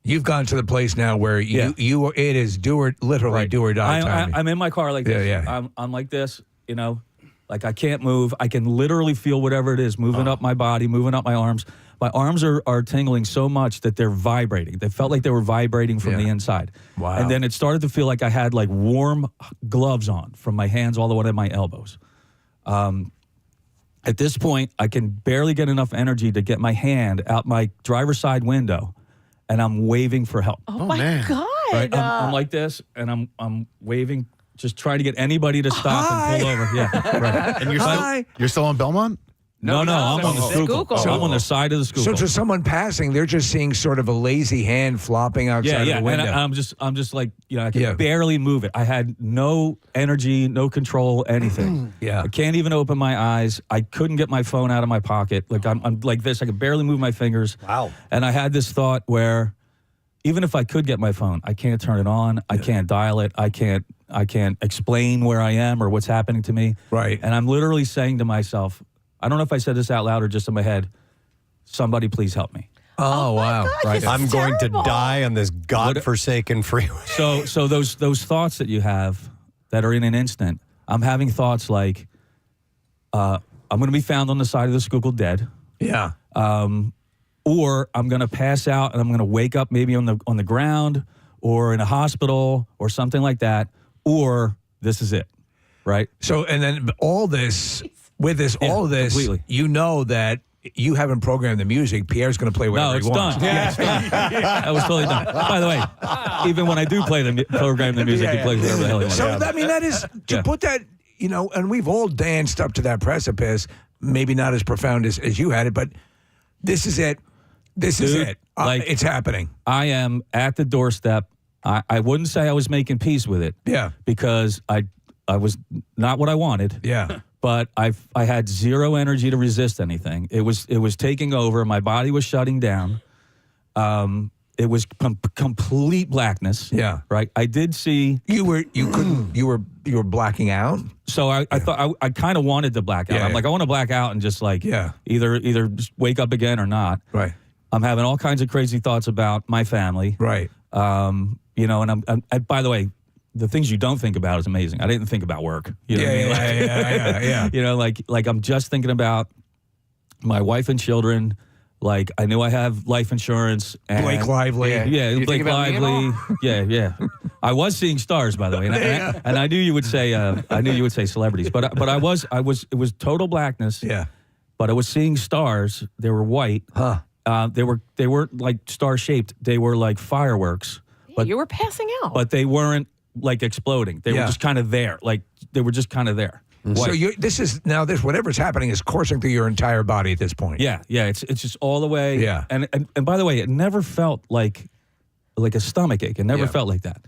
You've gone to the place now where you it is do or die time.
I'm in my car like this.
Yeah.
I'm like this, you know, like I can't move. I can literally feel whatever it is moving up my body, moving up my arms. My arms are tingling so much that they're vibrating. They felt like they were vibrating from the inside.
Wow.
And then it started to feel like I had like warm gloves on from my hands all the way to my elbows. At this point, I can barely get enough energy to get my hand out my driver's side window, and I'm waving for help.
Oh my God.
Right? I'm like this, and I'm waving, just trying to get anybody to stop and pull over. Yeah, right.
And you're still on Belmont?
No, I'm on the Schuylkill. So I'm on the side of the Schuylkill.
So to someone passing, they're just seeing sort of a lazy hand flopping outside of the window.
And I'm just like, you know, I can barely move it. I had no energy, no control, anything. I can't even open my eyes. I couldn't get my phone out of my pocket. Like I'm like this. I could barely move my fingers.
Wow.
And I had this thought where even if I could get my phone, I can't turn it on. I can't dial it. I can't explain where I am or what's happening to me.
Right.
And I'm literally saying to myself, I don't know if I said this out loud or just in my head, somebody please help me.
Oh wow.
God,
Right.
I'm going to die on this godforsaken freeway.
So those thoughts that you have that are in an instant, I'm having thoughts like, I'm going to be found on the side of the Schuylkill dead.
Yeah.
Or I'm going to pass out and I'm going to wake up maybe on the ground or in a hospital or something like that. Or this is it, right?
So and then all this. With this, all of this,
completely.
You know that you haven't programmed the music. Pierre's going to play whatever he wants.
Done. Yeah, it's done. That was totally done. By the way, even when I do program the music, he plays whatever the hell he wants.
So, I mean, that is, to put that, you know, and we've all danced up to that precipice, maybe not as profound as you had it, but this is it. This is it. It's happening.
I am at the doorstep. I wouldn't say I was making peace with it.
Yeah.
Because I was not what I wanted.
Yeah.
But I had zero energy to resist anything. It was taking over. My body was shutting down. It was complete blackness.
Yeah.
Right. I did see
you were blacking out.
So I thought I kind of wanted to black out. I'm like, I want to black out and just like either just wake up again or not.
Right.
I'm having all kinds of crazy thoughts about my family.
Right.
You know, and I by the way, the things you don't think about is amazing. I didn't think about work. You know what I mean?
Yeah.
You know, like I'm just thinking about my wife and children. Like I knew I have life insurance. And,
Blake Lively.
Yeah, Blake Lively. Yeah. I was seeing stars, by the way, and I knew you would say celebrities, but it was total blackness.
Yeah.
But I was seeing stars. They were white.
Huh.
They weren't like star shaped. They were like fireworks. But
you were passing out.
But they weren't like exploding. They were just kind of there. Like they were just kind of there.
So whatever's happening is coursing through your entire body at this point.
Yeah. It's just all the way.
Yeah.
And by the way, it never felt like a stomach ache. It never felt like that.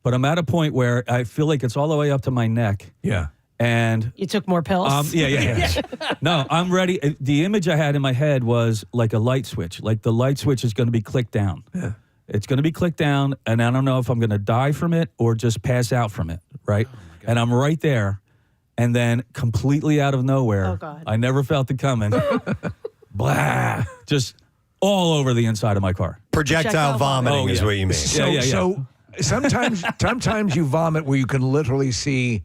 But I'm at a point where I feel like it's all the way up to my neck.
Yeah.
And
you took more pills?
Yeah. No, I'm ready. The image I had in my head was like a light switch. Like the light switch is going to be clicked down.
Yeah.
It's going to be clicked down, and I don't know if I'm going to die from it or just pass out from it, right? And I'm right there, and then completely out of nowhere, I never felt it coming, blah, just all over the inside of my car.
Projectile vomiting is what you mean.
So sometimes you vomit where you can literally see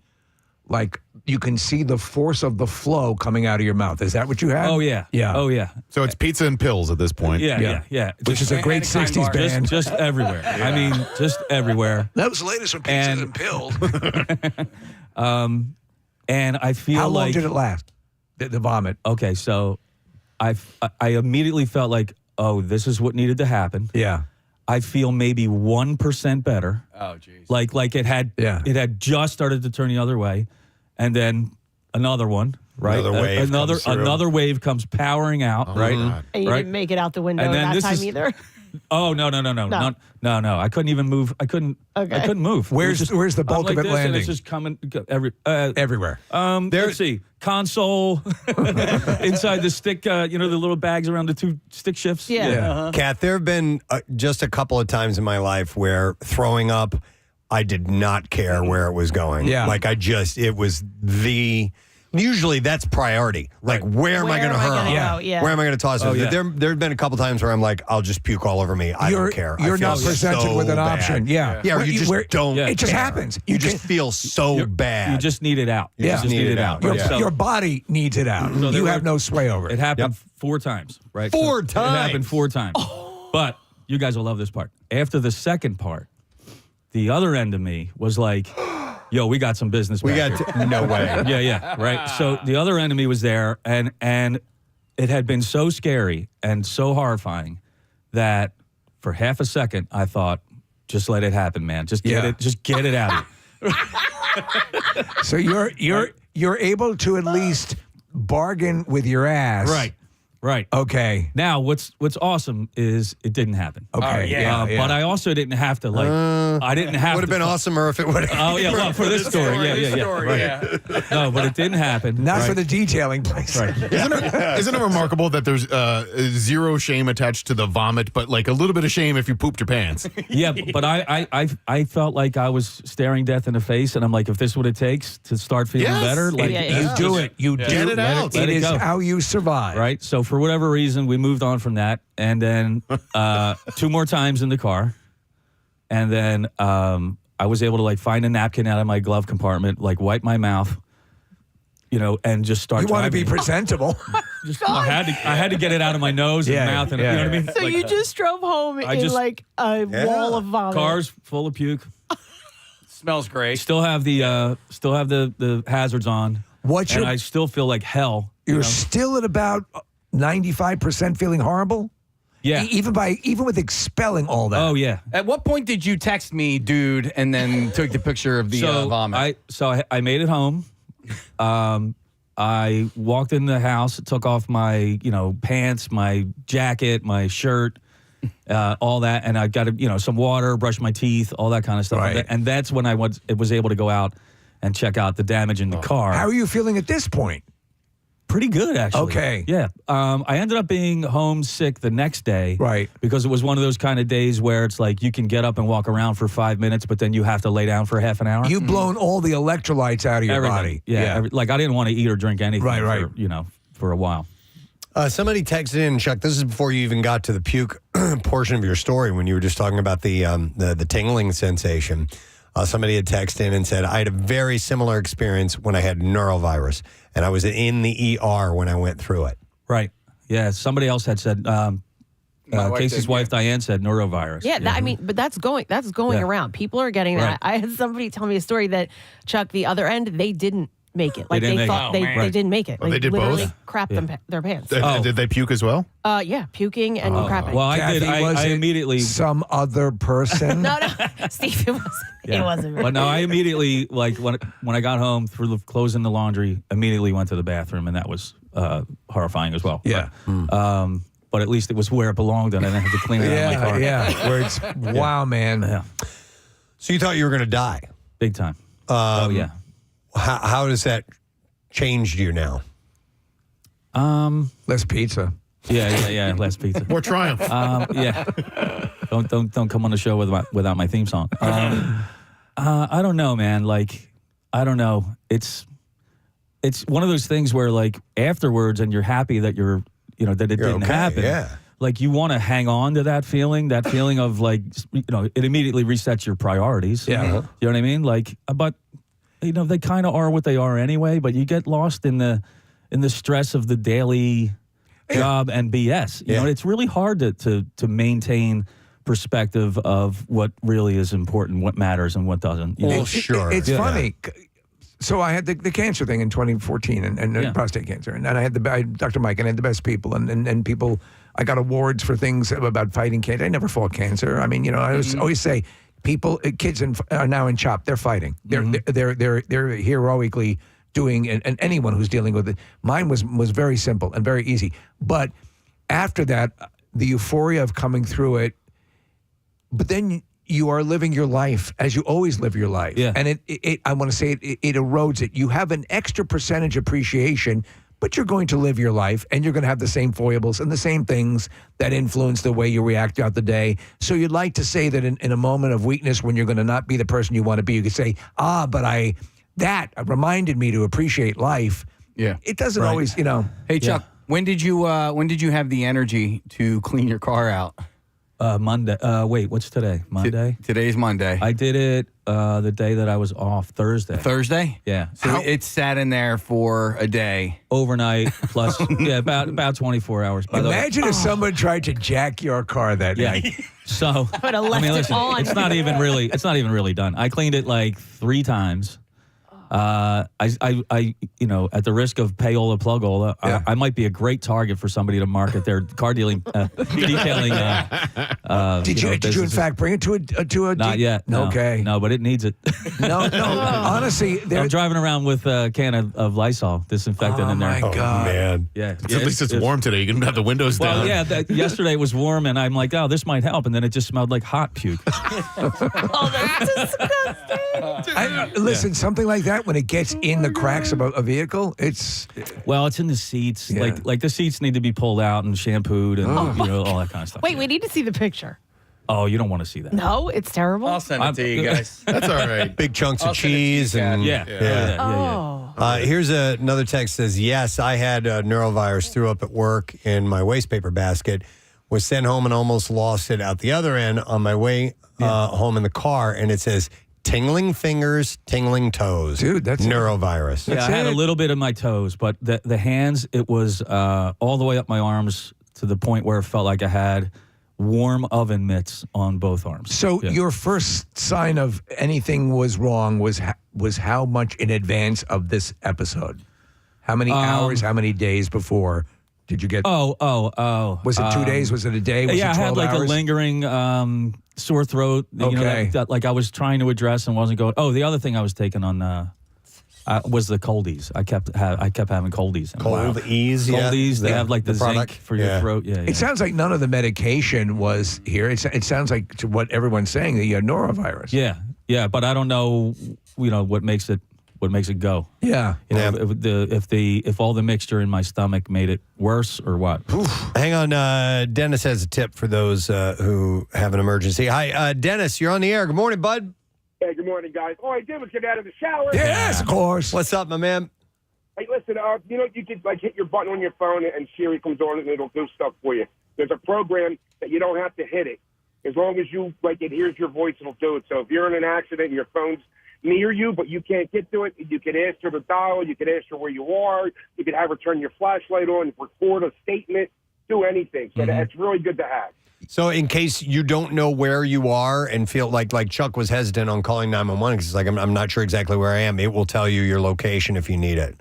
like you can see the force of the flow coming out of your mouth. Is that what you had?
Oh yeah.
Yeah.
Oh yeah.
So it's pizza and pills at this point.
Yeah.
Which is a great 60s band.
Just everywhere. I mean, just everywhere.
That was the latest from Pizza and Pills.
And I feel
How long
like
did it last? The vomit.
Okay, so I immediately felt like, oh, this is what needed to happen.
Yeah.
I feel maybe 1% better.
Oh, geez.
Like it had just started to turn the other way, and then another one. Right,
Another wave comes through.
another wave comes powering out.
Oh,
right,
God.
And you
right?
didn't make it out the window
And then
that
this
time
is-
either.
Oh no! I couldn't even move. I couldn't move.
Where's
It was
the
I'm
bulk
like
of it
this, and
landing?
It's just coming
Everywhere.
Let's see. Console inside the stick. The little bags around the 2 stick shifts.
Yeah.
Kat, there have been just a couple of times in my life where throwing up, I did not care where it was going.
Yeah.
Like it was usually that's priority. Like, where am I going to hurl? Where am I going to toss it?
Oh, yeah.
There have been a couple times where I'm like, I'll just puke all over me. I don't care. I
You're
feel
not presented
so
with an
bad.
option. Yeah.
Yeah, you just don't.
It just
care.
happens.
You just feel so bad.
You just need it out.
You just need it out.
Your body needs it out.
So there
You
were-
have no sway over it.
It happened 4 times. Right.
4
It
times?
happened 4 times. But you guys will love this part. After the second part, the other end of me was like, yo, we got some business.
We
back
got
here.
no way.
Yeah, right. So the other end of me was there, and it had been so scary and so horrifying that for half a second I thought, just let it happen, man. Just get it out.
So you're able to at least bargain with your ass.
Right.
Okay.
Now, what's awesome is it didn't happen.
Okay.
But I also didn't have to I didn't have.
Would have been awesomer if it would have.
Oh yeah, well, for this story, yeah. No, but it didn't happen.
Not
right?
for the detailing place.
Right.
Isn't it remarkable that there's zero shame attached to the vomit, but like a little bit of shame if you pooped your pants?
Yeah, but I felt like I was staring death in the face, and I'm like, if this is what it takes to start feeling better, like
You do it. You do
Get it out.
It is
go.
how you survive.
Right. So for whatever reason, we moved on from that, and then 2 more times in the car, and then I was able to like find a napkin out of my glove compartment, like wipe my mouth, and just start.
You want to be
driving.
presentable.
I had to get it out of my nose and mouth, and you know what I mean.
So
Like,
you just drove home in
just-
like a wall of vomit.
cars full of puke.
Smells great.
Still have the hazards on.
What's
and
your-
I still feel like hell.
You're still at about 95% feeling horrible.
Yeah.
Even with expelling all that.
Oh yeah.
At what point did you text me, dude, and then took the picture of the vomit?
I made it home. I walked in the house, took off my pants, my jacket, my shirt, all that, and I got some water, brushed my teeth, all that kind of stuff.
Right.
And that's when I was able to go out and check out the damage in the car.
How are you feeling at this point?
Pretty good, actually.
Okay.
Yeah. I ended up being homesick the next day.
Right.
Because it was one of those kind of days where it's like you can get up and walk around for 5 minutes, but then you have to lay down for half an hour.
You've blown all the electrolytes out of your
Everything.
body.
Yeah. Like I didn't want to eat or drink anything
Right.
for a while.
Somebody texted in, Chuck. This is before you even got to the puke portion of your story when you were just talking about the tingling sensation. Somebody had texted in and said, I had a very similar experience when I had neurovirus, and I was in the ER when I went through it.
Right. Yeah. Somebody else had said, Casey's wife, Diane, said neurovirus.
Yeah, but that's going
Yeah.
around. People are getting that. I had somebody tell me a story that, Chuck, the other end, they didn't make it. Like
didn't
they
make
thought
it.
they didn't make it.
Oh, they did
literally
both?
crapped their pants.
Did they puke as well?
Yeah, puking and crapping.
Well, I did.
Kathy, was
I
it
immediately.
some other person.
No, Steve, it wasn't me.
But no, I immediately, like, when I got home, threw the clothes in the laundry, immediately went to the bathroom, and that was horrifying as well.
Yeah.
But at least it was where it belonged, and I didn't have to clean it out of my car.
Yeah. Where it's wow, man.
Yeah.
So you thought you were going to die.
Big time. Oh, yeah.
How does that change you now?
Less pizza.
Yeah. Less pizza.
More triumph.
Yeah. Don't come on the show without my theme song. I don't know, man. Like, I don't know. It's one of those things where, like, afterwards, and you're happy that that it didn't
okay,
happen.
yeah.
Like, you want to hang on to that feeling of, like, it immediately resets your priorities.
Yeah.
You know what I mean? Like, but they kind of are what they are anyway. But you get lost in the stress of the daily job and BS. You know, it's really hard to maintain perspective of what really is important, what matters, and what doesn't. You know?
It's funny. So I had the cancer thing in 2014 and prostate cancer. And I had Dr. Mike, and I had the best people. And people, I got awards for things about fighting cancer. I never fought cancer. I mean, you know, I always say, kids are now in CHOP. They're fighting. They're heroically doing, and anyone who's dealing with it. Mine was very simple and very easy. But after that, the euphoria of coming through it, but then you are living your life as you always live your life. Yeah. And I want to say it erodes it. You have an extra percentage appreciation, but you're going to live your life, and you're going to have the same foibles and the same things that influence the way you react throughout the day. So you'd like to say that in a moment of weakness, when you're going to not be the person you want to be, you could say, but that reminded me to appreciate life.
Yeah.
It doesn't always, you know.
Hey, Chuck, when did you have the energy to clean your car out?
Monday. Wait, what's today? Monday?
Today's Monday.
I did it the day that I was off, Thursday.
Thursday?
Yeah.
So it sat in there for a day.
Overnight, plus, about 24 hours. By
Imagine if someone tried to jack your car that night.
So,
Would have left it on.
It's not even really done. I cleaned it like 3 times. I you know, at the risk of payola plugola, I might be a great target for somebody to market their car detailing.
Did you in fact bring it to a
Not yet. No.
Okay.
No, but it needs it.
No. Honestly,
I'm driving around with a can of Lysol disinfectant in there.
Oh my God,
man.
Yeah.
At least it's warm today. You can have the windows down.
Well, yeah. Yesterday it was warm, and I'm like, oh, this might help, and then it just smelled like hot puke.
Oh, that's disgusting.
Listen, something like that, when it gets in the cracks of a vehicle, it's
in the seats. Yeah. Like the seats need to be pulled out and shampooed and all that kind of stuff.
Wait, we need to see the picture.
Oh, you don't want to see that.
No, it's terrible.
I'll send it to you guys.
That's all right.
Big chunks of cheese and here's another text says, yes, I had neurovirus, threw up at work in my waste paper basket, was sent home and almost lost it out the other end on my way home in the car, and it says tingling fingers, tingling toes.
Dude, that's
neurovirus.
Yeah, I had a little bit of my toes, but the hands, it was all the way up my arms to the point where it felt like I had warm oven mitts on both arms.
So your first sign of anything was wrong was how much in advance of this episode? How many hours, how many days before did you get? Was it 2 days? Was it a day? Was it 12
I had like
hours?
a lingering sore throat. You know, that like I was trying to address and wasn't going. Oh, the other thing I was taking on was the coldies. I kept having coldies.
Coldies,
Coldies. They have like the zinc for your throat. Yeah.
It sounds like none of the medication was here. It sounds like to what everyone's saying that you had norovirus.
Yeah, but I don't know. You know what makes it go.
Yeah.
You know, if all the mixture in my stomach made it worse or what.
Hang on. Dennis has a tip for those who have an emergency. Hi, Dennis. You're on the air. Good morning, bud.
Hey, good morning, guys. All I did was get out of the shower.
Yes, of course.
What's up, my man?
Hey, listen, you could like hit your button on your phone and Siri comes on and it'll do stuff for you. There's a program that you don't have to hit it. As long as you it hears your voice, it'll do it. So if you're in an accident and your phone's near you, but you can't get to it, you can ask her to dial, you can ask her where you are, you can have her turn your flashlight on, record a statement, do anything. So that's really good to have.
So in case you don't know where you are and feel like Chuck was hesitant on calling 911 because it's like, I'm not sure exactly where I am, it will tell you your location if you need it.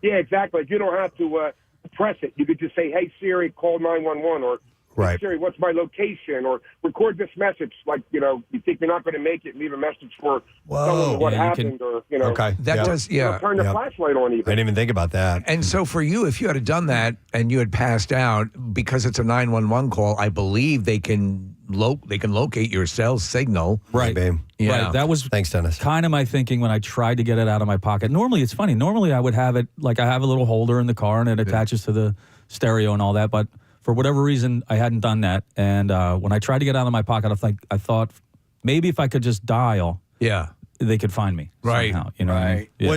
Yeah, exactly. You don't have to press it. You could just say, hey, Siri, call 911, or
right.
Siri, what's my location? Or record this message. Like, you think you're not going to make it, leave a message for someone what happened.
Okay.
That does,
turn the flashlight on even.
I didn't even think about that.
And so for you, if you had done that and you had passed out, because it's a 911 call, I believe they can locate your cell signal.
Right.
Babe.
Yeah.
Right. That was
thanks, Dennis.
Kind of my thinking when I tried to get it out of my pocket. Normally, it's funny. Normally, I would have it, like I have a little holder in the car and it attaches to the stereo and all that. But for whatever reason, I hadn't done that. And when I tried to get out of my pocket, I thought maybe if I could just dial, they could find me.
Right.
Somehow, you know what I mean? Yeah.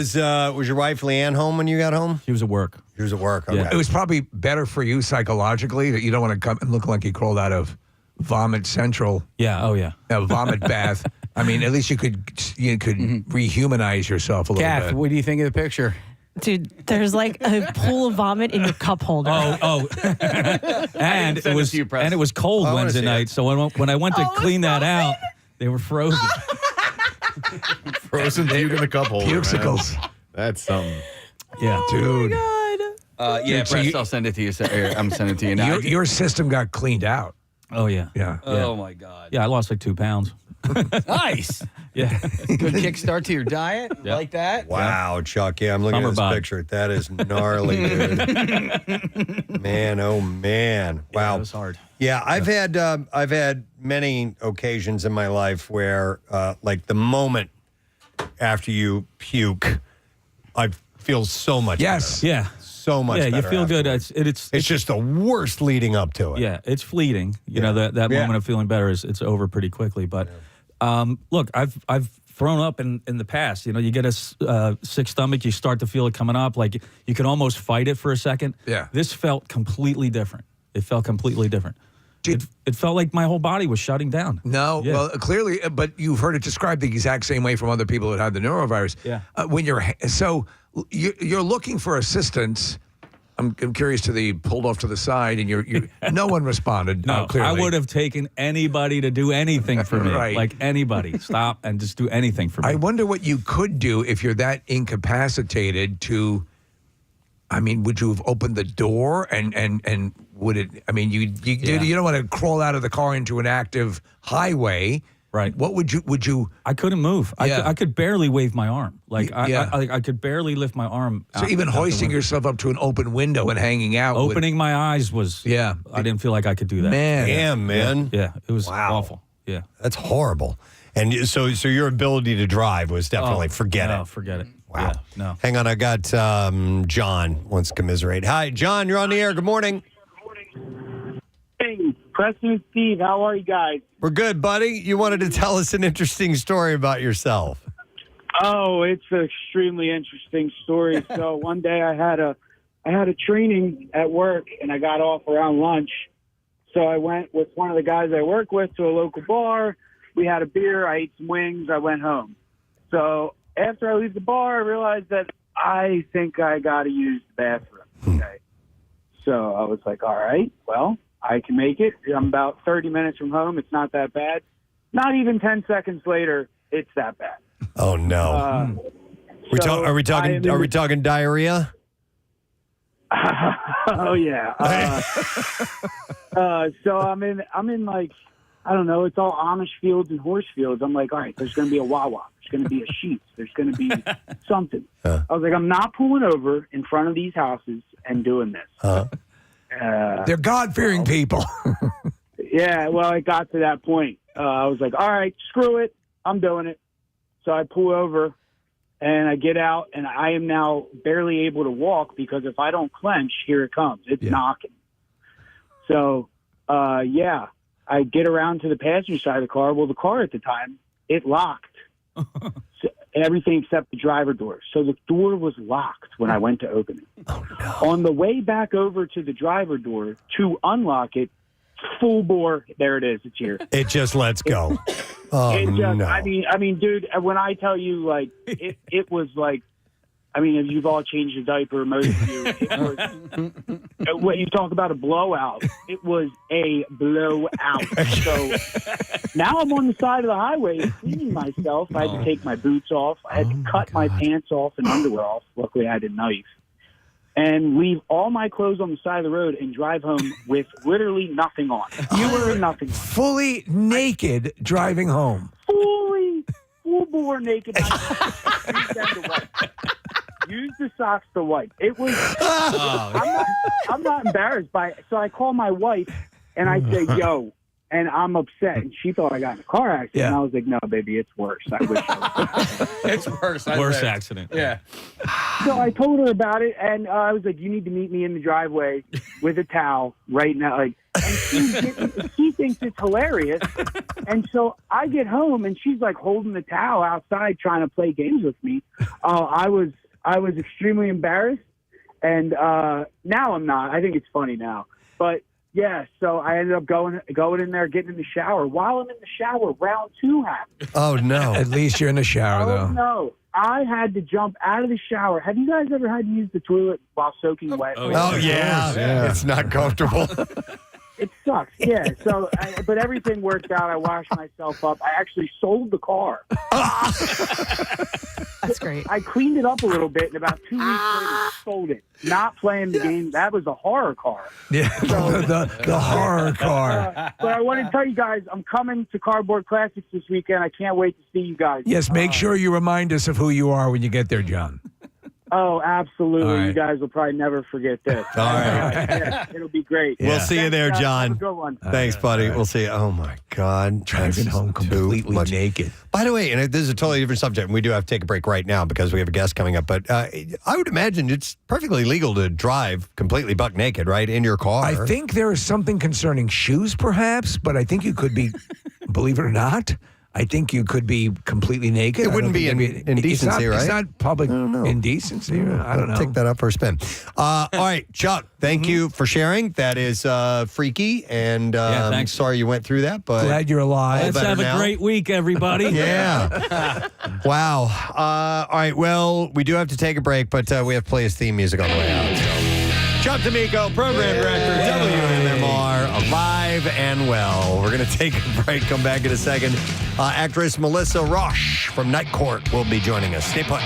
Was your wife Leanne home when you got home?
She was at work.
She was at work. Okay.
Yeah.
It was probably better for you psychologically that you don't want to come and look like you crawled out of Vomit Central.
Yeah. Oh, yeah.
A vomit bath. I mean, at least you could rehumanize yourself a little
Kath,
bit.
what do you think of the picture?
Dude, there's like a pool of vomit in your cup holder.
And it was cold
I wanna
Wednesday
see
night.
it.
So when I went to clean that out, they were frozen.
Frozen puke in the cup holder. man.
Pukesicles.
That's something.
Yeah,
Dude.
Yeah,
so
Brett, I'll send it to you. I'm sending it to you now.
Your system got cleaned out.
Oh yeah.
Yeah.
Oh my God.
Yeah, I lost like 2 pounds.
Nice.
Yeah.
Good kickstart to your diet.
Yeah.
Like that.
Wow, Chuck. Yeah, I'm looking
Summer
at this
bod.
picture. That is gnarly, dude. Man, oh man. Wow.
It was hard.
Yeah, I've had many occasions in my life where, like the moment after you puke, I feel so much
Yes.
better.
Yeah.
So much
Yeah,
better.
you feel good.
afterwards. It's just the worst leading up to it.
Yeah, it's fleeting. You know, that
Yeah.
moment of feeling better it's over pretty quickly. But look, I've thrown up in the past. You know, you get a sick stomach, you start to feel it coming up. Like you can almost fight it for a second.
Yeah.
This felt completely different. It felt completely different. It felt like my whole body was shutting down.
No,
Yeah.
well, clearly, but you've heard it described the exact same way from other people that had the norovirus.
Yeah.
When you're looking for assistance, I'm curious to the pulled off to the side, and you're no one responded.
No,
clearly.
I would have taken anybody to do anything for me.
Right.
Like anybody. Stop and just do anything for me.
I wonder what you could do if you're that incapacitated to. I mean, would you have opened the door and would it? I mean, you don't want to crawl out of the car into an active highway,
right?
What would you?
I couldn't move.
Yeah.
I could barely wave my arm. Like
Yeah.
I could barely lift my arm.
So even
out the
hoisting
window.
yourself up to an open window and hanging out,
Opening my eyes was.
Yeah.
I didn't feel like I could do that.
Man.
Damn, man.
Yeah. It was
Wow.
awful. Yeah.
That's horrible. And so your ability to drive was definitely forget
no,
it.
forget it.
Wow.
Yeah, no.
Hang on, I got John wants to commiserate. Hi, John, you're on the air. Good morning.
Hey, Preston and Steve, how are you guys?
We're good, buddy. You wanted to tell us an interesting story about yourself.
Oh, it's an extremely interesting story. So one day I had a training at work, and I got off around lunch. So I went with one of the guys I work with to a local bar. We had a beer. I ate some wings. I went home. So after I leave the bar, I realized that I think I got to use the bathroom. Okay. So I was like, all right, well, I can make it. I'm about 30 minutes from home. It's not that bad. Not even 10 seconds later, it's that bad.
Oh no. Are we talking diarrhea?
Oh yeah. So I'm in like, I don't know. It's all Amish fields and horse fields. I'm like, all right, there's going to be a Wawa. There's going to be a Sheetz. There's going to be something. I was like, I'm not pulling over in front of these houses and doing this.
They're God-fearing people.
Yeah, well, it got to that point. I was like, all right, screw it. I'm doing it. So I pull over, and I get out, and I am now barely able to walk because if I don't clench, here it comes. It's knocking. So, I get around to the passenger side of the car. Well, the car at the time, it locked. So, everything except the driver door. So the door was locked when I went to open it. Oh, no. On the way back over to the driver door to unlock it, full bore, there it is. It's here.
It just lets go. Oh, no.
I mean, dude, when I tell you, like, it was like, I mean, if you've all changed a diaper, most of you, it was, when you talk about a blowout, it was a blowout. So now I'm on the side of the highway cleaning myself. I had to take my boots off. I had to cut my pants off and underwear off. Luckily, I had a knife. And leave all my clothes on the side of the road and drive home with literally nothing on. Literally nothing on.
Fully naked driving home.
Full bore naked. Use the socks to wipe. It was. I'm not embarrassed by it. So I call my wife and I say, "Yo," and I'm upset. And she thought I got in a car accident.
Yeah.
And I was like, "No, baby, it's worse. I wish."
It's worse.
Worse accident.
Yeah.
So I told her about it, and I was like, "You need to meet me in the driveway with a towel right now." Like, and she thinks it's hilarious. And so I get home, and she's like holding the towel outside, trying to play games with me. I was extremely embarrassed, and now I'm not. I think it's funny now, but Yeah, so I ended up going in there, getting in the shower. While I'm in the shower, round 2 happened.
Oh, no.
At least you're in the shower, though.
No, I had to jump out of the shower. Have you guys ever had to use the toilet while soaking wet?
Oh, yeah. It's not comfortable.
It sucks, yeah. So, but everything worked out. I washed myself up. I actually sold the car.
That's great.
I cleaned it up a little bit, and about 2 weeks later, sold it. Not playing the game. That was a horror car.
Yeah, the horror car.
But I want to tell you guys, I'm coming to Cardboard Classics this weekend. I can't wait to see you guys.
Yes, make sure you remind us of who you are when you get there, John.
Oh, absolutely.
All right.
You guys will probably never forget this.
All right.
Yeah, it'll be great.
We'll see you there,
Thanks, guys.
John.
Have a good one.
Thanks, buddy. We'll see you. Oh, my God.
Driving home completely naked.
By the way, and this is a totally different subject, and we do have to take a break right now because we have a guest coming up, but I would imagine it's perfectly legal to drive completely buck naked, right, in your car.
I think there is something concerning shoes, perhaps, but I think you could be, believe it or not, I think you could be completely naked.
It wouldn't be indecency, right?
It's not public indecency. I don't know.
Take that up for a spin. All right, Chuck, thank you for sharing. That is freaky, and
thanks.
sorry you went through that, but
glad you're alive.
Let's have a great week, everybody.
Yeah. Wow. All right, well, we do have to take a break, but we have to play his theme music on the way out. So. Chuck D'Amico, Program Director, WMMR, alive and well. We're going to take a break, come back in a second. Actress Melissa Rauch from Night Court will be joining us. Stay put.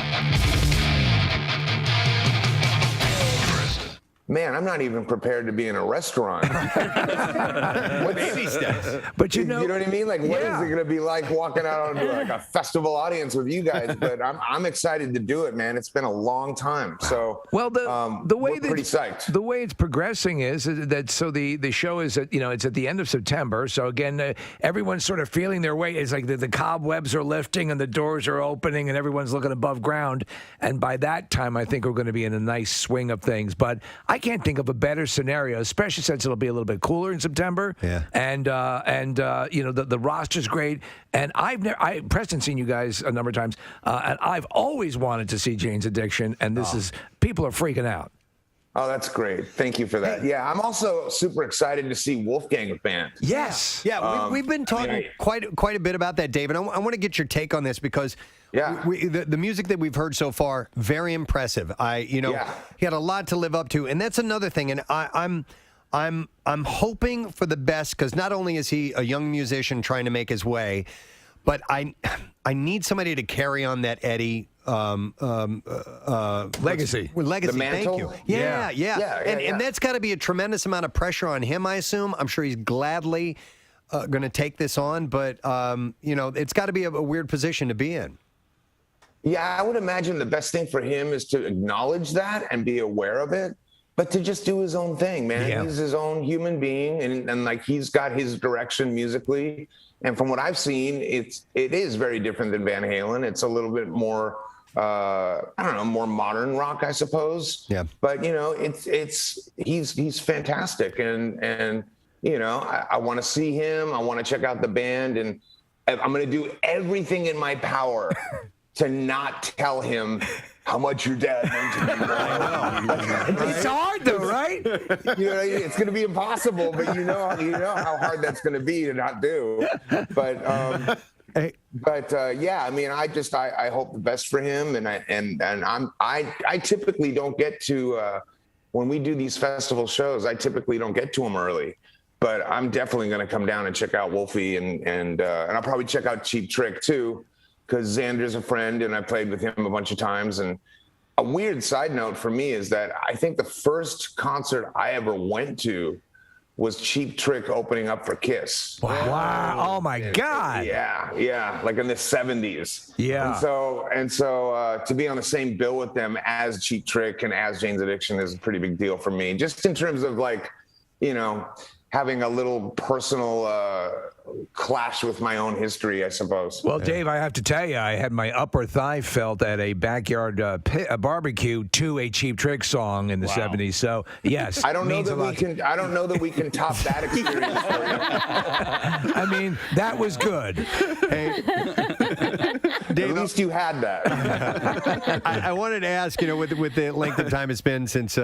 Man, I'm not even prepared to be in a restaurant. What baby steps?
But
you know what I mean? Like, what is it going to be like walking out onto like a festival audience with you guys? But I'm excited to do it, man. It's been a long time. So,
well, the way
we're pretty psyched.
The way it's progressing is that so the show is it's at the end of September. So again, everyone's sort of feeling their way. It's like the cobwebs are lifting and the doors are opening and everyone's looking above ground. And by that time, I think we're going to be in a nice swing of thing. But I can't think of a better scenario, especially since it'll be a little bit cooler in September.
Yeah.
And the roster's great. And Preston's seen you guys a number of times, and I've always wanted to see Jane's Addiction, and this is people are freaking out.
Oh, that's great. Thank you for that. Yeah, I'm also super excited to see Wolfgang Band.
Yes. Yeah, we've been talking quite a bit about that, David. I want to get your take on this because the music that we've heard so far, very impressive. He had a lot to live up to, and that's another thing. And I'm hoping for the best because not only is he a young musician trying to make his way, but I need somebody to carry on that Eddie
legacy.
Legacy.
The mantle?
Thank you. Yeah. And that's got to be a tremendous amount of pressure on him, I assume. I'm sure he's gladly going to take this on, but it's got to be a weird position to be in.
Yeah, I would imagine the best thing for him is to acknowledge that and be aware of it, but to just do his own thing, man.
Yeah.
He's his own human being, and like he's got his direction musically. And from what I've seen, it is very different than Van Halen. It's a little bit more, more modern rock, I suppose.
Yeah.
But he's fantastic, and I want to see him. I want to check out the band, and I'm going to do everything in my power to not tell him how much your dad meant to me.
It's hard though, right?
It's going to be impossible, but you know how hard that's going to be to not do. But I hope the best for him, and I typically don't get to when we do these festival shows. I typically don't get to them early, but I'm definitely going to come down and check out Wolfie, and I'll probably check out Cheap Trick too, because Xander's a friend and I played with him a bunch of times. And a weird side note for me is that I think the first concert I ever went to was Cheap Trick opening up for Kiss.
Wow. Oh my God.
Yeah. Like in the 70s.
Yeah.
And so to be on the same bill with them as Cheap Trick and as Jane's Addiction is a pretty big deal for me. Just in terms of having a little personal clash with my own history, I suppose.
Well, Dave, I have to tell you, I had my upper thigh felt at a backyard barbecue to a Cheap Trick song in the 70s. So, yes.
I don't know that we can top that experience for you.
I mean, that was good.
Hey, Dave,
At least you had that.
I wanted to ask, with the length of time it's been since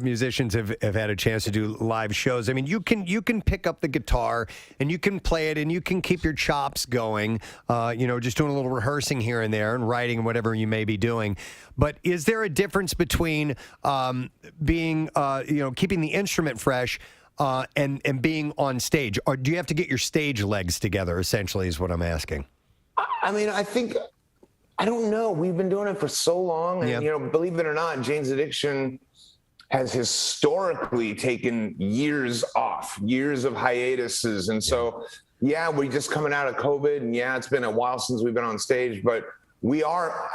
musicians have had a chance to do live shows. I mean, you can pick up the guitar and you can play it and you can keep your chops going, just doing a little rehearsing here and there and writing whatever you may be doing. But is there a difference between being, keeping the instrument fresh and being on stage? Or do you have to get your stage legs together, essentially, is what I'm asking?
I mean, I don't know. We've been doing it for so long. And, believe it or not, Jane's Addiction has historically taken years off, years of hiatuses. And so, we're just coming out of COVID. And it's been a while since we've been on stage. But we are,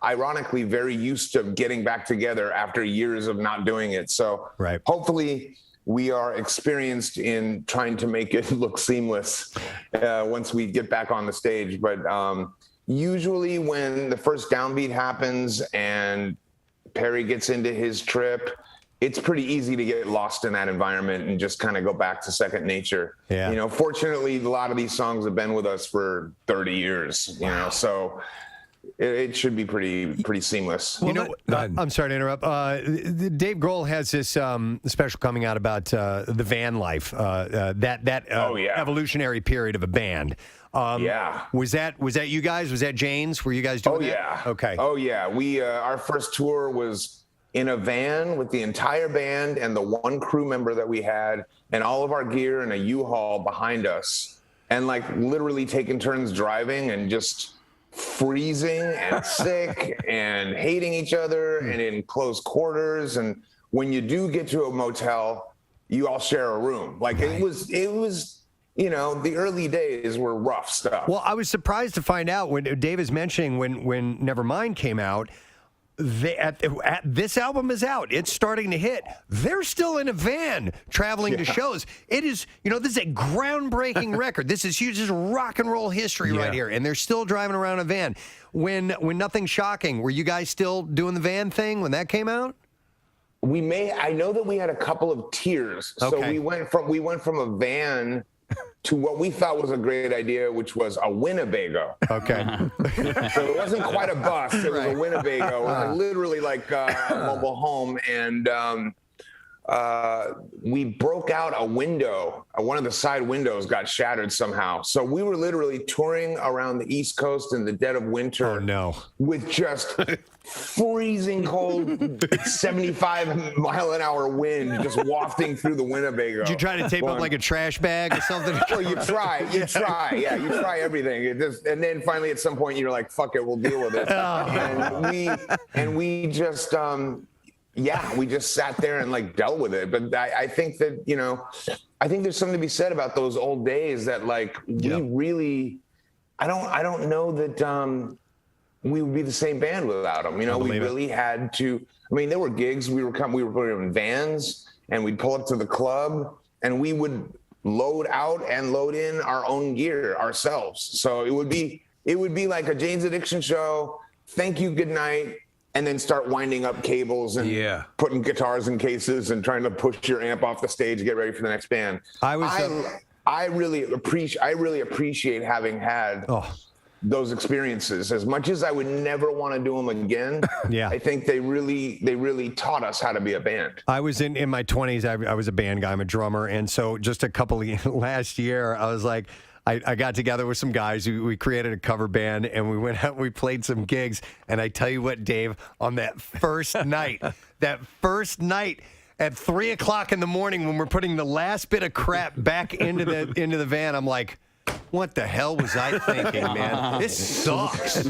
ironically, very used to getting back together after years of not doing it. So hopefully we are experienced in trying to make it look seamless once we get back on the stage. But usually when the first downbeat happens and Perry gets into his trip, it's pretty easy to get lost in that environment and just kind of go back to second nature. Yeah. Fortunately, a lot of these songs have been with us for 30 years, so it should be pretty seamless.
I'm sorry to interrupt. Dave Grohl has this special coming out about the van life, evolutionary period of a band. Was that you guys? Was that Jane's? Were you guys doing that?
Yeah.
Okay.
Oh yeah. We our first tour was in a van with the entire band and the one crew member that we had and all of our gear in a U-Haul behind us, and literally taking turns driving and just freezing and sick and hating each other and in close quarters. And when you do get to a motel, you all share a room. It was the early days were rough stuff.
Well, I was surprised to find out when Dave is mentioning when Nevermind came out, this album is out. It's starting to hit. They're still in a van traveling to shows. It is, this is a groundbreaking record. This is huge. This is rock and roll history right here. And they're still driving around a van. When Nothing Shocking, were you guys still doing the van thing when that came out?
I know that we had a couple of tiers.
Okay.
So we went from a van to what we thought was a great idea, which was a Winnebago.
Okay.
So it wasn't quite a bus. It was a Winnebago. It was literally like a mobile home. And we broke out a window. One of the side windows got shattered somehow. So we were literally touring around the East Coast in the dead of winter.
Oh, no.
With just freezing cold 75-mile-an-hour wind just wafting through the Winnebago.
Did you try to tape up like a trash bag or something?
Well, you try. You try everything. And then finally at some point you're like, fuck it, we'll deal with it. We just we just sat there and dealt with it. But I think that, I think there's something to be said about those old days that we really, I don't know that we would be the same band without them. We really had to, there were gigs, we were putting in vans and we'd pull up to the club and we would load out and load in our own gear ourselves. So it would be like a Jane's Addiction show, thank you, good night, and then start winding up cables and putting guitars in cases and trying to push your amp off the stage, get ready for the next band. I really appreciate having had those experiences. As much as I would never want to do them again, I think they really taught us how to be a band.
I was in my 20s. I was a band guy. I'm a drummer, and so just a couple of last year, I was like, I got together with some guys. We created a cover band, and we went out and we played some gigs. And I tell you what, Dave, on that first night, at 3 o'clock in the morning, when we're putting the last bit of crap back into the van, I'm like, what the hell was I thinking, man? This sucks.
It's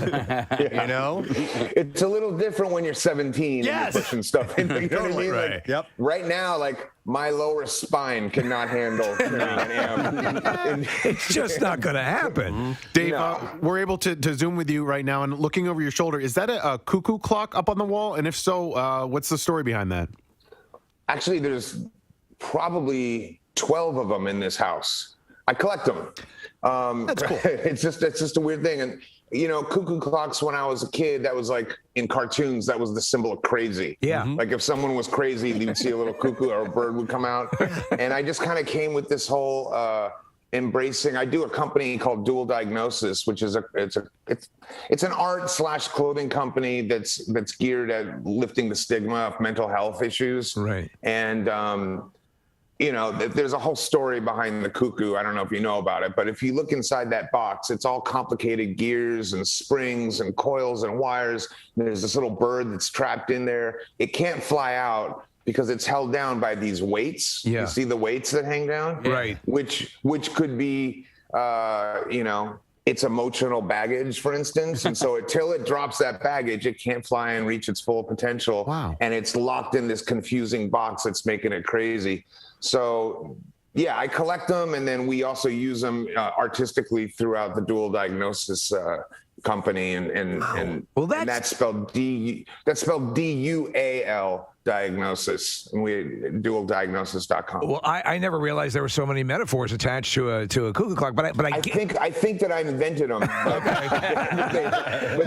a little different when you're 17 and you're pushing stuff in. You know what I mean?
Right.
Right now, my lower spine cannot handle carrying an amp.
It's just not going to happen.
Dave, we're able to Zoom with you right now, and looking over your shoulder, is that a cuckoo clock up on the wall? And if so, what's the story behind that?
Actually, there's probably 12 of them in this house. I collect them.
That's cool.
It's just a weird thing. And, cuckoo clocks, when I was a kid, that was in cartoons, that was the symbol of crazy.
Yeah.
If someone was crazy, you'd see a little cuckoo or a bird would come out. And I just kind of came with this whole embracing. I do a company called Dual Diagnosis, which is it's an art/clothing company that's geared at lifting the stigma of mental health issues.
Right.
And there's a whole story behind the cuckoo. I don't know if you know about it, but if you look inside that box, it's all complicated gears and springs and coils and wires. There's this little bird that's trapped in there. It can't fly out because it's held down by these weights.
Yeah.
You see the weights that hang down?
Right.
Which could be, its emotional baggage, for instance. And so until it drops that baggage, it can't fly and reach its full potential.
Wow.
And it's locked in this confusing box that's making it crazy. So, yeah, I collect them, and then we also use them artistically throughout the Dual Diagnosis company, and that's spelled DUAL diagnosis, and dualdiagnosis.com.
Well, I never realized there were so many metaphors attached to a cuckoo clock, but I
think that I invented them, but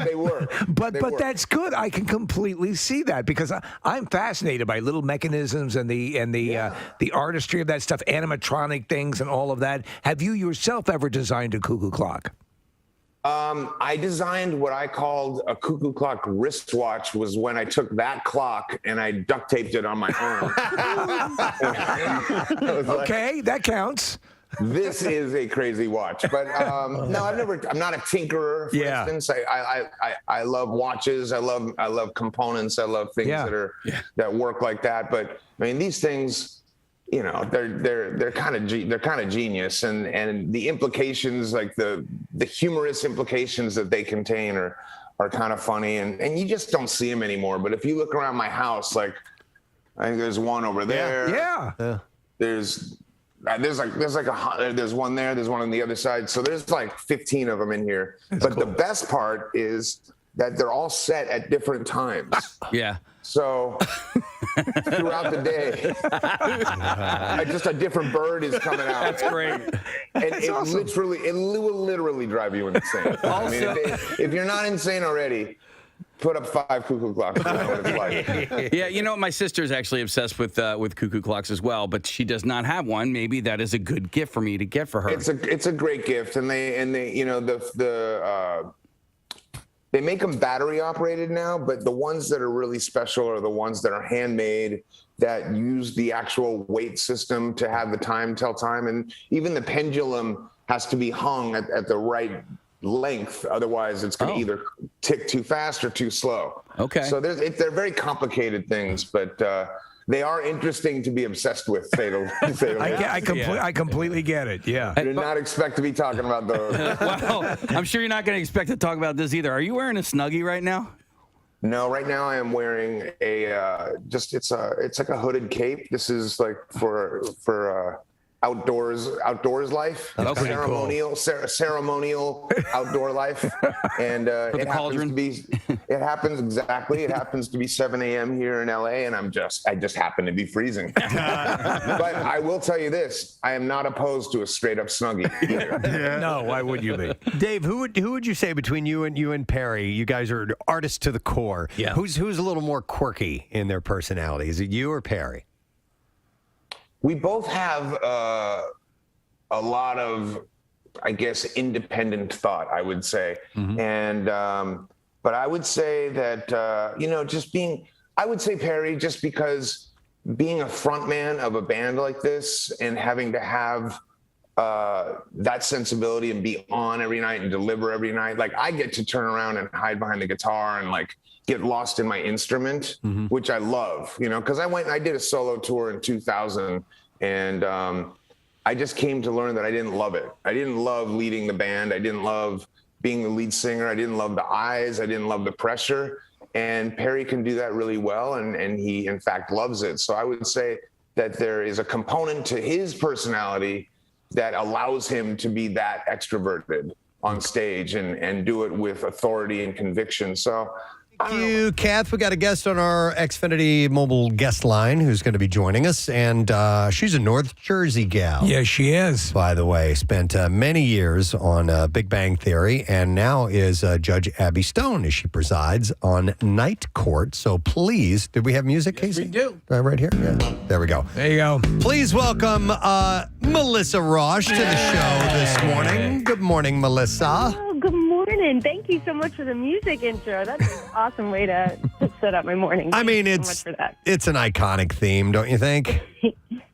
they were.
But that's good. I can completely see that because I'm fascinated by little mechanisms and the artistry of that stuff, animatronic things, and all of that. Have you yourself ever designed a cuckoo clock?
I designed what I called a cuckoo clock wristwatch. Was when I took that clock and I duct taped it on my arm.
Okay, that counts.
This is a crazy watch, but no, I'm not a tinkerer. For instance, I love watches. I love components. I love things that work like that. But I mean, these things, they're kind of genius, and the implications, like the humorous implications that they contain, are kind of funny, and you just don't see them anymore. But if you look around my house, like I think there's one over there.
Yeah.
There's one there. There's one on the other side. So there's like 15 of them in here. But the best part is that they're all set at different times.
Yeah.
So throughout the day, just a different bird is coming out.
That's great.
And it will literally drive you insane. I mean, if you're not insane already, put up 5 cuckoo clocks. You know what it's like.
Yeah, my sister's actually obsessed with cuckoo clocks as well, but she does not have one. Maybe that is a good gift for me to get for her.
It's a great gift, and they make them battery operated now, but the ones that are really special are the ones that are handmade, that use the actual weight system to have the tell time. And even the pendulum has to be hung at the right length. Otherwise, it's going to either tick too fast or too slow.
Okay.
So they're very complicated things, but they are interesting to be obsessed with.
I completely get it. Yeah.
I did not expect to be talking about those.
Well, I'm sure you're not going to expect to talk about this either. Are you wearing a Snuggie right now?
No, right now I am wearing it's like a hooded cape. This is like for outdoors life.
That's
ceremonial outdoor life. And it happens to be 7 a.m. here in LA, and I just happen to be freezing. But I will tell you this, I am not opposed to a straight up Snuggie either.
No, why would you be?
Dave, who would you say between you and Perry, you guys are artists to the core.
Yeah.
Who's a little more quirky in their personality? Is it you or Perry?
We both have a lot of, I guess, independent thought, I would say.
Mm-hmm.
And, but I would say that, I would say Perry, just because being a front man of a band like this and having to have that sensibility and be on every night and deliver every night, like I get to turn around and hide behind the guitar and like get lost in my instrument, which I love, because I did a solo tour in 2000, and I just came to learn that I didn't love it. I didn't love leading the band. I didn't love being the lead singer. I didn't love the eyes. I didn't love the pressure. And Perry can do that really well, and he, in fact, loves it. So I would say that there is a component to his personality that allows him to be that extroverted on stage and do it with authority and conviction. So
Thank you, Kath. We got a guest on our Xfinity mobile guest line who's going to be joining us, and she's a North Jersey gal.
Yes, she is.
By the way, spent many years on Big Bang Theory, and now is Judge Abby Stone as she presides on Night Court. So please, did we have music, Casey?
We do.
Right here? Yeah. There we go.
There you go.
Please welcome Melissa Rauch to the show this morning. Good morning, Melissa.
Oh, good morning. Thank you so much for the music intro. That's an awesome way to set up my morning.
I mean,
Thank you so much for that.
it's an iconic theme, don't you think?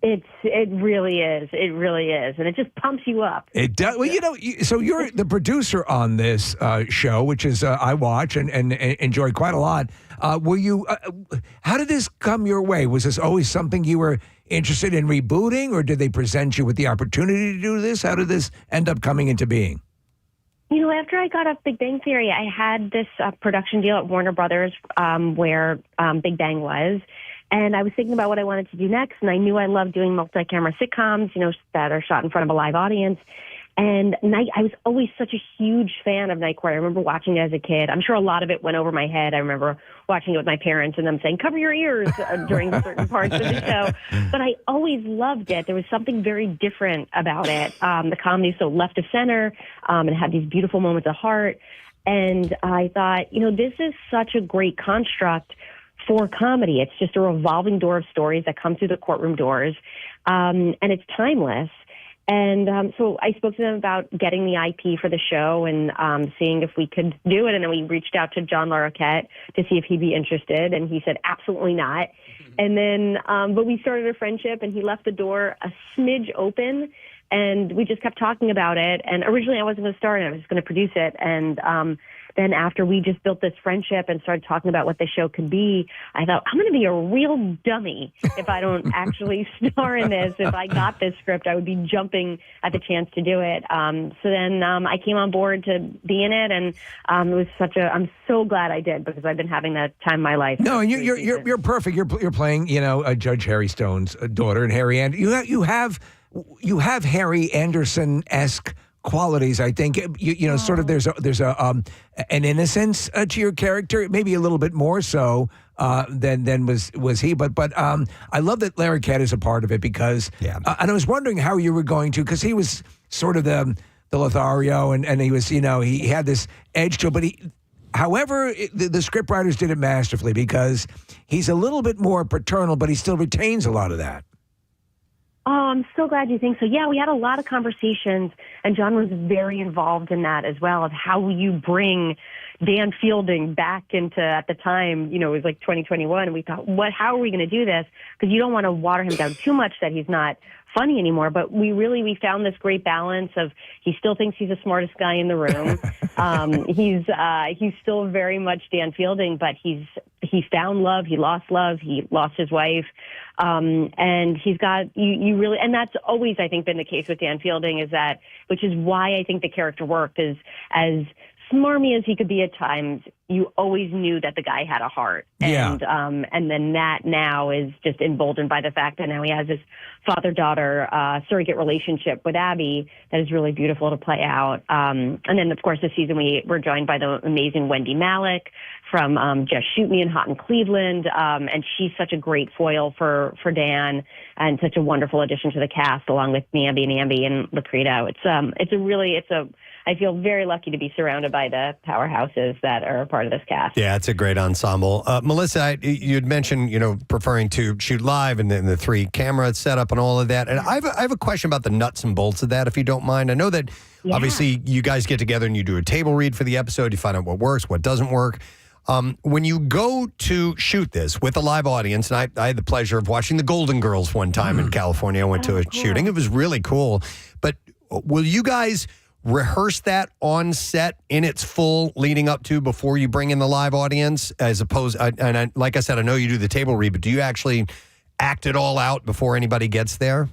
It really is. It really is, and it just pumps you up.
It does. Well, so you're the producer on this show, which is I watch and enjoy quite a lot. Were you? How did this come your way? Was this always something you were interested in rebooting, or did they present you with the opportunity to do this? How did this end up coming into being?
After I got off Big Bang Theory, I had this production deal at Warner Brothers where Big Bang was. And I was thinking about what I wanted to do next. And I knew I loved doing multi-camera sitcoms, that are shot in front of a live audience. And I was always such a huge fan of Night Court. I remember watching it as a kid. I'm sure a lot of it went over my head. I remember watching it with my parents and them saying, cover your ears during certain parts of the show. But I always loved it. There was something very different about it. The comedy is so left of center and it had these beautiful moments of heart. And I thought, this is such a great construct for comedy. It's just a revolving door of stories that come through the courtroom doors. And it's timeless. And so I spoke to them about getting the IP for the show and seeing if we could do it. And then we reached out to John Larroquette to see if he'd be interested. And he said, absolutely not. And then, but we started a friendship and he left the door a smidge open. And we just kept talking about it. And originally I wasn't going to start it. I was just going to produce it. And then after we just built this friendship and started talking about what the show could be, I thought, I'm going to be a real dummy if I don't actually star in this. If I got this script, I would be jumping at the chance to do it. So then I came on board to be in it. And it was I'm so glad I did because I've been having that time of my life.
No, and you're perfect. You're playing, Judge Harry Stone's daughter, and Harry, and you have Harry Anderson-esque qualities. I think sort of there's an innocence to your character, maybe a little bit more so than was he. But I love that Larroquette is a part of it because and I was wondering how you were going to, because he was sort of the Lothario and he was he had this edge to it, but however, the scriptwriters did it masterfully because he's a little bit more paternal, but he still retains a lot of that.
Oh, I'm so glad you think so. Yeah, we had a lot of conversations, and John was very involved in that as well, of how you bring Dan Fielding back into, at the time, it was like 2021, and we thought, how are we going to do this? Because you don't want to water him down too much that he's not funny anymore. But we found this great balance of he still thinks he's the smartest guy in the room. He's still very much Dan Fielding, but he found love, he lost his wife. And he's got, you really, and that's always, I think, been the case with Dan Fielding, which is why I think the character worked, is as smarmy as he could be at times, you always knew that the guy had a heart.
Yeah.
And then that now is just emboldened by the fact that now he has this father-daughter surrogate relationship with Abby that is really beautiful to play out. And then, of course, this season we were joined by the amazing Wendy Malick from Just Shoot Me and Hot in Cleveland. And she's such a great foil for Dan and such a wonderful addition to the cast, along with Nambi and Laprito. I feel very lucky to be surrounded by the powerhouses that are a part of this cast.
Yeah, it's a great ensemble. Melissa, you had mentioned, preferring to shoot live and then the 3-camera setup and all of that. And I have a question about the nuts and bolts of that, if you don't mind. I know that obviously you guys get together and you do a table read for the episode. You find out what works, what doesn't work. When you go to shoot this with a live audience, and I had the pleasure of watching the Golden Girls one time in California. I went to a shooting. It was really cool. But will you guys rehearse that on set in its full leading up to before you bring in the live audience, as opposed, like I said, I know you do the table read, but do you actually act it all out before anybody gets there?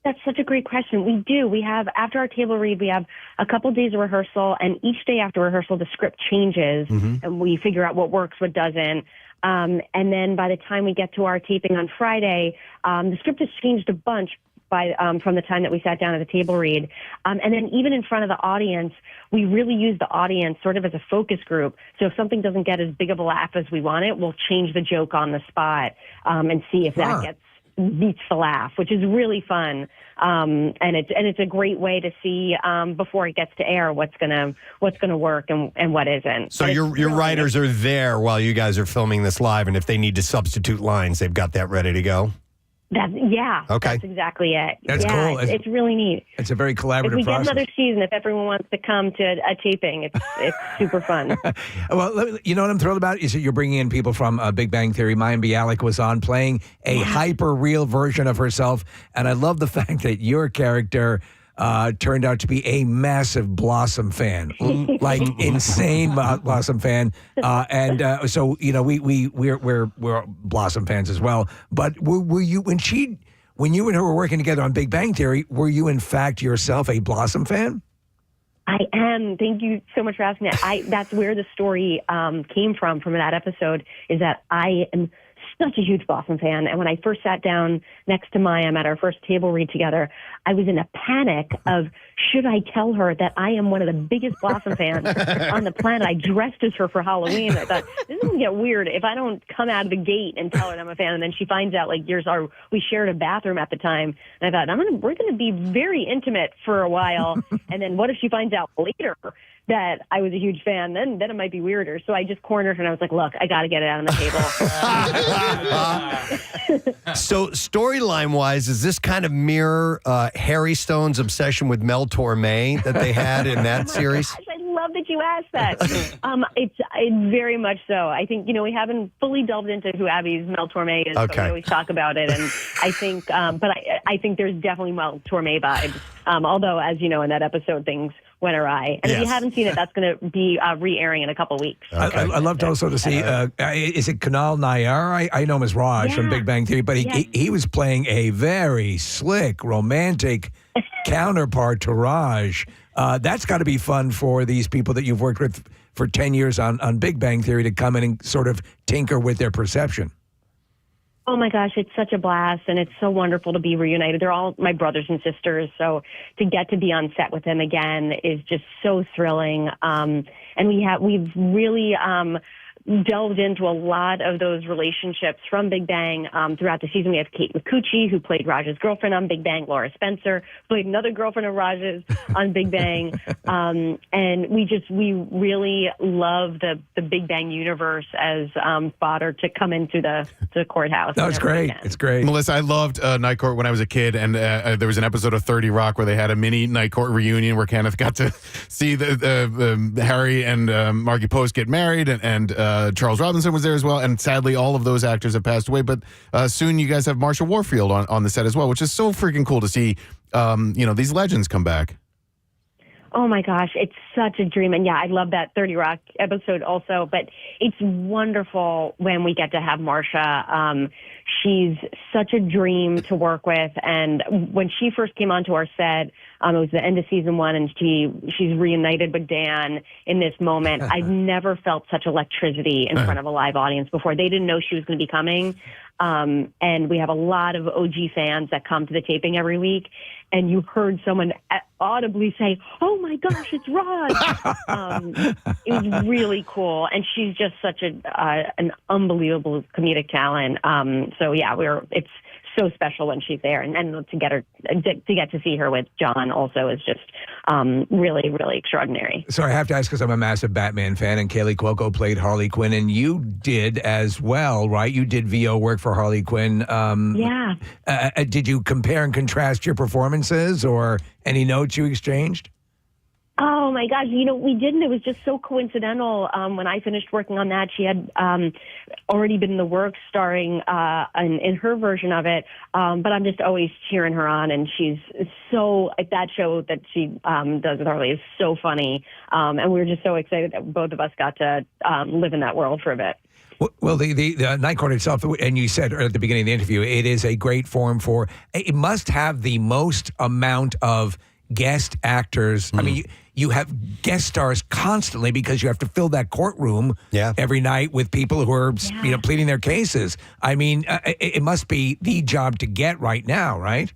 That's such a great question. We do. We have, after our table read, we have a couple days of rehearsal, and each day after rehearsal, the script changes, and we figure out what works, what doesn't. And then by the time we get to our taping on Friday, the script has changed a bunch, from the time that we sat down at the table read. And then even in front of the audience, we really use the audience sort of as a focus group. So if something doesn't get as big of a laugh as we want it, we'll change the joke on the spot and see if that beats the laugh, which is really fun. And it's a great way to see before it gets to air what's gonna work and what isn't.
So your writers are there while you guys are filming this live, and if they need to substitute lines, they've got that ready to go. Okay.
That's exactly it.
That's cool.
It's really neat.
It's a very collaborative
If we
process.
get another season, if everyone wants to come to a taping, it's super fun.
Well, you know what I'm thrilled about is that you're bringing in people from Big Bang Theory. Mayim Bialik was on playing a hyper-real version of herself, and I love the fact that your character turned out to be a massive Blossom fan, like insane Blossom fan, and so you know we're Blossom fans as well. But were you when you and her were working together on Big Bang Theory? Were you in fact yourself a Blossom fan?
I am. Thank you so much for asking that. That's where the story came from that episode, is that I am such a huge Blossom fan. And when I first sat down next to Mayim at our first table read together, I was in a panic of, should I tell her that I am one of the biggest Blossom fans on the planet? I dressed as her for Halloween. I thought, this is going to get weird if I don't come out of the gate and tell her that I'm a fan. And then she finds out, like, we shared a bathroom at the time. And I thought, we're going to be very intimate for a while. And then what if she finds out later that I was a huge fan? Then it might be weirder. So I just cornered her and I was like, look, I got to get it out on the table.
So storyline-wise, is this kind of mirror Harry Stone's obsession with Mel Torme that they had in that series?
Gosh, I love that you asked that. It's very much so. I think, we haven't fully delved into who Abby's Mel Torme is, but we always talk about it. And I think, but I think there's definitely Mel Torme vibes. Although, as you know, in that episode, things went awry. And if you haven't seen it, that's going to be re-airing in a couple weeks.
I'd love to also to see, is it Kunal Nayyar? I know him as Rauch from Big Bang Theory, but he was playing a very slick, romantic counterpart to Raj. That's got to be fun for these people that you've worked with for 10 years on Big Bang Theory to come in and sort of tinker with their perception.
Oh my gosh, it's such a blast, and it's so wonderful to be reunited. They're all my brothers and sisters, so to get to be on set with them again is just so thrilling. And we've really delved into a lot of those relationships from Big Bang throughout the season. We have Kate McCucci, who played Raj's girlfriend on Big Bang. Laura Spencer played another girlfriend of Raj's on Big Bang. And we really love the Big Bang universe as fodder to come into the courthouse.
No, it's great. It's great.
Melissa, I loved Night Court when I was a kid, and there was an episode of 30 Rock where they had a mini Night Court reunion where Kenneth got to see the Harry and Margie Post get married, and Charles Robinson was there as well, and sadly all of those actors have passed away, but soon you guys have Marsha Warfield on the set as well, which is so freaking cool to see these legends come back.
Oh my gosh, it's such a dream. And I love that 30 Rock episode also, but it's wonderful when we get to have Marsha. She's such a dream to work with. And when she first came onto our set, it was the end of season 1, and she's reunited with Dan in this moment. I've never felt such electricity in front of a live audience before. They didn't know she was going to be coming. And we have a lot of OG fans that come to the taping every week. And you heard someone audibly say, "Oh my gosh, it's Raj!" It was really cool, and she's just such an unbelievable comedic talent. It's so special when she's there, and to get to see her with John also is just really, really extraordinary.
So I have to ask, because I'm a massive Batman fan, and Kaylee Cuoco played Harley Quinn, and you did as well, right? You did VO work for Harley Quinn. Did you compare and contrast your performances, or any notes you exchanged?
Oh my gosh, we didn't. It was just so coincidental. When I finished working on that, she had already been in the works starring in her version of it. But I'm just always cheering her on, and she's so, that show that she does with Harley is so funny. And we were just so excited that both of us got to live in that world for a bit.
Well, the Night Court itself, and you said at the beginning of the interview, it is a great forum for, it must have the most amount of guest actors. I mean, you have guest stars constantly because you have to fill that courtroom every night with people who are pleading their cases. I mean, it must be the job to get right now, right?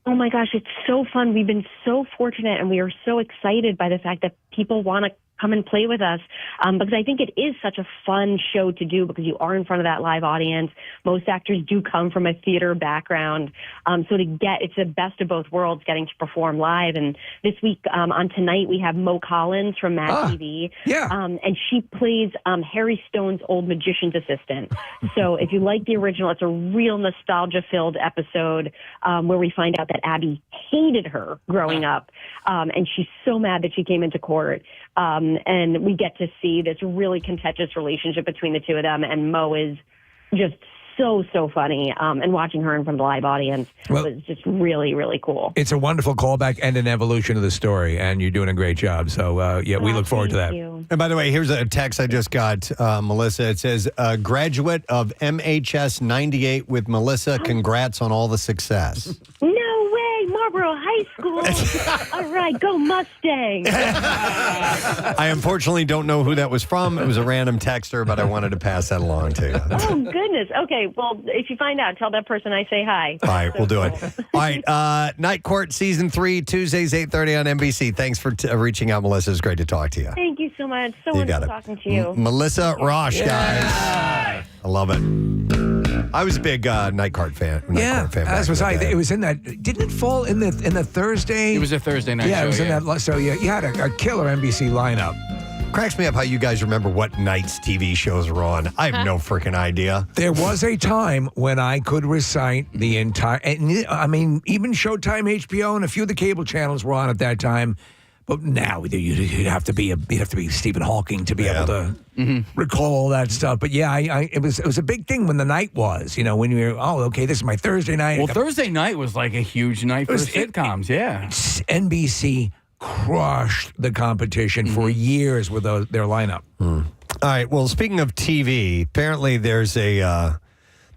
Oh my gosh, it's so fun. We've been so fortunate and we are so excited by the fact that people want to come and play with us because I think it is such a fun show to do because you are in front of that live audience. Most actors do come from a theater background. So it's the best of both worlds getting to perform live. And this week on Tonight, we have Mo Collins from Mad TV.
Yeah.
And she plays Harry Stone's old magician's assistant. So if you like the original, it's a real nostalgia-filled episode where we find out that Abby hated her growing up. And she's so mad that she came into court. And we get to see this really contentious relationship between the two of them. And Mo is just so funny. And watching her in front of the live audience was just really, really cool.
It's a wonderful callback and an evolution of the story, and you're doing a great job. So, we look forward to that.
And by the way, here's a text I just got, Melissa. It says, graduate of MHS 98 with Melissa. Congrats on all the success.
No way, Marlboro High School. All right, go Mustang.
I unfortunately don't know who that was from. It was a random texter, but I wanted to pass that along to you.
Oh, goodness. Okay, well, if you find out, tell that person I say hi.
All right, we'll do it. All right, Night Court Season 3, Tuesdays, 8:30 on NBC. Thanks for reaching out, Melissa. It's great to talk to you.
Thank you so much. So
You got
wonderful
it.
talking to you.
Melissa Rauch, guys. I love it. I was a big Night Court fan.
As was I. It was in that. Didn't it fall in the Thursday?
It was a Thursday night
Yeah,
show.
it was in that. So you had a killer NBC lineup.
Cracks me up how you guys remember what nights TV shows were on. I have no freaking idea.
There was a time when I could recite the entire. I mean, even Showtime, HBO, and a few of the cable channels were on at that time. But now you'd have to be Stephen Hawking to be able to recall all that stuff. But yeah, it was a big thing when the night was. You know, when you were this is my Thursday night.
Well, Thursday night was like a huge night for sitcoms.
NBC crushed the competition for years with their lineup.
All right. Well, speaking of TV, apparently there's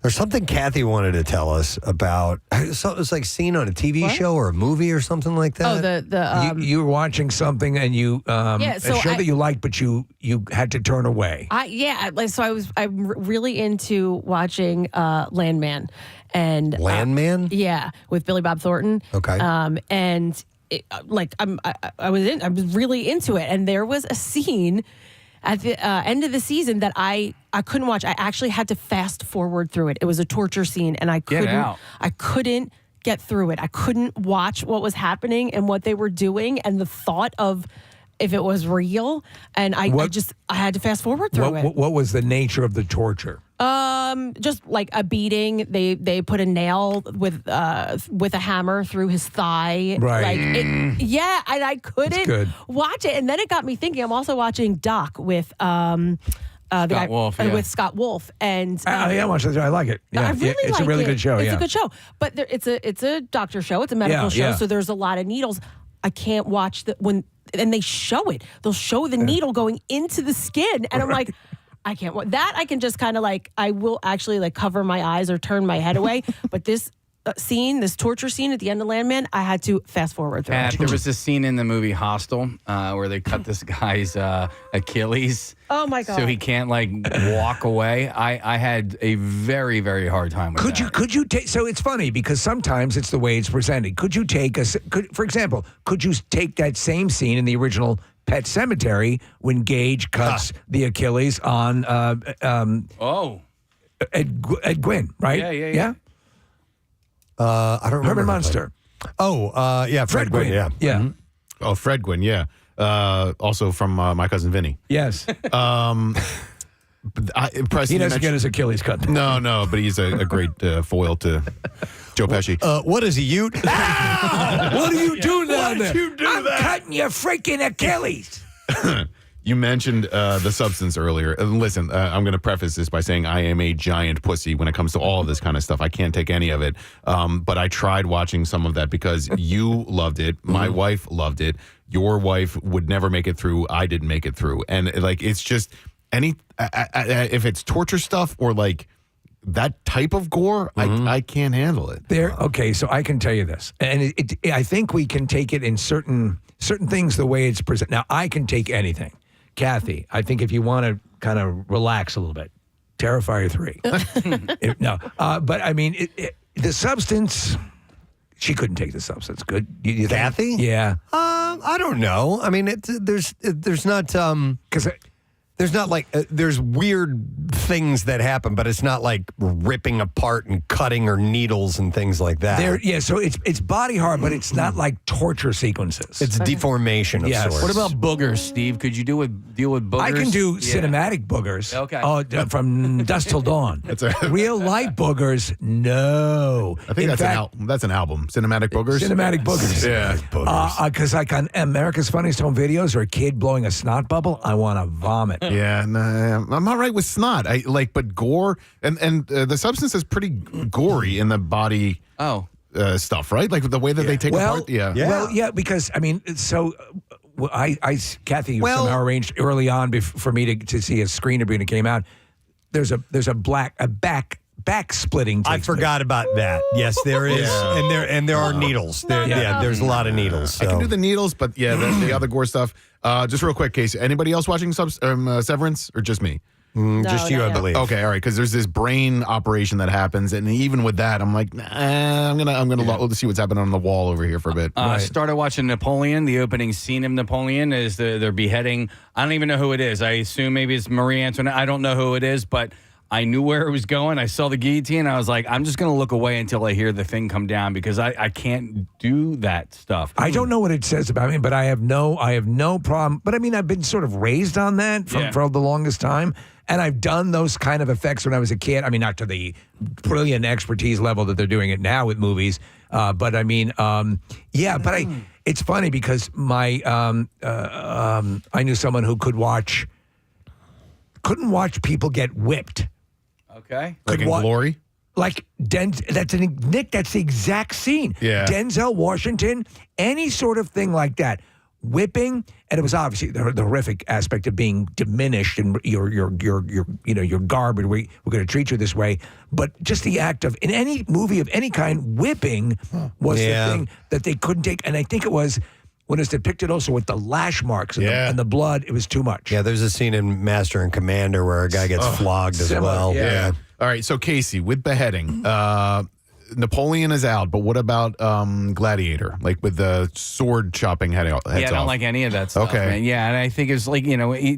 something Kathy wanted to tell us about. It was like seen on a TV show or a movie or something like that.
Oh,
you were watching something and you
Yeah, so
a show that you liked, but you had to turn away.
I'm really into watching Landman and
Landman.
Yeah, with Billy Bob Thornton.
Okay.
And I was really into it, and there was a scene at the end of the season that I couldn't watch. I actually had to fast forward through it. It was a torture scene, and I couldn't get through it. I couldn't watch what was happening and what they were doing, and the thought of if it was real. And I had to fast forward through it.
What was the nature of the torture?
Just like a beating. They put a nail with a hammer through his thigh.
Right.
And I couldn't watch it. And then it got me thinking. I'm also watching Doc with
Scott Wolf,
with Scott Wolf, and
I watched it. I like it. Yeah,
I really like
it's a really good show.
It's a good show, but it's a doctor show. It's a medical show, so there's a lot of needles. I can't watch and they show it. They'll show the needle going into the skin, and I'm like, I can't. That I can just kind of I will actually cover my eyes or turn my head away. But this this torture scene at the end of Landman, I had to fast forward through.
There was this scene in the movie Hostel where they cut this guy's Achilles.
Oh my God!
So he can't walk away. I had a very, very hard time with that.
Could you take? So it's funny because sometimes it's the way it's presented. Could you take for example, could you take that same scene in the original Pet Sematary when Gage cuts the Achilles on Ed Gwynn, right?
Yeah.
I don't remember.
Herman Munster.
Fred Gwynn. Yeah.
Mm-hmm.
Oh, Fred Gwynn. Yeah. Also from My Cousin Vinny.
Yes.
Preston,
he doesn't get his Achilles cut.
No, but he's a great foil to Joe Pesci.
What is a Ute?
What are you doing down there? I'm cutting your freaking Achilles.
You mentioned the substance earlier. And listen, I'm going to preface this by saying I am a giant pussy when it comes to all of this kind of stuff. I can't take any of it. But I tried watching some of that because you loved it. My wife loved it. Your wife would never make it through. I didn't make it through. And it's just if it's torture stuff or that type of gore, I can't handle it.
Okay, so I can tell you this. And I think we can take it in certain things the way it's presented. Now, I can take anything. Kathy, I think if you want to kind of relax a little bit, Terrifier 3. But I mean, the substance, she couldn't take the substance. Good, you think?
Kathy?
Yeah.
I don't know. I mean, there's not because. There's not like there's weird things that happen, but it's not like ripping apart and cutting or needles and things like that.
So it's body horror, but it's not like torture sequences.
It's deformation of sorts.
What about boogers, Steve? Could you deal with boogers?
I can do cinematic boogers.
Okay.
Oh, from dusk till dawn. Real light boogers, no.
I think that's an album. Cinematic boogers.
Cinematic boogers.
Yeah.
Because like on America's Funniest Home Videos, or a kid blowing a snot bubble, I want to vomit.
Yeah, I'm all right with snot. But gore and the substance is pretty gory in the body. Stuff, right? Like the way that they take apart.
Well, yeah, because I mean, so Kathy somehow arranged early on for me to see a screener when it came out. There's a back splitting.
I forgot about that. Yes, there is, and there are needles. There's a lot of needles. So.
I can do the needles, but the other gore stuff. Just real quick, Casey. Anybody else watching Severance, or just me?
Just you, I believe.
Okay, all right. Because there's this brain operation that happens, and even with that, I'm like, I'm gonna see what's happening on the wall over here for a bit.
Started watching Napoleon. The opening scene of Napoleon is they're beheading. I don't even know who it is. I assume maybe it's Marie Antoinette. I don't know who it is, but I knew where it was going. I saw the guillotine. I was like, I'm just going to look away until I hear the thing come down because I can't do that stuff.
I don't know what it says about me, but I have no problem. But I mean, I've been sort of raised on that for the longest time. And I've done those kind of effects when I was a kid. I mean, not to the brilliant expertise level that they're doing it now with movies. But I mean, it's funny because I knew someone who couldn't watch people get whipped.
Okay.
Like in Glory?
Like that's the exact scene.
Yeah.
Denzel Washington, any sort of thing like that. Whipping, and it was obviously the horrific aspect of being diminished and you're garbage. We're going to treat you this way. But just the act of, in any movie of any kind, whipping was the thing that they couldn't take. And I think it was when it's depicted also with the lash marks and the blood, it was too much.
Yeah, there's a scene in Master and Commander where a guy gets flogged as well.
Yeah. All right, so Casey, with beheading, Napoleon is out, but what about Gladiator? Like with the sword chopping heads off?
I don't like any of that stuff.
Okay.
Man. Yeah, and I think it's like,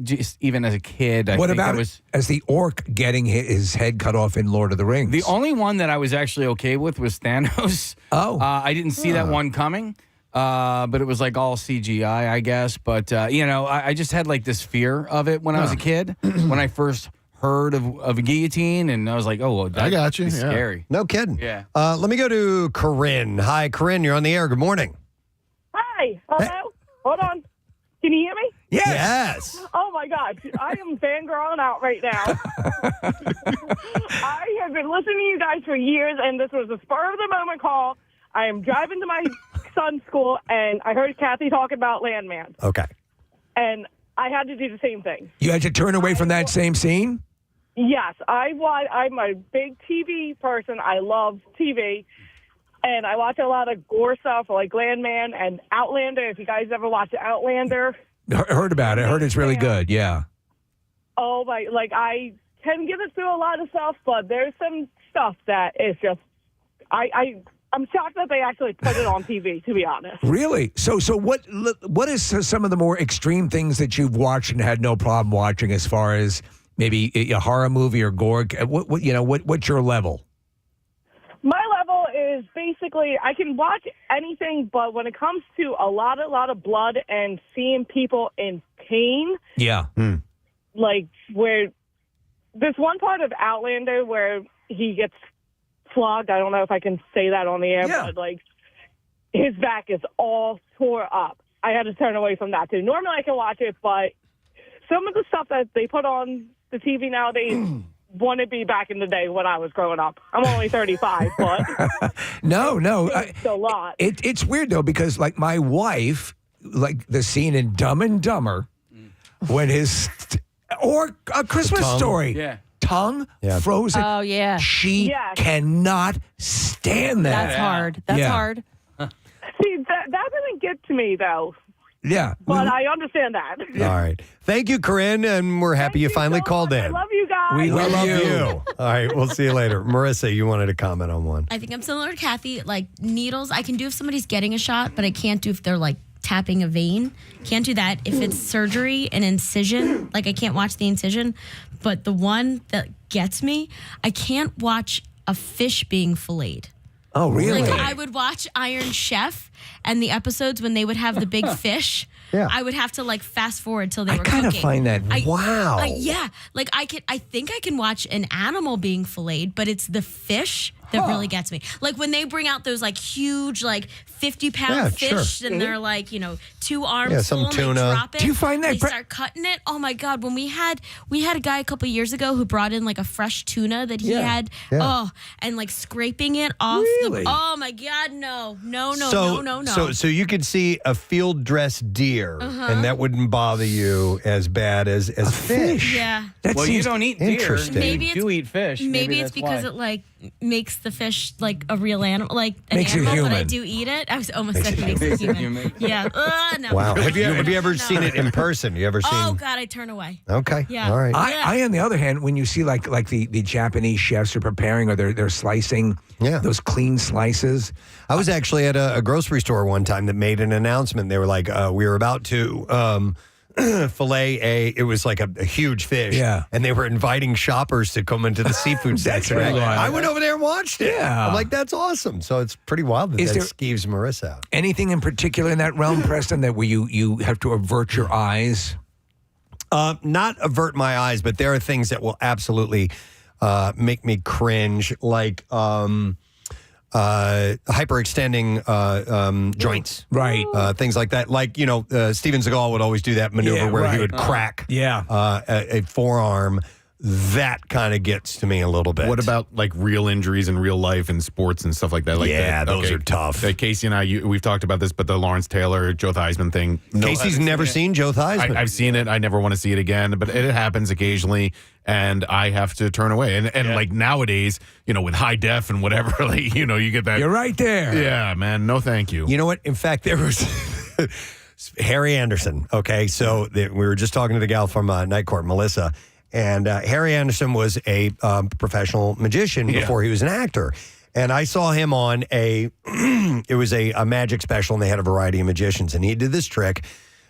just even as a kid,
what about as the orc getting his head cut off in Lord of the Rings?
The only one that I was actually okay with was Thanos. I didn't see that one coming. But it was like all CGI, I guess. But, I just had like this fear of it when I was a kid. When I first heard of a guillotine, and I was like,
I got you.
Scary.
No kidding.
Yeah.
Let me go to Corinne. Hi, Corinne. You're on the air. Good morning.
Hi. Hello. Hold on. Can you hear me?
Yes.
Oh my gosh, I am fangirling out right now. I have been listening to you guys for years, and this was a spur of the moment call. I am driving to my son's school, and I heard Kathy talk about Landman.
Okay.
And I had to do the same thing.
You had to turn away from that same scene?
Yes, I'm a big TV person. I love TV, and I watch a lot of gore stuff like Landman and Outlander. If you guys ever watch Outlander,
Heard about it. Heard it's really good. Yeah.
Oh my! Like I can get it through a lot of stuff, but there's some stuff that is just I'm shocked that they actually put it on TV, to be honest.
Really? So what is some of the more extreme things that you've watched and had no problem watching, as far as maybe a horror movie or gore? What's your level?
My level is basically I can watch anything, but when it comes to a lot of blood and seeing people in pain, like where there's one part of Outlander where he gets flogged. I don't know if I can say that on the air, but like his back is all tore up. I had to turn away from that too. Normally I can watch it, but some of the stuff that they put on the TV nowadays wouldn't be back in the day when I was growing up. I'm only 35, but
no,
it's a lot.
It's weird though, because like my wife, like the scene in Dumb and Dumber when or A Christmas Story. Tongue frozen.
Oh, yeah.
She cannot stand that.
That's hard. That's hard.
See, that doesn't get to me, though.
Yeah.
But I understand that.
All right. Thank you, Corinne, and we're happy you finally called in.
I love you guys.
We love you.
All right, we'll see you later. Marissa, you wanted to comment on one.
I think I'm similar to Kathy. Like needles, I can do if somebody's getting a shot, but I can't do if they're like tapping a vein. Can't do that. If it's surgery, an incision, like I can't watch the incision. But the one that gets me, I can't watch a fish being filleted.
Oh, really?
Like I would watch Iron Chef and the episodes when they would have the big fish.
Yeah.
I would have to like fast forward till they were
kind of
cooking.
find that, wow.
Yeah. Like I think I can watch an animal being filleted, but it's the fish that really gets me. Like when they bring out those like huge, like 50-pound fish and they're like, 2 arms
some
full and
tuna.
they drop it.
Do you find that
they start cutting it? Oh my God. When we had a guy a couple years ago who brought in like a fresh tuna that he had.
Yeah.
Oh, and like scraping it off
Really?
oh my God, no.
So you could see a field dressed deer, and that wouldn't bother you as bad as fish.
Yeah.
Well, you don't eat deer.
Interesting.
Maybe
You do eat fish.
Maybe it's
that's
because
why.
it like makes the fish like a real animal, like an
Makes it
animal, but I
human.
do eat it. I was almost said makes it human. Yeah. No.
Wow. Have you ever seen it in person? You ever seen?
Oh God, I turn away.
Okay.
Yeah.
All right.
I, on the other hand, when you see like the Japanese chefs are preparing or they're slicing those clean slices.
I was actually at a grocery store one time that made an announcement. They were like, we were about to fillet it was like a huge fish.
Yeah.
And they were inviting shoppers to come into the seafood section.
right.
I went over there and watched it.
Yeah.
I'm like, that's awesome. So it's pretty wild that skeeves Marissa out.
Anything in particular in that realm, Preston, that where you have to avert your eyes?
Not avert my eyes, but there are things that will absolutely make me cringe, like hyperextending joints.
Right.
Things like that. Like, Steven Seagal would always do that maneuver where he would crack a forearm. That kind of gets to me a little bit.
What about like real injuries in real life and sports and stuff like that? Like
those are tough.
Casey and I, we've talked about this, but the Lawrence Taylor, Joe Theismann thing.
Casey's never seen Joe Theismann.
I've seen it. I never want to see it again, but it happens occasionally, and I have to turn away. And like nowadays, with high def and whatever, like, you get that.
You're right there.
Yeah, man. No, thank you.
You know what? In fact, there was Harry Anderson. Okay, so we were just talking to the gal from Night Court, Melissa. And Harry Anderson was a professional magician before he was an actor. And I saw him on it was a magic special, and they had a variety of magicians. And he did this trick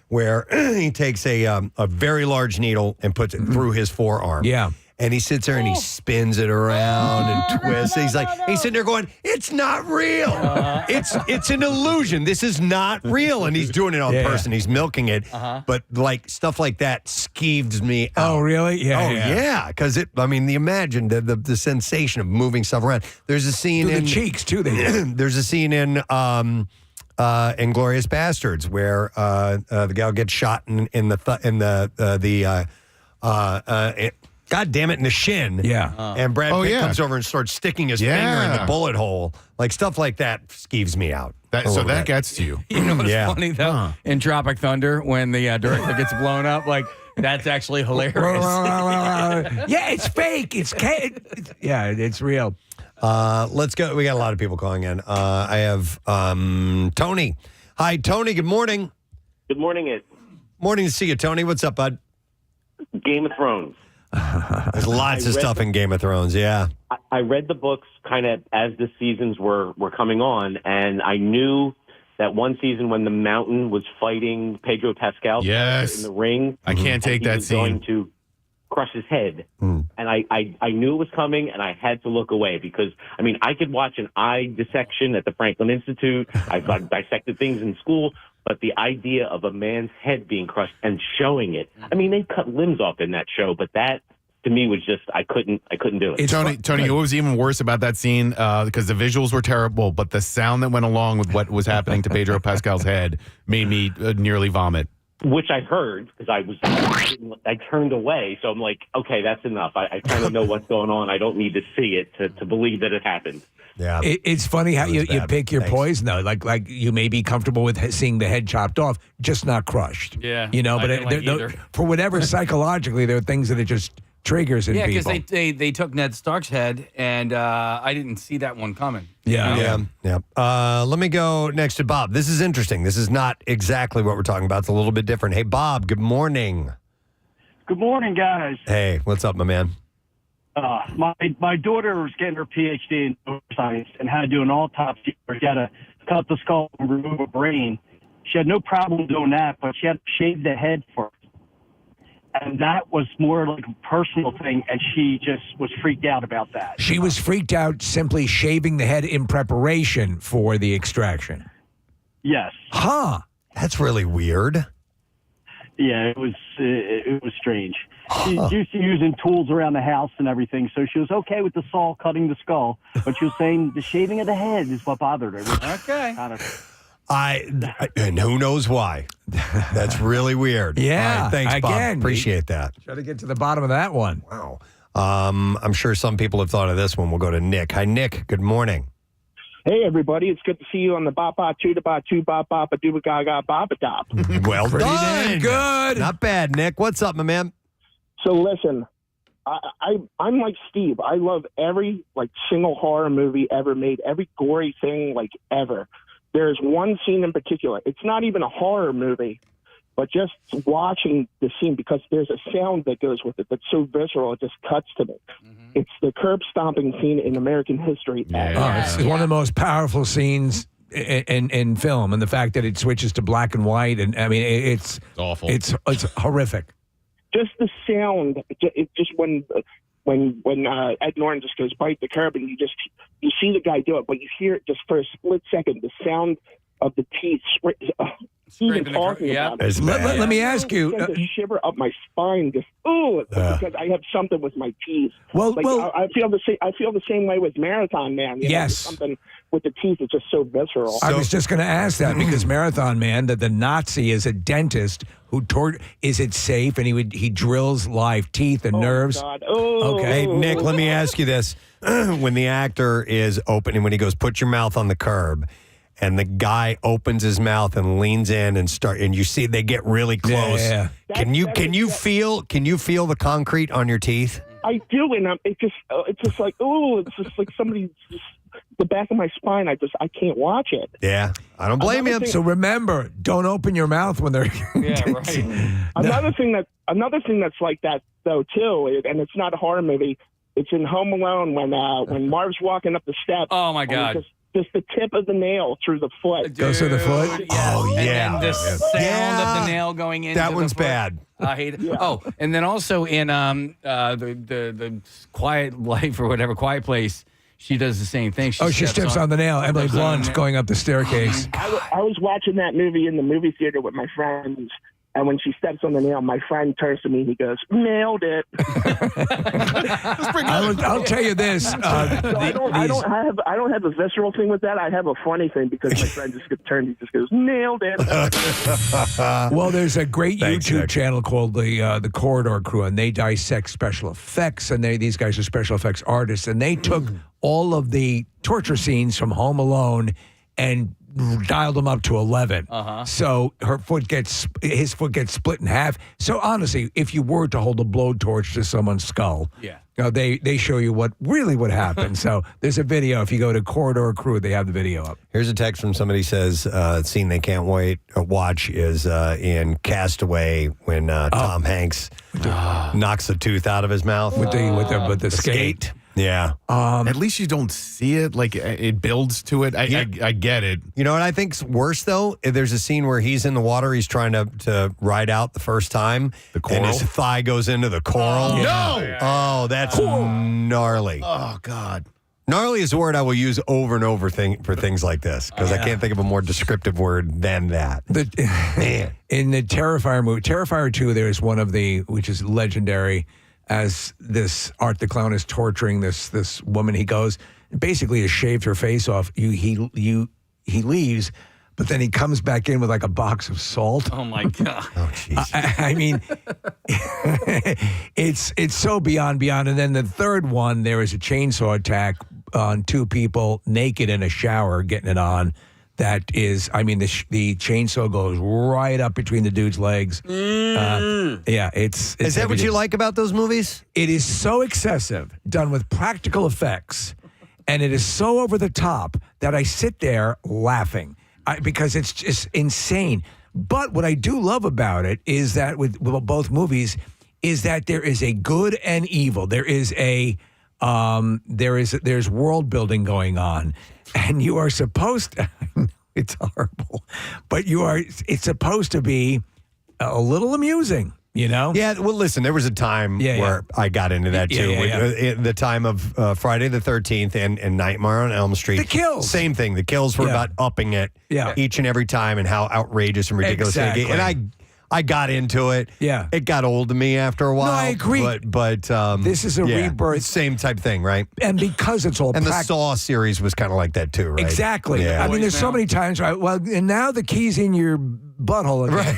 where he takes a very large needle and puts it through his forearm.
Yeah.
And he sits there and he spins it around and twists. He's sitting there going, "It's not real. It's an illusion. This is not real." And he's doing it on purpose. He's milking it. But like stuff like that skeeves me out.
Oh, really? Yeah.
Oh, yeah. Because imagine the sensation of moving stuff around. There's a scene in
the cheeks too.
There's a scene in Inglourious Bastards where the gal gets shot in the God damn it, in the shin.
Yeah.
And Brad Pitt comes over and starts sticking his finger in the bullet hole. Like stuff like that skeeves me out.
That gets to you.
You know what's funny though? In Tropic Thunder, when the director gets blown up, like that's actually hilarious.
Yeah, it's fake. It's real.
Let's go. We got a lot of people calling in. I have Tony. Hi, Tony. Good morning.
Good morning.
Morning to see you, Tony. What's up, bud?
Game of Thrones.
There's lots of stuff in Game of Thrones, yeah.
I read the books kind of as the seasons were coming on, and I knew that one season when the Mountain was fighting Pedro Pascal in the ring.
I can't take that scene.
Going to crush his head. And I knew it was coming, and I had to look away because, I could watch an eye dissection at the Franklin Institute. I've dissected things in school. But the idea of a man's head being crushed and showing it, they cut limbs off in that show, but that to me was just, I couldn't do it.
Tony, what was even worse about that scene, because the visuals were terrible, but the sound that went along with what was happening to Pedro Pascal's head made me nearly vomit.
Which I heard because I turned away. So I'm like, okay, that's enough. I kind of know what's going on. I don't need to see it to believe that it happened.
Yeah,
it's funny how you pick your poison though. Like you may be comfortable with seeing the head chopped off, just not crushed.
Yeah,
but
for whatever
psychologically, there are things that are just triggers in
Yeah,
people.
because they took Ned Stark's head, and I didn't see that one coming.
Yeah.
Let me go next to Bob. This is interesting. This is not exactly what we're talking about. It's a little bit different. Hey, Bob, good morning.
Good morning, guys.
Hey, what's up, my man?
My daughter was getting her PhD in neuroscience and had to do an autopsy where she had to cut the skull and remove a brain. She had no problem doing that, but she had to shave the head first. And that was more like a personal thing, and she just was freaked out about that.
She was freaked out simply shaving the head in preparation for the extraction.
Yes.
Huh.
That's really weird.
Yeah, it was strange. She's used to using tools around the house and everything, so she was okay with the saw cutting the skull, but she was saying the shaving of the head is what bothered her.
Okay.
And who knows why? That's really weird.
Yeah.
All right, thanks, Bob.
Again,
Appreciate that.
Try to get to the bottom of that one.
Wow. I'm sure some people have thought of this one. We'll go to Nick. Hi, Nick. Good morning.
Hey, everybody. It's good to see you on the Bop Bop Choo Bop Choo Bop Bop a Dooba Gaga Bop a Dop.
Well
Pretty
done.
damn good.
Not bad, Nick. What's up, my man?
So listen, I'm like Steve. I love every single horror movie ever made, every gory thing ever. There's one scene in particular. It's not even a horror movie, but just watching the scene, because there's a sound that goes with it that's so visceral, it just cuts to me. It's the curb stomping scene in American history.
It's one of the most powerful scenes in film, and the fact that it switches to black and white, and I mean, it's
awful.
It's horrific.
Just the sound, just when Ed Norton just goes bite the curb, and you see the guy do it, but you hear it just for a split second. The sound of the teeth, even talking about it.
Let me ask you.
Sends a shiver up my spine, just because I have something with my teeth. I feel the same. I feel the same way with Marathon Man. You know,
Yes.
something with the teeth. It's just so visceral.
I was just going to ask that because Marathon Man, that the Nazi is a dentist who is it safe? And he drills live teeth and nerves.
God. Oh.
Okay, Nick, let me ask you this. When the actor is opening, when he goes, put your mouth on the curb, and the guy opens his mouth and leans in and you see they get really close.
Yeah.
Can you feel the concrete on your teeth?
I do, and it's just like somebody just the back of my spine. I can't watch it.
Yeah, I don't blame you.
So remember, don't open your mouth when they're.
Yeah, right. Another thing that's like that though too, and it's not a horror movie. It's in Home Alone when Marv's walking up the steps.
Oh my God.
Just the tip of the nail through the foot.
Goes through the foot?
Oh,
And
yeah.
then the sound of the nail going into
That
the
one's
foot.
bad.
I hate it. Oh, and then also in the Quiet Life or whatever, Quiet Place, she does the same thing.
She steps on the nail. Emily Blunt's going up the staircase.
I was watching that movie in the movie theater with my friends, and when she steps on the nail, my friend turns to me and he goes, "Nailed it."
I'll tell you this.
I don't have a visceral thing with that. I have a funny thing because my friend just gets turned. He just goes, "Nailed it."
Well, there's a great YouTube channel called the Corridor Crew, and they dissect special effects. And these guys are special effects artists, and they took all of the torture scenes from Home Alone and dialed them up to 11. So his foot gets split in half. So honestly, if you were to hold a blowtorch to someone's skull, they show you what happened. So there's a video. If you go to Corridor Crew, they have the video up.
Here's a text from somebody says scene they can't watch is in Castaway when Tom Hanks knocks a tooth out of his mouth
with the skate.
Yeah.
At least you don't see it. Like it builds to it. I get it.
You know what I think's worse though? There's a scene where he's in the water. He's trying to ride out the first time.
The coral?
And his thigh goes into the coral.
No!
Oh, that's gnarly.
Oh, God.
Gnarly is a word I will use over and over for things like this because I can't think of a more descriptive word than that. Man.
In the Terrifier movie, Terrifier 2, there's one of which is legendary, as this Art the Clown is torturing this woman. He goes, basically has shaved her face off. He leaves, but then he comes back in with like a box of salt.
Oh my God.
Oh, jeez.
I mean, it's so beyond. And then the third one, there is a chainsaw attack on two people naked in a shower, getting it on. that is, I mean, the chainsaw goes right up between the dude's legs. Yeah, it's
Is that what you like about those movies?
It is so excessive, done with practical effects, and it is so over the top that I sit there laughing because it's just insane. But what I do love about it is that with both movies is that there is a good and evil. There is there's world building going on, and you are supposed to. It's horrible, but it's supposed to be a little amusing.
Yeah, well, listen, there was a time where I got into that, too. The time of Friday the 13th and Nightmare on Elm Street.
The kills.
Same thing. The kills were about upping it each and every time and how outrageous and ridiculous they get. And I got into it.
Yeah.
It got old to me after a while.
No, I agree.
But
this is a rebirth.
Same type thing, right?
And because it's all
And the Saw series was kind of like that, too, right?
Exactly.
Yeah.
I mean, there's so many times, right? Well, and now the key's in your butthole again.
Right.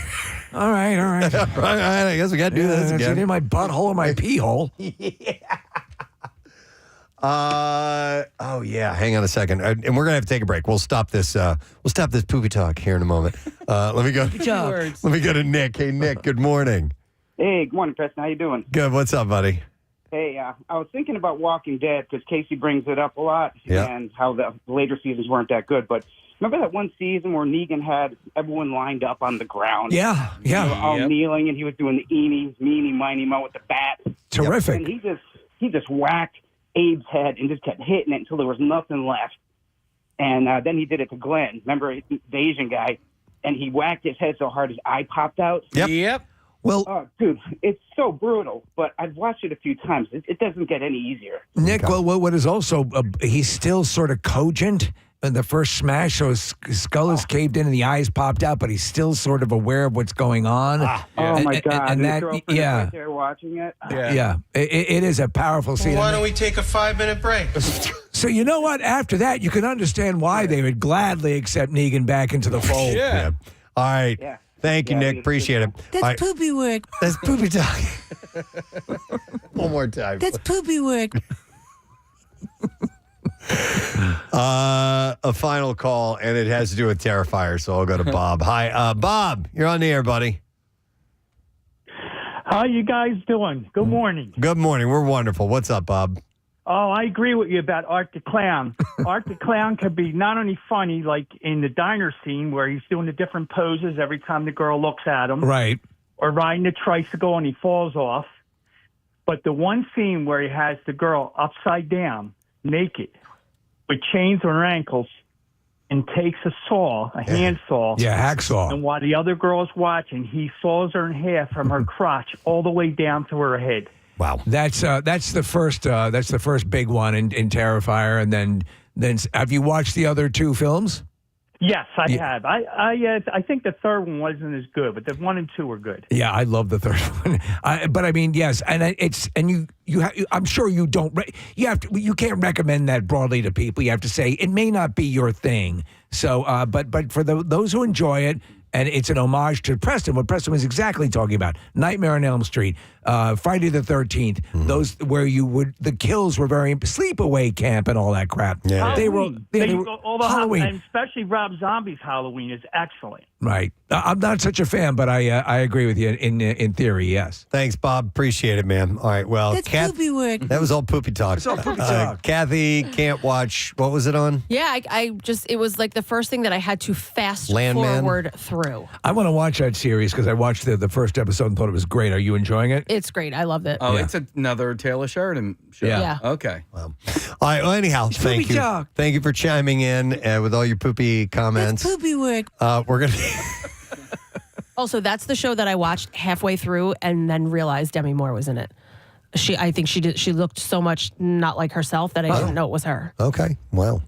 All right.
All right, I guess we got to do this
Is it
again.
in my butthole or my pee hole?
Oh yeah, hang on a second, and we're gonna have to take a break. We'll stop this. We'll stop this poopy talk here in a moment. Let me go. Let me go to Nick. Hey, Nick. Good morning.
Hey, good morning, Preston. How you doing?
Good. What's up, buddy?
Hey, I was thinking about Walking Dead because Casey brings it up a lot and how the later seasons weren't that good. But remember that one season where Negan had everyone lined up on the ground?
Yeah.
They were all kneeling, and he was doing the eeny, meeny, miny, mo with the bat.
Terrific.
And he just whacked Abe's head and just kept hitting it until there was nothing left. And then he did it to Glenn. Remember the Asian guy? And he whacked his head so hard his eye popped out.
Yep. Well,
oh, dude, it's so brutal. But I've watched it a few times. It doesn't get any easier.
Nick, well, what is also, he's still sort of cogent in the first smash, so his skull is caved in and the eyes popped out, but he's still sort of aware of what's going on.
Oh, my God.
And
His
that,
girlfriend is right there watching it.
It is a powerful scene.
Why don't we take a 5-minute break?
So you know what? After that, you can understand why they would gladly accept Negan back into the fold.
Yeah. All right.
Yeah.
Thank you, Nick. Appreciate it.
That's
All right.
poopy work.
That's poopy talk. One more time.
That's poopy work.
A final call, and it has to do with Terrifier, so I'll go to Bob. Hi, Bob. You're on the air, buddy.
How you guys doing? Good morning.
Good morning. We're wonderful. What's up, Bob?
Oh, I agree with you about Art the Clown. Art the Clown could be not only funny, like in the diner scene where he's doing the different poses every time the girl looks at him.
Right.
Or riding the tricycle and he falls off. But the one scene where he has the girl upside down, naked, with chains on her ankles, and takes a saw, a hand saw.
Yeah, hacksaw.
And while the other girl's watching, he saws her in half from her crotch all the way down to her head.
Wow.
That's the first big one in Terrifier, and then have you watched the other two films?
Yes, I have. I think the third one wasn't as good, but the 1 and 2 were good.
Yeah, I love the third one. But I mean, yes, and I'm sure you don't. You can't recommend that broadly to people. You have to say it may not be your thing. So, but for those who enjoy it. And it's an homage to Preston, what Preston was exactly talking about. Nightmare on Elm Street, Friday the 13th, those where the kills were very sleepaway camp and all that crap.
Yeah.
They were
all the
Halloween.
And especially Rob Zombie's Halloween is excellent.
Right. I'm not such a fan, but I agree with you in theory, yes.
Thanks, Bob. Appreciate it, man. All right, well,
That's poopy work.
That was all poopy talk.
It's all poopy talk.
Kathy can't watch. What was it on?
Yeah, it was like the first thing that I had to fast
Landman?
forward through.
I want to watch that series because I watched the first episode and thought it was great. Are you enjoying it?
It's great. I loved it.
Oh, it's another Taylor Sheridan show.
Yeah.
Okay.
All right. Well, anyhow, thank
poopy
you.
talk.
Thank you for chiming in with all your poopy comments.
That's poopy work.
We're gonna.
Also, that's the show that I watched halfway through and then realized Demi Moore was in it. I think she looked so much not like herself that I didn't know it was her.
Okay. Well,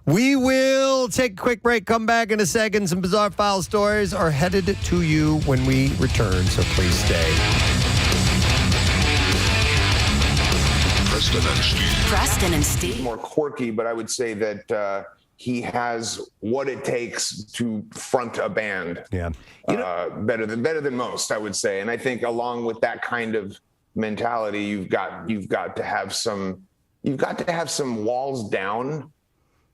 we will take a quick break. Come back in a second. Some bizarre file stories are headed to you when we return. So please stay.
Preston and Steve.
More quirky, but I would say that he has what it takes to front a band.
Yeah,
better than most, I would say. And I think along with that kind of mentality, you've got to have some walls down,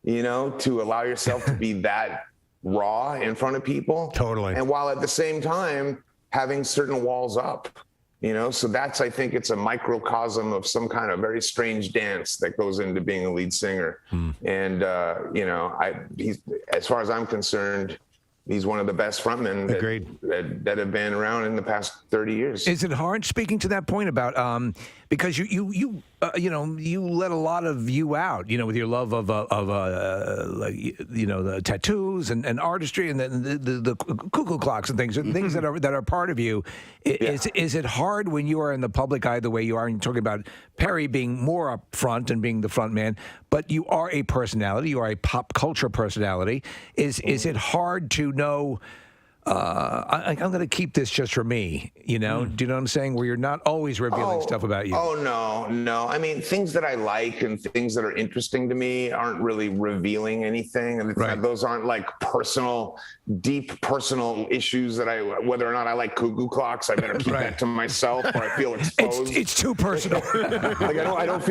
to allow yourself to be that raw in front of people.
Totally.
And while at the same time having certain walls up, so that's, I think it's a microcosm of some kind of very strange dance that goes into being a lead singer. And, he's, as far as I'm concerned, he's one of the best frontmen that have been around in the past 30 years.
Is it hard speaking to that point about because you let a lot of you out, with your love of the tattoos and artistry and the cuckoo clocks and things, things that are part of you. Is it hard when you are in the public eye the way you are? And you're talking about Perry being more up front and being the front man, but you are a personality. You are a pop culture personality. Is it hard to know? I'm going to keep this just for me, Do you know what I'm saying? Where you're not always revealing stuff about you.
Oh, no. I mean, things that I like and things that are interesting to me aren't really revealing anything. And those aren't like deep personal issues that whether or not I like cuckoo clocks, I better keep that to myself or I feel exposed.
It's too personal.
Like I don't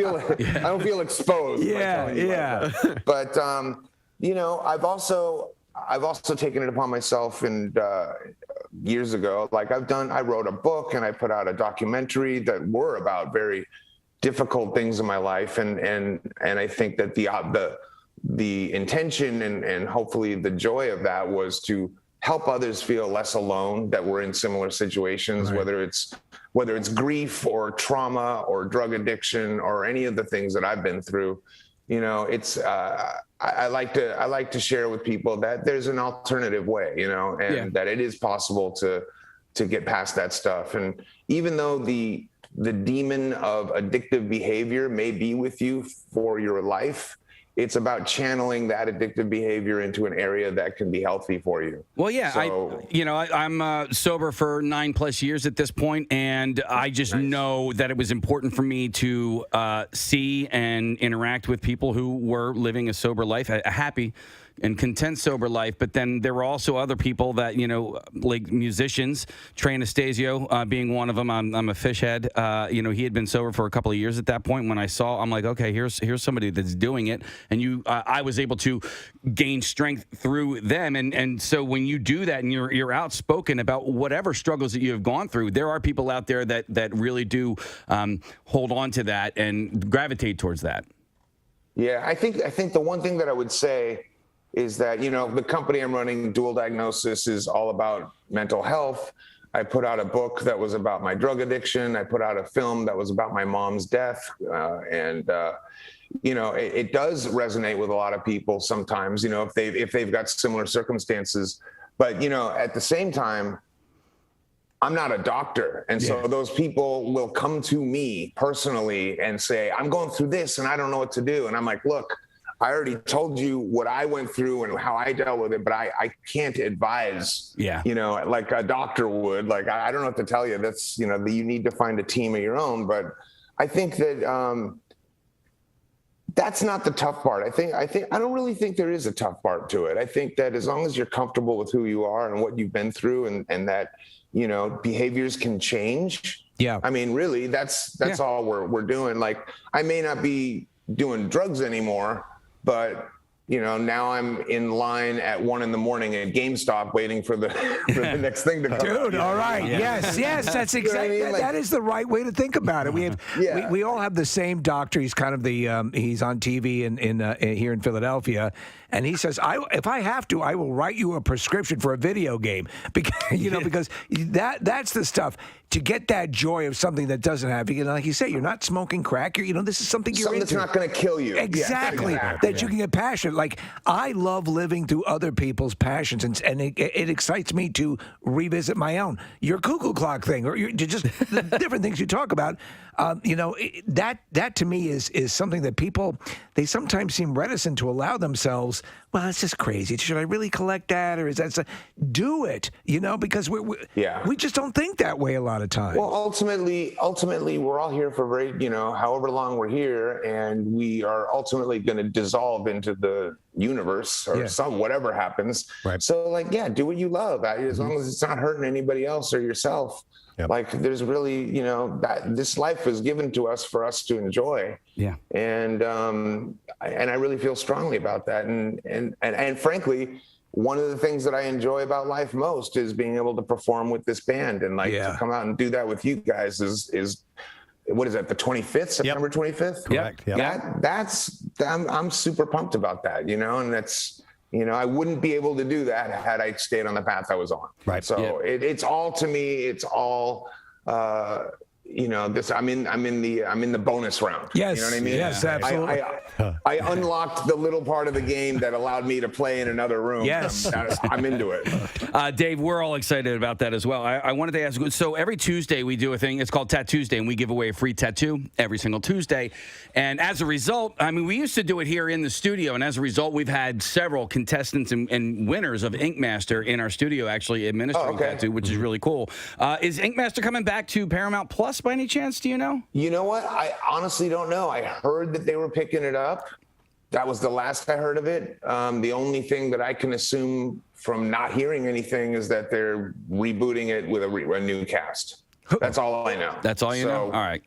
feel exposed.
Yeah.
But, I've also taken it upon myself and years ago, I wrote a book and I put out a documentary that were about very difficult things in my life. And I think that the intention and hopefully the joy of that was to help others feel less alone that were in similar situations, whether it's grief or trauma or drug addiction or any of the things that I've been through. I like to share with people that there's an alternative way, that it is possible to get past that stuff. And even though the demon of addictive behavior may be with you for your life, it's about channeling that addictive behavior into an area that can be healthy for you.
Well, yeah, I'm sober for 9+ years at this point, and I just know that it was important for me to see and interact with people who were living a sober life, a happy and content sober life. But then there were also other people that, like musicians, Trey Anastasio being one of them. I'm a fish head. He had been sober for a couple of years at that point. When I saw, I'm like, okay, here's somebody that's doing it. And I was able to gain strength through them. And so when you do that and you're outspoken about whatever struggles that you have gone through, there are people out there that really do hold on to that and gravitate towards that.
Yeah, I think the one thing that I would say is that, the company I'm running, Dual Diagnosis, is all about mental health. I put out a book that was about my drug addiction. I put out a film that was about my mom's death. It does resonate with a lot of people sometimes, if they've got similar circumstances. But, at the same time, I'm not a doctor. And so those people will come to me personally and say, I'm going through this and I don't know what to do. And I'm like, look, I already told you what I went through and how I dealt with it, but I can't advise, like a doctor would. Like, I don't know what to tell you. That's, you need to find a team of your own. But I think that that's not the tough part. I don't really think there is a tough part to it. I think that as long as you're comfortable with who you are and what you've been through and that, behaviors can change.
Yeah.
I mean, really, that's all we're doing. Like, I may not be doing drugs anymore, but now I'm in line at 1 a.m. at GameStop waiting for the next thing to come.
Dude, all right. Yes, that's exactly. That is the right way to think about it. We all have the same doctor. He's kind of he's on TV in here in Philadelphia, and he says, if I have to, I will write you a prescription for a video game because that's the stuff. To get that joy of something that doesn't have, like you say, you're not smoking crack. This is something you're into.
Something that's not going to kill you.
Exactly. That you can get passionate. Like, I love living through other people's passions, and it excites me to revisit my own. Your cuckoo clock thing, or just the different things you talk about. That to me is something that people, they sometimes seem reticent to allow themselves. Well, it's just crazy. Should I really collect that, or is that do it? Because we just don't think that way a lot of times.
Well, ultimately, we're all here for however long we're here, and we are ultimately going to dissolve into the universe or whatever happens.
Right.
So, do what you love, as long as it's not hurting anybody else or yourself.
Yep.
Like, there's really, that this life was given to us for us to enjoy.
Yeah.
And I really feel strongly about that. And frankly, one of the things that I enjoy about life most is being able to perform with this band, and like to come out and do that with you guys is what is that? The 25th, September 25th.
Correct. Yep.
I'm super pumped about that, and that's, I wouldn't be able to do that had I stayed on the path I was on.
Right.
So it's all, to me, it's all, this. I'm in the bonus round.
Yes.
You know what I mean?
Yes, absolutely.
I unlocked the little part of the game that allowed me to play in another room.
Yes.
I'm into it.
Dave, we're all excited about that as well. I wanted to ask, so every Tuesday we do a thing, it's called Tattoo Tuesday, and we give away a free tattoo every single Tuesday. And as a result, we used to do it here in the studio, and as a result, we've had several contestants and winners of Ink Master in our studio actually administering tattoo, which is really cool. Is Ink Master coming back to Paramount Plus by any chance? Do you know?
You know what? I honestly don't know. I heard that they were picking it up. That was the last I heard of it. The only thing that I can assume from not hearing anything is that they're rebooting it with a new cast. That's all I know.
That's all you know? All right.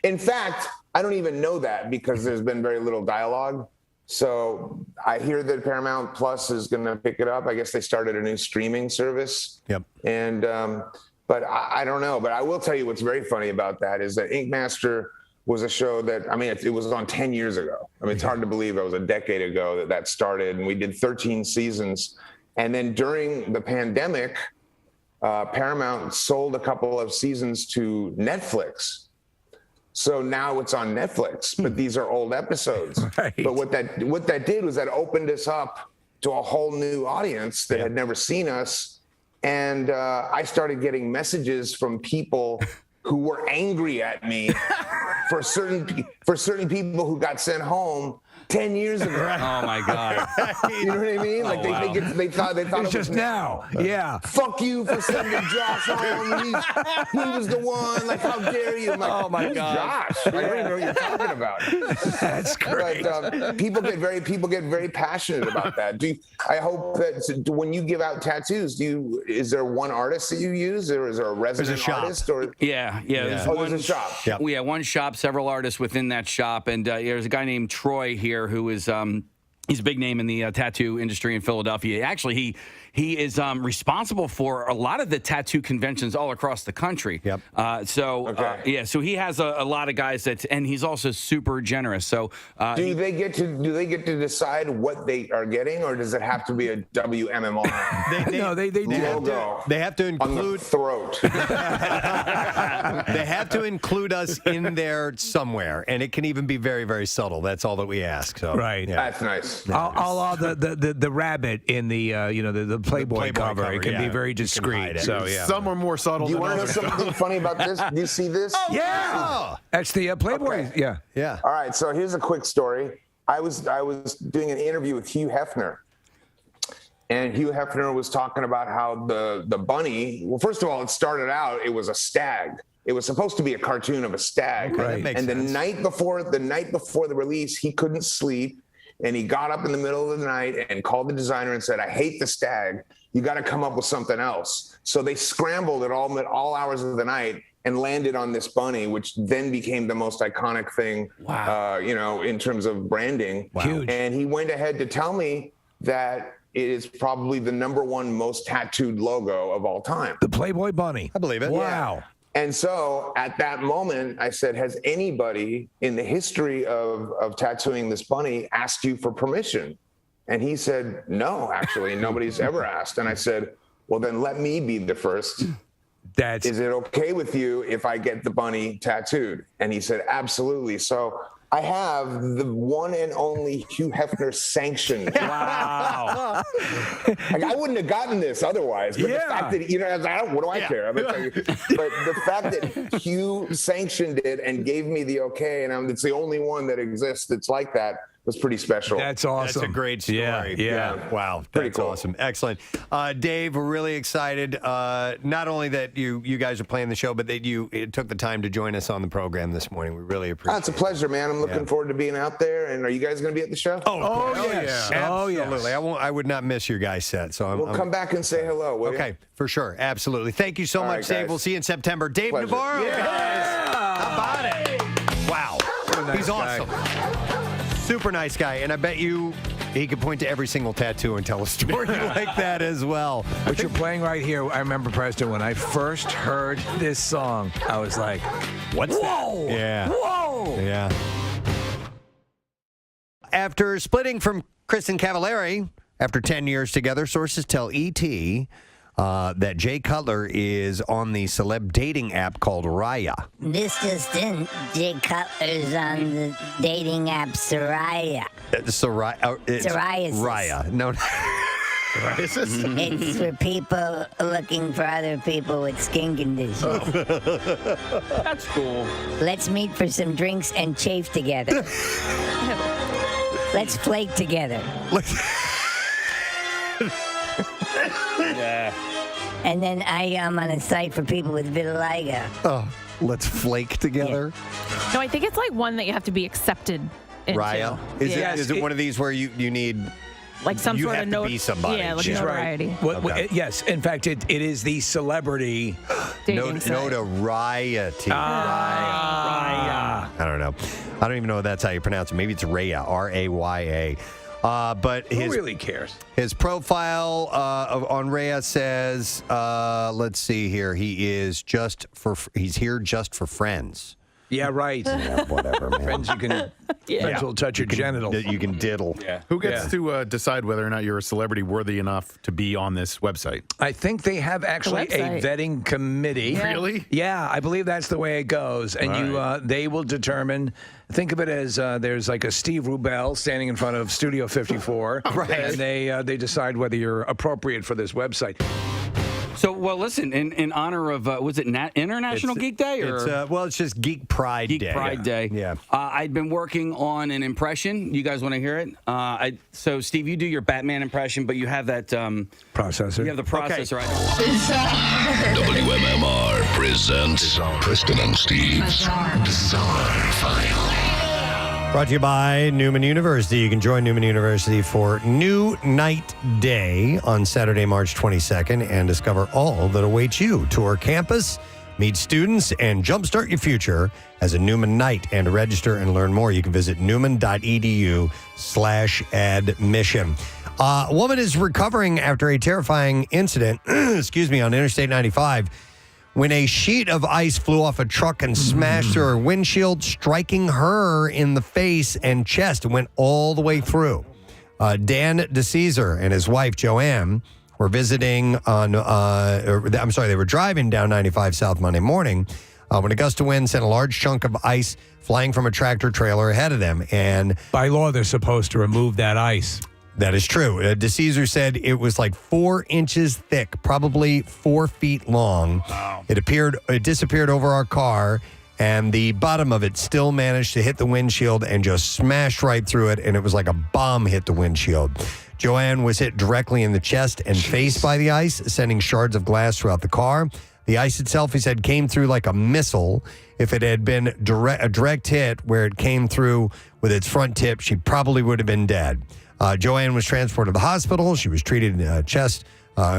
In fact, I don't even know that because there's been very little dialogue. So I hear that Paramount Plus is going to pick it up. I guess they started a new streaming service.
Yep.
And, but I don't know. But I will tell you what's very funny about that is that Ink Master was a show that, it was on 10 years ago. It's hard to believe it was a decade ago that started, and we did 13 seasons. And then during the pandemic, Paramount sold a couple of seasons to Netflix. So now it's on Netflix, but these are old episodes.
Right.
But what that did was that opened us up to a whole new audience that had never seen us. And I started getting messages from people who were angry at me for certain people who got sent home 10 years ago.
Oh my God!
You know what I mean? Like they thought
it's
it
just
was
now. Yeah.
Fuck you for sending Josh home. He was the one. Like, how dare you? I'm like,
oh my
who's
God!
Josh, I don't even know what you're talking about.
That's great.
But people get very passionate about that. I hope that when you give out tattoos, is there one artist that you use, or is there a resident artist? Or
yeah. There's
there's a shop.
Yep. We have one shop, several artists within that shop, and there's a guy named Troy here who is he's a big name in the tattoo industry in Philadelphia. Actually, he is responsible for a lot of the tattoo conventions all across the country.
Yep.
So he has a lot of guys and he's also super generous. So
do they get to decide what they are getting, or does it have to be a WMMR?
They do.
They
have to include
on the throat.
They have to include us in there somewhere, and it can even be very, very subtle. That's all that we ask. So
right.
Yeah. That's nice.
The rabbit in the Playboy cover. It can be very discreet. So yeah.
Some are more subtle.
Do you
than
want to know
others.
something funny about this? Do you see this?
Oh, yeah. That's the Playboy.
Okay.
Yeah.
All right. So here's a quick story. I was doing an interview with Hugh Hefner. And Hugh Hefner was talking about how the bunny, well, first of all, it started out, it was a stag. It was supposed to be a cartoon of a stag.
Right.
And the night before the release, he couldn't sleep. And he got up in the middle of the night and called the designer and said, I hate the stag. You got to come up with something else. So they scrambled at all hours of the night and landed on this bunny, which then became the most iconic thing, in terms of branding.
Wow. Huge.
And he went ahead to tell me that it is probably the #1 most tattooed logo of all time.
The Playboy bunny.
I believe it.
Wow.
Yeah. And so at that moment, I said, has anybody in the history of tattooing this bunny asked you for permission? And he said, no, actually, nobody's ever asked. And I said, well, then let me be the first. Is it okay with you if I get the bunny tattooed? And he said, absolutely. So I have the one and only Hugh Hefner sanctioned.
Wow.
I wouldn't have gotten this otherwise. But the fact that, what do I care? But the fact that Hugh sanctioned it and gave me the okay, and it's the only one that exists that's like that, was pretty special.
That's awesome.
That's a great story.
Yeah.
Wow.
Pretty
That's
cool.
awesome. Excellent. Dave, we're really excited. Not only that you guys are playing the show, but that you took the time to join us on the program this morning. We really appreciate it.
It's a pleasure, man. I'm looking forward to being out there. And are you guys going to be at the show?
Oh,
yes.
Yeah.
Oh, yes.
Absolutely. I would not miss your guys' set. So
We'll come back and say hello, will
Okay, for sure. Absolutely. Thank you so much,
right,
Dave.
guys.
We'll see you in September. Dave
Pleasure.
Navarro, guys. How about it? Wow.
What a nice
He's
guy.
awesome. Super nice guy. And I bet you He could point to every single tattoo and tell a story like that as well.
What you're playing right here, I remember, Preston, when I first heard this song, I was like,
what's
whoa!
that? Yeah.
Whoa!
Yeah. After splitting from Kristen Cavallari after 10 years together, sources tell ET that Jay Cutler is on the celeb dating app called Raya.
This just in, Jay Cutler's on the dating app Soraya.
Psoriasis. Raya. No.
It's for people looking for other people with skin conditions.
That's cool.
Let's meet for some drinks and chafe together. Let's flake together.
Yeah.
And then I am on a site for people with vitiligo.
Oh, let's flake together.
No, I think it's like one that you have to be accepted into.
Raya. Is it one of these where you need
like some
you
sort
have
of
to be somebody?
Yeah, like
She's
notoriety.
right.
Okay.
Yes, in fact, it is the celebrity
notoriety.
Raya.
I don't know. I don't even know if that's how you pronounce it. Maybe it's Raya, R-A-Y-A. But
Who really cares?
His profile on Raya says, let's see here. He's here just for friends.
Yeah, right.
Yeah, whatever, man.
Friends, friends will touch your genitals.
You can diddle.
Yeah.
Who gets to decide whether or not you're a celebrity worthy enough to be on this website?
I think they have actually a vetting committee.
Yeah. Really?
Yeah, I believe that's the way it goes. And they will determine. Think of it as there's like a Steve Rubel standing in front of Studio 54.
Right.
And they decide whether you're appropriate for this website.
So, well, listen, in honor of, was it International Geek Day? Or?
It's just Geek Pride Day.
Geek Pride Day.
Yeah.
I'd been working on an impression. You guys want to hear it? So, Steve, you do your Batman impression, but you have that...
processor.
You have the processor. Right?
WMMR presents Preston and Steve's Bizarre File.
Brought to you by Neumann University. You can join Neumann University for New Night Day on Saturday, March 22nd and discover all that awaits you. Tour campus, meet students, and jumpstart your future as a Neumann Knight. And to register and learn more, you can visit newman.edu/admission. A woman is recovering after a terrifying incident, on Interstate 95, when a sheet of ice flew off a truck and smashed through her windshield, striking her in the face and chest and went all the way through. Dan DeCesar and his wife, Joanne, were visiting they were driving down 95 South Monday morning when a gust of wind sent a large chunk of ice flying from a tractor trailer ahead of them. And
by law, they're supposed to remove that ice.
That is true. DeCesar said it was like 4 inches thick, probably 4 feet long. Wow. It disappeared over our car, and the bottom of it still managed to hit the windshield and just smashed right through it, and it was like a bomb hit the windshield. Joanne was hit directly in the chest and face by the ice, sending shards of glass throughout the car. The ice itself, he said, came through like a missile. If it had been a direct hit where it came through with its front tip, she probably would have been dead. Joanne was transported to the hospital. She was treated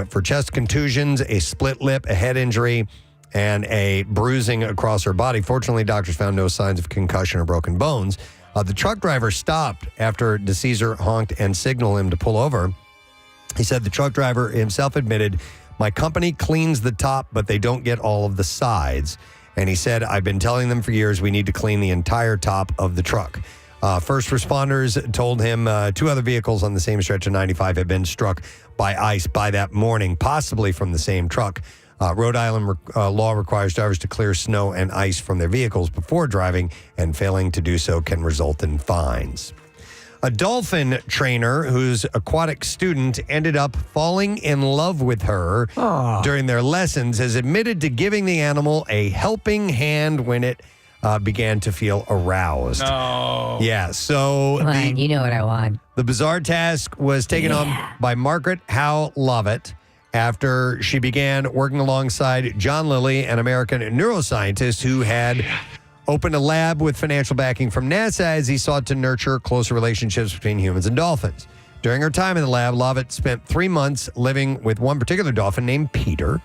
for chest contusions, a split lip, a head injury, and a bruising across her body. Fortunately, doctors found no signs of concussion or broken bones. The truck driver stopped after DeCesar honked and signaled him to pull over. He said the truck driver himself admitted, "My company cleans the top, but they don't get all of the sides." And he said, "I've been telling them for years we need to clean the entire top of the truck." First responders told him 2 other vehicles on the same stretch of 95 had been struck by ice by that morning, possibly from the same truck. Rhode Island law requires drivers to clear snow and ice from their vehicles before driving, and failing to do so can result in fines. A dolphin trainer whose aquatic student ended up falling in love with her during their lessons has admitted to giving the animal a helping hand when it began to feel aroused.
No.
Yeah, so
you know what I want.
The bizarre task was taken on by Margaret Howe Lovett after she began working alongside John Lilly, an American neuroscientist who had opened a lab with financial backing from NASA as he sought to nurture closer relationships between humans and dolphins. During her time in the lab, Lovett spent 3 months living with one particular dolphin named Peter,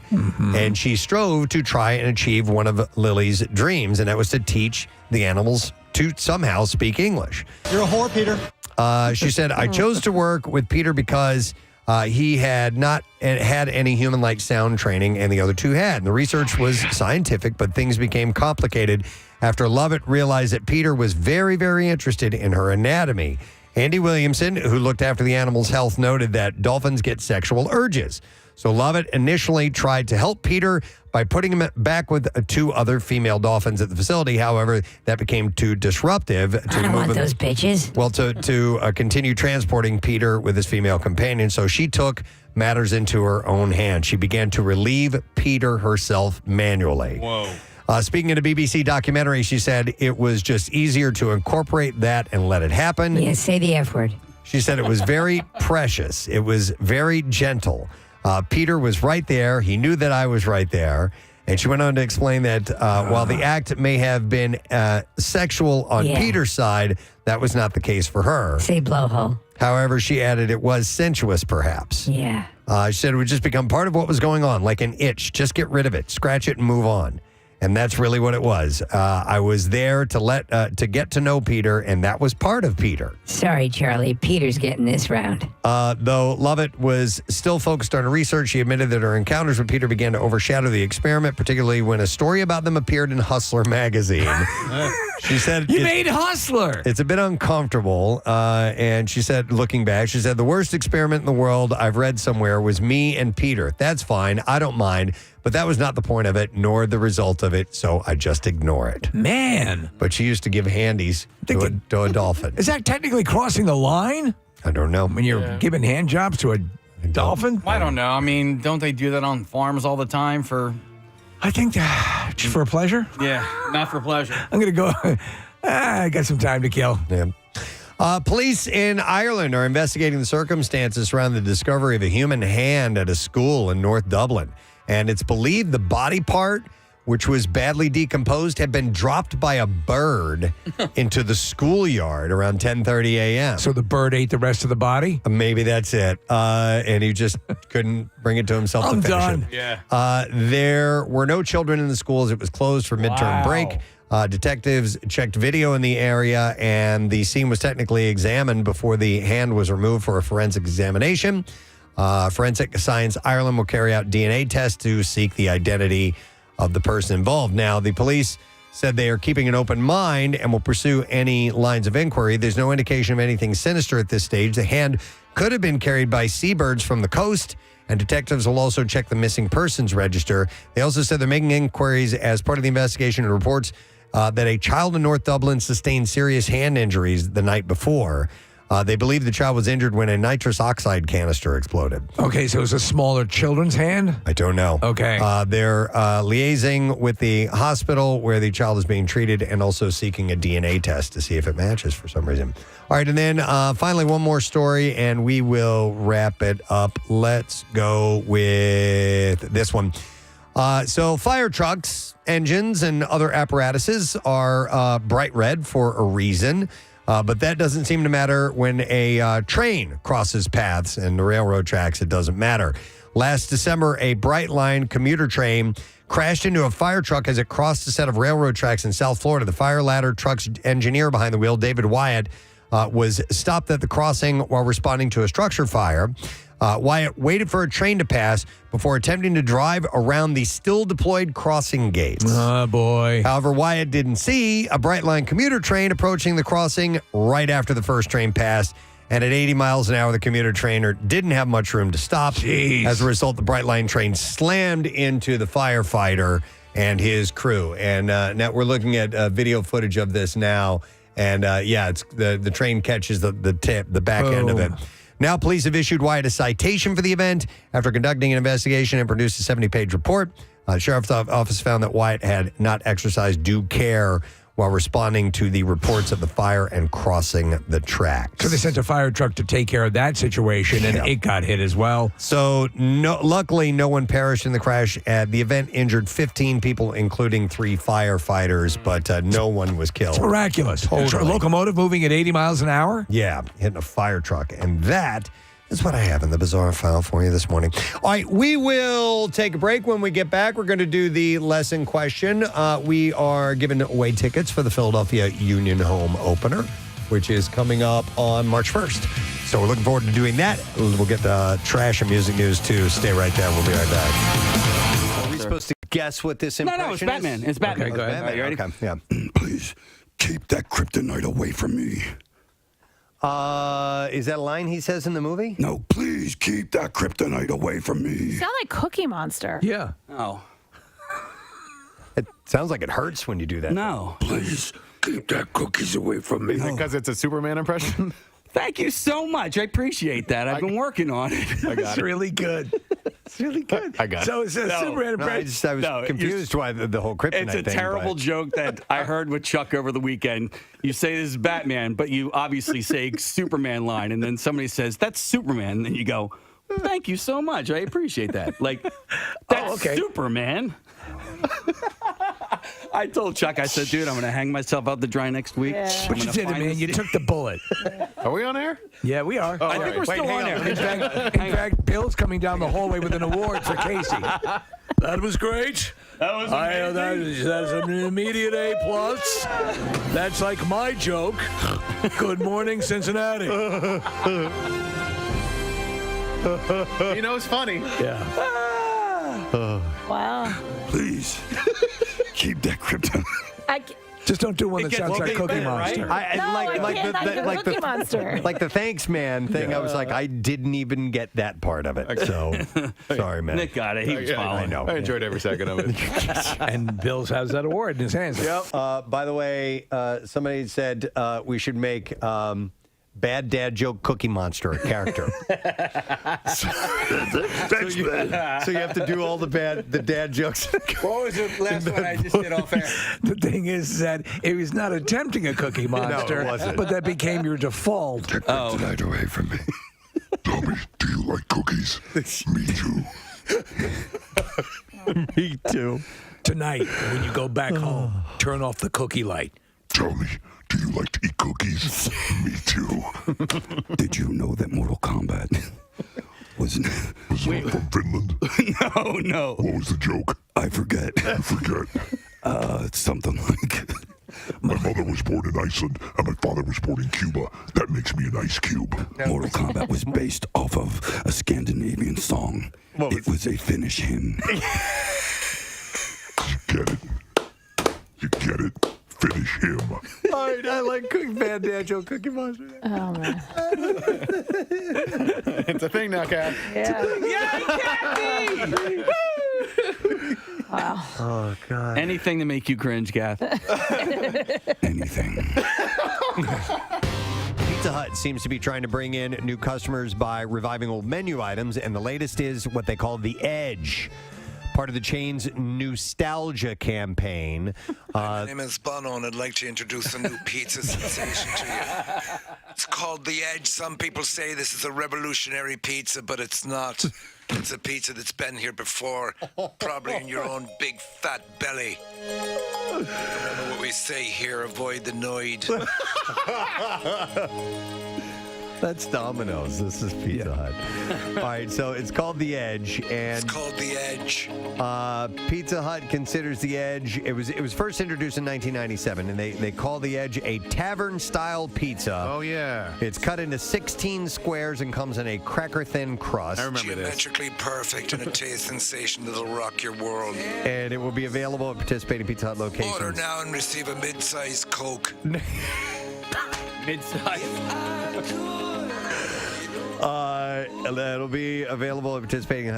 and she strove to try and achieve one of Lily's dreams, and that was to teach the animals to somehow speak English.
You're a whore, Peter.
She said, I chose to work with Peter because he had not had any human-like sound training, and the other two had. And the research was scientific, but things became complicated after Lovett realized that Peter was very, very interested in her anatomy. Andy Williamson, who looked after the animal's health, noted that dolphins get sexual urges. So Lovett initially tried to help Peter by putting him back with 2 other female dolphins at the facility. However, that became too disruptive.
I don't want those bitches.
Well, to continue transporting Peter with his female companion. So she took matters into her own hands. She began to relieve Peter herself manually.
Whoa.
Speaking of the BBC documentary, she said it was just easier to incorporate that and let it happen.
Yeah, say the F word.
She said it was very precious. It was very gentle. Peter was right there. He knew that I was right there. And she went on to explain that while the act may have been sexual on Peter's side, that was not the case for her.
Say blowhole.
However, she added it was sensuous, perhaps.
Yeah.
She said it would just become part of what was going on, like an itch. Just get rid of it, scratch it, and move on. And that's really what it was. I was there to get to know Peter, and that was part of Peter.
Sorry, Charlie. Peter's getting this round.
Though Lovett was still focused on her research, she admitted that her encounters with Peter began to overshadow the experiment, particularly when a story about them appeared in Hustler magazine. She said,
You made Hustler.
It's a bit uncomfortable. And she said, looking back, she said, the worst experiment in the world I've read somewhere was me and Peter. That's fine. I don't mind. But that was not the point of it, nor the result of it, so I just ignore it.
Man.
But she used to give handies to a dolphin.
Is that technically crossing the line?
I don't know.
When you're giving hand jobs to a dolphin?
I don't know. I mean, don't they do that on farms all the time for...
I think just for pleasure.
Yeah, not for pleasure.
I'm going to go... I got some time to kill.
Yeah. Police in Ireland are investigating the circumstances around the discovery of a human hand at a school in North Dublin. And it's believed the body part, which was badly decomposed, had been dropped by a bird into the schoolyard around 10:30 a.m.
So the bird ate the rest of the body?
Maybe that's it. And he just couldn't bring it to himself to finish it.
Yeah.
There were no children in the schools. It was closed for midterm break. Detectives checked video in the area, and the scene was technically examined before the hand was removed for a forensic examination. Forensic Science Ireland will carry out DNA tests to seek the identity of the person involved. Now, the police said they are keeping an open mind and will pursue any lines of inquiry. There's no indication of anything sinister at this stage. The hand could have been carried by seabirds from the coast, and detectives will also check the missing persons register. They also said they're making inquiries as part of the investigation and reports that a child in North Dublin sustained serious hand injuries the night before. They believe the child was injured when a nitrous oxide canister exploded.
Okay, so it was a smaller children's hand?
I don't know.
Okay.
They're liaising with the hospital where the child is being treated and also seeking a DNA test to see if it matches for some reason. All right, and then finally one more story, and we will wrap it up. Let's go with this one. So fire trucks, engines, and other apparatuses are bright red for a reason. But that doesn't seem to matter when a train crosses paths and the railroad tracks. It doesn't matter. Last December, a Bright Line commuter train crashed into a fire truck as it crossed a set of railroad tracks in South Florida. The fire ladder truck's engineer behind the wheel, David Wyatt, was stopped at the crossing while responding to a structure fire. Wyatt waited for a train to pass before attempting to drive around the still deployed crossing gates.
Oh, boy.
However, Wyatt didn't see a Bright Line commuter train approaching the crossing right after the first train passed. And at 80 miles an hour, the commuter trainer didn't have much room to stop.
Jeez.
As a result, the Bright Line train slammed into the firefighter and his crew. And now we're looking at video footage of this now. And it's the train catches the back end of it. Now, police have issued Wyatt a citation for the event after conducting an investigation and produced a 70-page report. Sheriff's office found that Wyatt had not exercised due care while responding to the reports of the fire and crossing the tracks.
So they sent a fire truck to take care of that situation, and it got hit as well.
So luckily, no one perished in the crash. The event injured 15 people, including 3 firefighters, but no one was killed.
It's miraculous.
Totally.
A locomotive moving at 80 miles an hour?
Yeah, hitting a fire truck. And that is what I have in the bizarre file for you this morning. All right, we will take a break. When we get back, we're going to do the lesson question. We are giving away tickets for the Philadelphia Union home opener. which is coming up on March 1st. So we're looking forward to doing that. We'll get the trash and music news, too. Stay right there. We'll be right back. Are we supposed to guess what this impression
it's Batman.
is?
It's Batman.
Okay, go ahead.
Are you ready?
Okay, yeah.
Please keep that kryptonite away from me.
Is that a line he says in the movie?
No, please keep that kryptonite away from me.
You sound like Cookie Monster.
Yeah.
Oh.
It sounds like it hurts when you do that.
No.
Please keep that cookies away from me.
Because it's a Superman impression?
Thank you so much. I appreciate that. I've been working on it.
I got
It's
it.
really good. It's really good.
I got it.
So it's a Superman
No, I
impression.
was confused why the whole kryptonite
It's a
thing,
terrible
but-
joke that I heard with Chuck over the weekend. You say this is Batman, but you obviously say Superman line, and then somebody says, that's Superman. And then you go, thank you so much. I appreciate that. Like, that's Superman. I told Chuck, I said, dude, I'm going to hang myself out to dry next week.
Yeah.
But you did it, man. You took the bullet.
Are we on air?
Yeah, we are.
Oh,
I think we're still on there.
In fact, Bill's coming down the hallway with an award for Casey. That was great.
That was
That's an immediate A+. That's like my joke. Good morning, Cincinnati.
He knows funny.
Yeah.
Wow.
Please keep that kryptonite.
Just don't do one that sounds like Cookie Monster.
Cookie Monster.
Like the thanks man thing, I was like, I didn't even get that part of it. So, sorry, man.
Nick got it. He was following.
I know.
I enjoyed every second of it.
And Bill's has that award in his hands.
Yep.
By the way, somebody said we should make Bad Dad Joke Cookie Monster a character.
Thanks, man.
So you have to do all the dad jokes.
What was the last one I just did off air?
The thing is that it was not attempting a Cookie Monster,
wasn't.
but that became your default.
Take kryptonite away from me. Tell me, do you like cookies? Me too.
Me too.
Tonight, when you go back home, turn off the cookie light.
Tell me, do you like to eat cookies? Me too. Did you know that Mortal Kombat was it from Finland?
No.
What was the joke? I forget. It's something like, my mother was born in Iceland and my father was born in Cuba. That makes me an ice cube. Mortal Kombat was based off of a Scandinavian song. It was a Finnish hymn. You get it? Finish him.
All right, I like Bad Dad Joke Cookie Monster.
Oh, man.
It's a thing now, Kat.
Yeah.
Kathy!
Wow.
Oh, God.
Anything to make you cringe, Kath.
Anything.
Pizza Hut seems to be trying to bring in new customers by reviving old menu items, and the latest is what they call the Edge. Part of the chain's nostalgia campaign.
My name is Bono, and I'd like to introduce a new pizza sensation to you. It's called The Edge. Some people say this is a revolutionary pizza, but it's not. It's a pizza that's been here before, probably in your own big fat belly. Remember what we say here, avoid the noid.
That's Domino's. This is Pizza Hut. All right, so it's called The Edge, and
It's called The Edge.
Pizza Hut considers The Edge. It was first introduced in 1997, and they call The Edge a tavern-style pizza.
Oh, yeah.
It's cut into 16 squares and comes in a cracker-thin crust.
I remember this.
Geometrically perfect and a taste sensation that'll rock your world.
And it will be available at participating Pizza Hut locations.
Order now and receive a mid-sized Coke.
Mid-size.
It'll be available at participating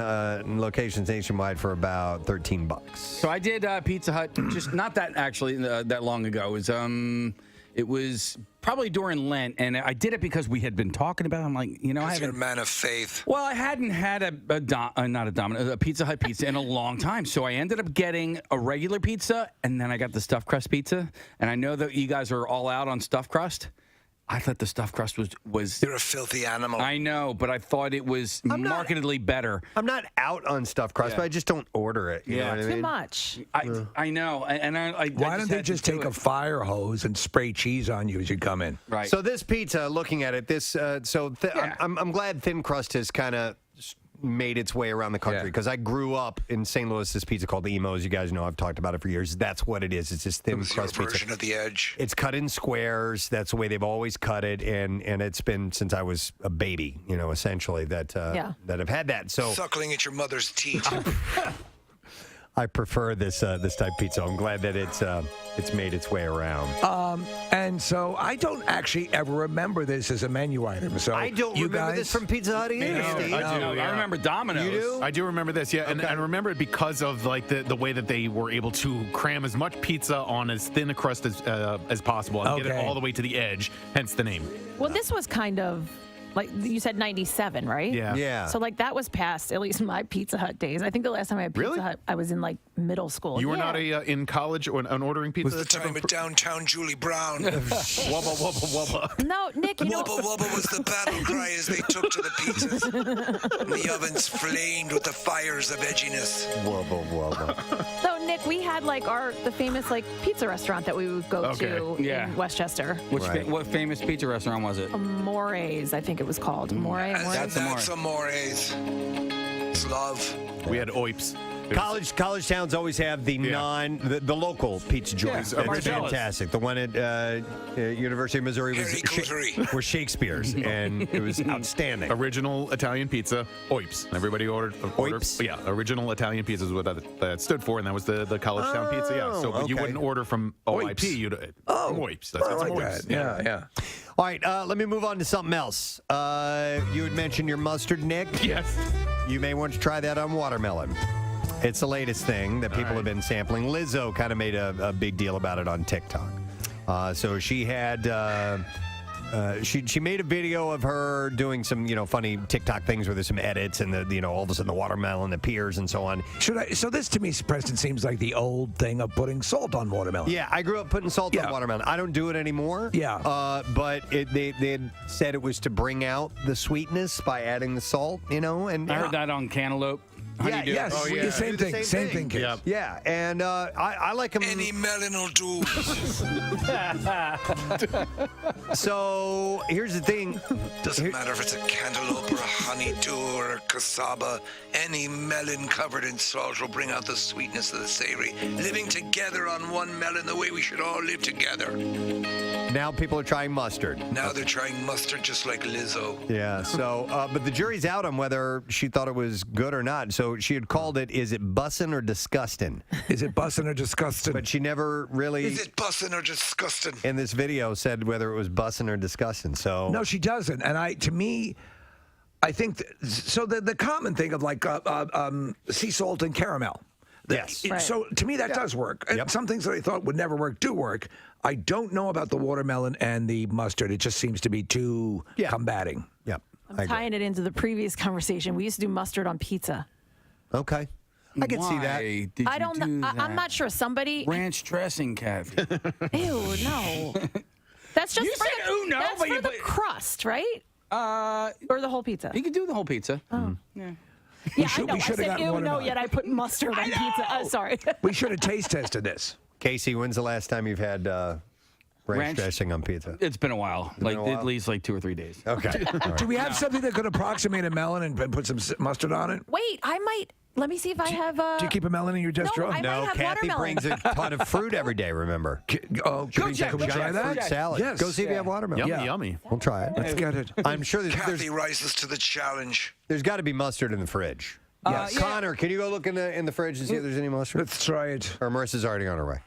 locations nationwide for about $13.
So I did Pizza Hut just not that actually that long ago. It was probably during Lent, and I did it because we had been talking about it. I'm like, I
You're a
haven't.
man of faith.
Well, I hadn't had a Pizza Hut pizza in a long time, so I ended up getting a regular pizza, and then I got the stuffed crust pizza. And I know that you guys are all out on stuffed crust. I thought the stuffed crust was.
You're a filthy animal.
I know, but I thought it was markedly better.
I'm not out on stuffed crust, but I just don't order it. You know what I
Too
mean?
much.
I know, and I
Why don't they just take a fire hose and spray cheese on you as you come in?
Right.
So this pizza, looking at it, I'm glad thin crust has kind of made its way around the country because I grew up in St. Louis. This pizza called the Emos. You guys know I've talked about it for years. That's what it is. It's this thin crust pizza.
Version of the Edge.
It's cut in squares. That's the way they've always cut it, and it's been since I was a baby. Essentially that that I've had that. So
suckling at your mother's teeth.
I prefer this type of pizza. I'm glad that it's made its way around.
And so I don't actually ever remember this as a menu item. So
I don't remember this from Pizza Hut either, Steve.
I do.
I remember Domino's.
You do?
I do remember this, yeah. And I remember it because of like the way that they were able to cram as much pizza on as thin a crust as possible and get it all the way to the edge, hence the name.
Well, this was kind of like you said 97, right?
Yeah.
So like that was past at least my Pizza Hut days. I think the last time I had Pizza Hut, I was in like middle school.
You were not in college or ordering pizza?
Was the time at downtown Julie Brown.
Wubba, wubba, wubba.
No, Nick, you know.
Wubba wubba was the battle cry as they took to the pizzas. And the ovens flamed with the fires of edginess.
Wubba wubba.
So Nick, we had like the famous like pizza restaurant that we would go to in Westchester.
What famous pizza restaurant was it?
More's, I think it was called.
That's a Mores. It's love.
We had Oips.
College towns always have the the local pizza joints.
Yeah,
It's fantastic. The one at University of Missouri was Shakespeare's, and it was outstanding.
Original Italian pizza, Oips. Everybody ordered. Yeah, original Italian pizza is what that stood for, and that was the college town pizza. Yeah, so but you wouldn't order from OIP. You'd Oips. That's Oips.
Yeah.
All right, let me move on to something else. You had mentioned your mustard, Nick.
Yes.
You may want to try that on watermelon. It's the latest thing that people have been sampling. Lizzo kind of made a big deal about it on TikTok. So she had she made a video of her doing some funny TikTok things where there's some edits and all of a sudden the watermelon appears and so on.
So this to me, Preston, seems like the old thing of putting salt on watermelon.
Yeah, I grew up putting salt on watermelon. I don't do it anymore.
Yeah.
But they had said it was to bring out the sweetness by adding the salt. And
I heard that on cantaloupe.
Yeah, yes.
Oh, yeah. Same thing.
Yep. Yeah, and I like them.
Any melon will do.
So here's the thing.
Doesn't matter if it's a cantaloupe or a honeydew or a cassava. Any melon covered in salt will bring out the sweetness of the savory. Living together on one melon the way we should all live together.
Now people are trying mustard.
Now they're trying mustard just like Lizzo.
Yeah, so, but the jury's out on whether she thought it was good or not. So she had called it, is it bussin' or disgusting?
Is it bussin' or disgusting?
But she never really...
Is it bussin' or disgusting?
In this video said whether it was bussin' or disgusting, so...
No, she doesn't. And I think, so the common thing of like sea salt and caramel.
Yes.
So to me, that does work. And some things that I thought would never work do work. I don't know about the watermelon and the mustard. It just seems to be too combating.
Yep.
I'm tying it into the previous conversation. We used to do mustard on pizza.
Okay. I can see that.
Did
I don't know. I'm not sure. Somebody.
Ranch dressing, Kathy.
Ew, no. That's just
You
for
said,
the,
"Ooh, no,"
that's
but
for
you
the
put-
crust, right? Or the whole pizza.
You can do the whole pizza.
Oh.
Yeah.
Yeah, I know. I
should've
said
gotten
ew, no,
watermelon.
yet I put mustard on pizza. Oh, sorry.
We should have taste tested this.
Casey, when's the last time you've had ranch
Ranch?
dressing on pizza?
It's been a while.
been a while?
At least like 2 or 3 days.
Okay. All right.
Do we have something that could approximate a melon and put some mustard on it?
Wait, I might. Let me see if I have.
Do you keep a melon in your desk drawer?
I might have
Kathy
watermelon.
brings a ton of fruit every day, remember?
Oh,
She brings a
can we try
giant
that?
fruit salad.
Yes.
Go see if you have watermelon.
Yummy.
We'll try it.
Let's get it.
I'm sure
Kathy rises to the challenge.
there's got to be mustard in the fridge.
Yes.
Connor, can you go look in the fridge and see if there's any mustard?
Let's try it.
Or Marissa's already on her way.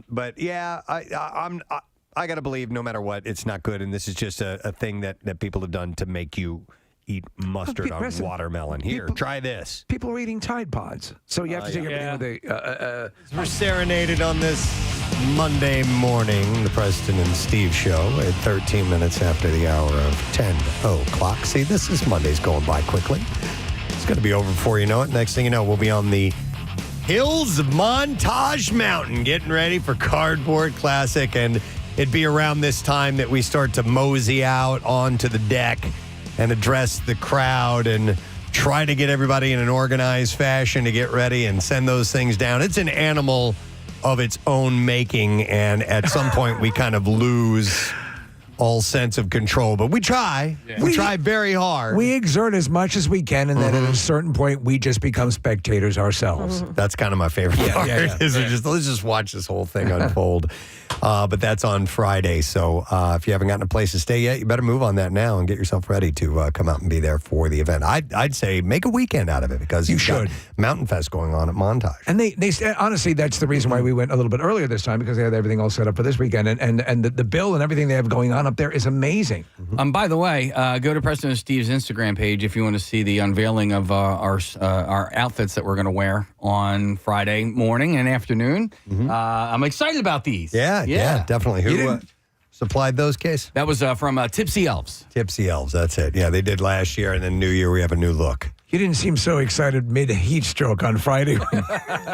But yeah, I got to believe no matter what, it's not good. And this is just a thing that people have done to make you eat mustard on
Preston,
watermelon. Here, try this.
People are eating Tide Pods. So you have to take everything with a...
We're serenaded on this Monday morning, the Preston and Steve show at 13 minutes after the hour of 10 o'clock. See, this is Monday's going by quickly. It's going to be over before you know it. Next thing you know, we'll be on the hills of Montage Mountain getting ready for Cardboard Classic. And it'd be around this time that we start to mosey out onto the deck and address the crowd and try to get everybody in an organized fashion to get ready and send those things down. It's an animal of its own making, and at some point we kind of lose all sense of control. But we try.
Yeah.
We try very hard.
We exert as much as we can, and then at a certain point, we just become spectators ourselves.
That's kind of my favorite part. Is let's just watch this whole thing unfold. But that's on Friday. So if you haven't gotten a place to stay yet, you better move on that now and get yourself ready to come out and be there for the event. I'd say make a weekend out of it because you should. Mountain Fest going on at Montage.
And they honestly, that's the reason why we went a little bit earlier this time, because they had everything all set up for this weekend. And the bill and everything they have going on up there is amazing.
By the way, go to Preston and Steve's Instagram page if you want to see the unveiling of our outfits that we're going to wear on Friday morning and afternoon. I'm excited about these.
Yeah, definitely. Who supplied those, Case?
That was from Tipsy Elves.
Tipsy Elves, that's it. Yeah, they did last year, and then New Year we have a new look.
You didn't seem so excited mid-heat stroke on Friday.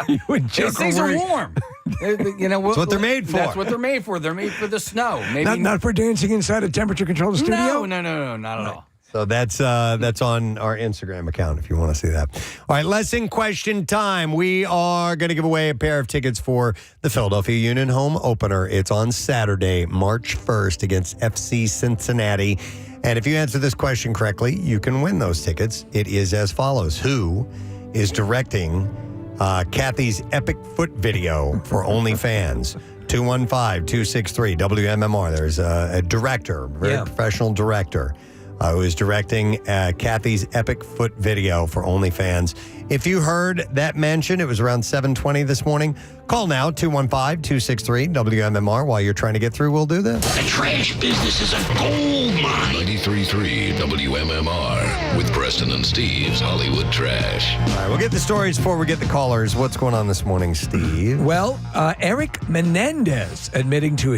You would
These things are warm. You know,
That's what they're made for.
That's what they're made for. They're made for the snow. Maybe
not for dancing inside a temperature-controlled studio?
No, not at all.
So that's on our Instagram account if you want to see that. All right, lesson question time. We are going to give away a pair of tickets for the Philadelphia Union home opener. It's on Saturday, March 1st against FC Cincinnati. And if you answer this question correctly, you can win those tickets. It is as follows. Who is directing Kathy's epic foot video for OnlyFans? 215-263-WMMR. There's a director, very professional director, who is directing Kathy's epic foot video for OnlyFans. If you heard that mention, it was around 7:20 this morning. Call now, 215-263-WMMR. While you're trying to get through, we'll do this.
The trash business is a gold mine. 93.3 WMMR with Preston and Steve's Hollywood Trash.
All right, we'll get the stories before we get the callers. What's going on this morning, Steve?
Well, Eric Menendez admitting to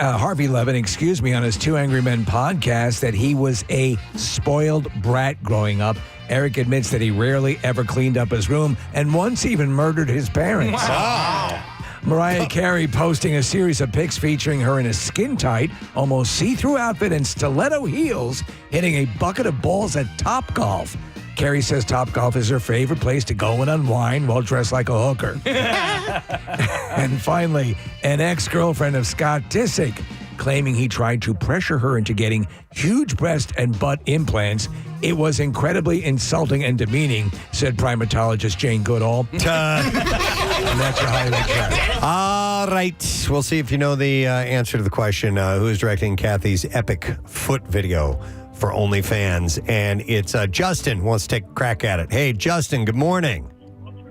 Harvey Levin, on his Two Angry Men podcast that he was a spoiled brat growing up. Eric admits that he rarely ever cleaned up his room and once even murdered his parents.
Wow.
Mariah Carey posting a series of pics featuring her in a skin-tight, almost see-through outfit and stiletto heels, hitting a bucket of balls at Topgolf. Carey says Topgolf is her favorite place to go and unwind while dressed like a hooker. And finally, an ex-girlfriend of Scott Disick claiming he tried to pressure her into getting huge breast and butt implants. It was incredibly insulting and demeaning, said primatologist Jane Goodall. And that's your Hollywood Trash.
All right. We'll see if you know the answer to the question. Who is directing Kathy's epic foot video for OnlyFans? And it's Justin wants to take a crack at it. Hey, Justin, good morning.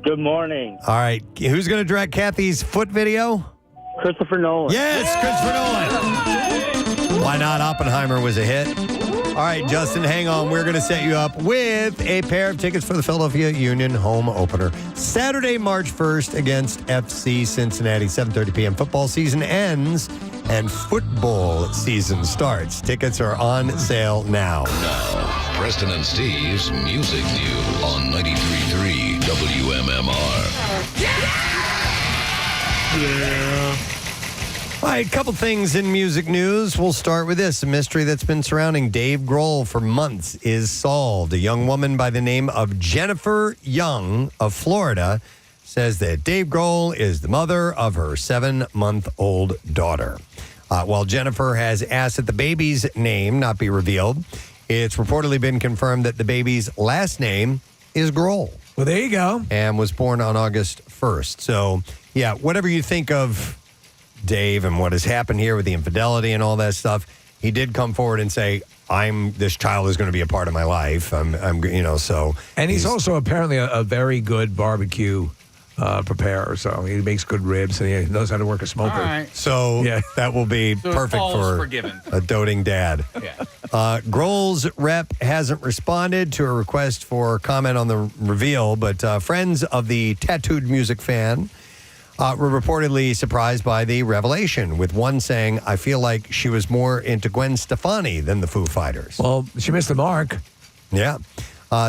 Good morning.
All right. Who's going to direct Kathy's foot video?
Christopher Nolan.
Yes, Christopher Nolan. Why not? Oppenheimer was a hit. All right, Justin, hang on. We're going to set you up with a pair of tickets for the Philadelphia Union home opener. Saturday, March 1st against FC Cincinnati, 7:30 p.m. Football season ends and football season starts. Tickets are on sale now.
Now, Preston and Steve's Music News on 93.3 WMMR.
Yeah. All right, a couple things in music news. We'll start with this. A mystery that's been surrounding Dave Grohl for months is solved. A young woman by the name of Jennifer Young of Florida says that Dave Grohl is the mother of her 7-month-old daughter. While Jennifer has asked that the baby's name not be revealed, it's reportedly been confirmed that the baby's last name is Grohl.
Well, there you go.
And was born on August 1st. So, yeah, whatever you think of Dave and what has happened here with the infidelity and all that stuff, he did come forward and say, this child is going to be a part of my life. So.
And he's also apparently a very good barbecue preparer. So he makes good ribs and he knows how to work a smoker.
All right.
So that will be perfect for a doting dad.
Yeah.
Grohl's rep hasn't responded to a request for comment on the reveal, but friends of the tattooed music fan were reportedly surprised by the revelation, with one saying, I feel like she was more into Gwen Stefani than the Foo Fighters.
Well, she missed the mark.
Yeah.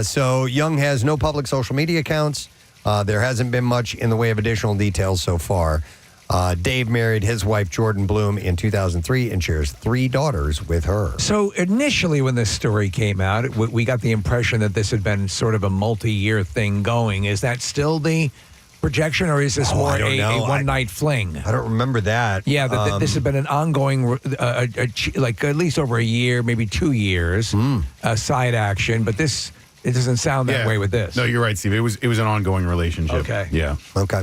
So Young has no public social media accounts. There hasn't been much in the way of additional details so far. Dave married his wife, Jordan Bloom, in 2003 and shares 3 daughters with her.
So initially when this story came out, we got the impression that this had been sort of a multi-year thing going. Is that still the projection, or is this more
I don't know.
a one-night fling?
I don't remember that.
Yeah, this has been an ongoing, like at least over a year, maybe 2 years, side action. But it doesn't sound that way with this.
No, you're right, Steve. It was an ongoing relationship.
Okay.
Yeah.
Okay.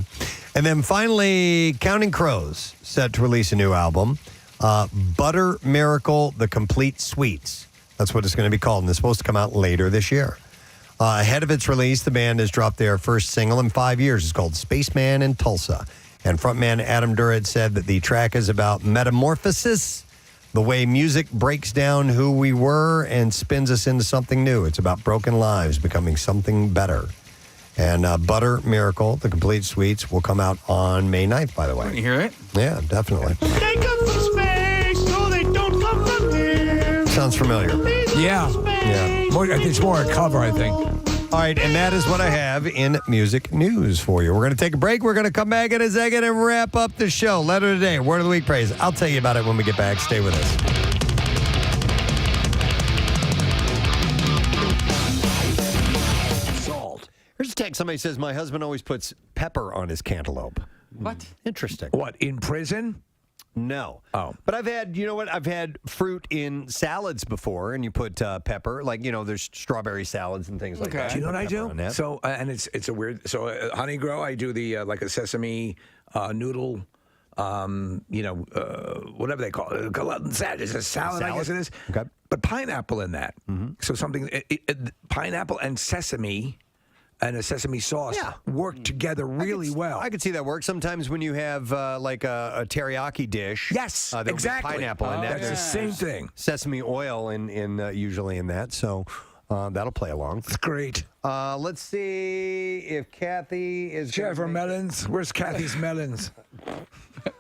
And then finally, Counting Crows set to release a new album, Butter Miracle: The Complete Suites. That's what it's going to be called, and it's supposed to come out later this year. Ahead of its release, the band has dropped their first single in 5 years. It's called Spaceman in Tulsa. And frontman Adam Duritz said that the track is about metamorphosis, the way music breaks down who we were and spins us into something new. It's about broken lives becoming something better. And Butter Miracle, The Complete Suites, will come out on May 9th, by the way.
You hear it?
Yeah, definitely.
They come from space, so they don't come from here.
Sounds familiar.
Yeah. It's more a cover, I think.
All right, and that is what I have in music news for you. We're going to take a break. We're going to come back in a second and wrap up the show. Letter of the day, word of the week praise. I'll tell you about it when we get back. Stay with us. Salt. Here's a text. Somebody says, my husband always puts pepper on his cantaloupe.
What?
Interesting.
What, in prison?
No.
Oh.
But I've had, you know what? I've had fruit in salads before, and you put pepper. Like, there's strawberry salads and things like that.
Do you know what I do?
On that.
So, and it's a weird. So, Honey Grow, I do the like a sesame noodle. Whatever they call it, it's a salad, I guess it is.
Okay.
But pineapple in that. Mm-hmm. So something pineapple and sesame. And a sesame sauce work together really well.
I could see that work. Sometimes when you have like a teriyaki dish.
Yes, exactly.
Pineapple in that.
That's the same thing.
Sesame oil in usually in that. So that'll play along.
It's great.
Let's see if Kathy is.
Jennifer Melons. Where's Kathy's melons?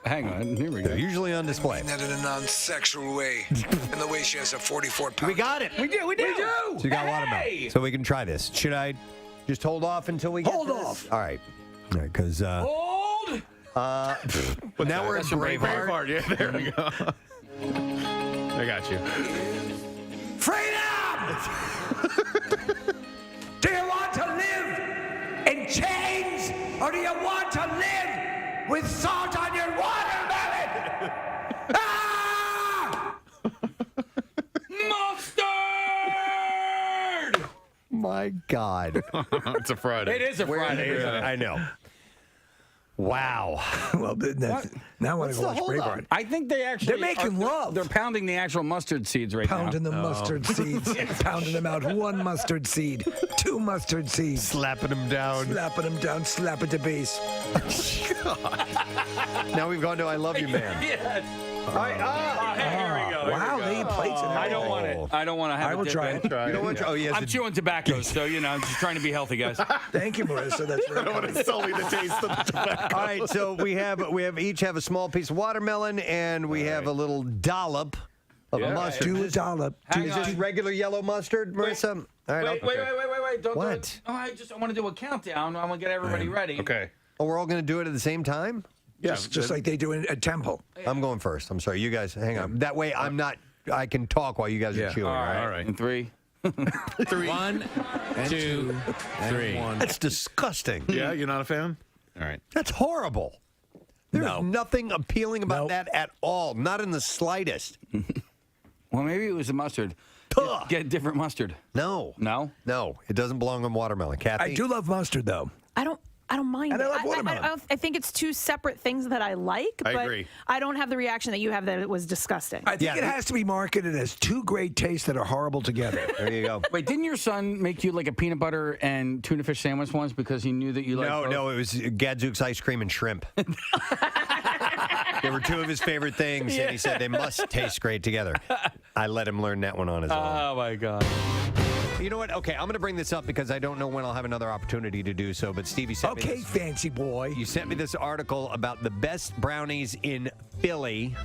Hang on. Here we go.
They're usually on display.
That in a non-sexual way. In the way she has a 44-pound.
We got it.
We do.
So you got watermelon. So we can try this. Should I just hold off until we get
Hold
this?
off.
All right. Because
Hold.
now we're in Braveheart.
Yeah, there we go. I got you.
Freedom! Do you want to live in chains, or do you want to live with salt on your watermelon? Mustard!
My God.
It's a Friday.
It is a Friday.
I know. Wow.
Well, now I want to go watch Braveheart.
I think they actually
They're making love.
They're pounding the actual mustard seeds right
Pounding
now.
the mustard seeds. Pounding them out. 1 mustard seed. 2 mustard seeds.
Slapping them down.
Slapping them down. Slap at the base.
Now we've gone to I Love You Man.
Yes.
Here we go.
Wow, they eat plates and
I don't want it. I don't want to have
I will
it.
try it.
You don't want to? Oh, yes.
I'm chewing tobacco, so I'm just trying to be healthy, guys.
Thank you, Marissa. That's
I don't want to sully the taste of the tobacco.
All right, so we each have a small piece of watermelon, and we have a little dollop of a mustard.
Do a dollop.
Is this regular yellow mustard, Marissa? All right.
Wait. Don't
What?
do it. No, I want to do a countdown. I want to get everybody ready.
Okay.
Oh, we're all going to do it at the same time?
Yeah,
Just like they do in a temple.
I'm going first. I'm sorry. You guys, hang on. That way I can talk while you guys are chewing.
All
All
right. In 3.
3, 1, 2, 3.
That's disgusting.
Yeah, you're not a fan? All right.
That's horrible. There's nothing appealing about that at all. Not in the slightest.
Well, maybe it was the mustard. Get different mustard.
No.
No?
No. It doesn't belong on watermelon. Kathy?
I do love mustard, though.
I don't mind
And
it.
I love watermelon.
I think it's two separate things that I like,
I
but
agree.
I don't have the reaction that you have that it was disgusting.
I think it has to be marketed as two great tastes that are horrible together.
There you go.
Wait, didn't your son make you like a peanut butter and tuna fish sandwich once because he knew that you liked both?
No, it was Gadzooks ice cream and shrimp. They were two of his favorite things, and he said they must taste great together. I let him learn that one on his own.
Oh, my God.
You know what? Okay, I'm going to bring this up because I don't know when I'll have another opportunity to do so, but Stevie sent me this.
Fancy boy.
You sent me this article about the best brownies in Philly.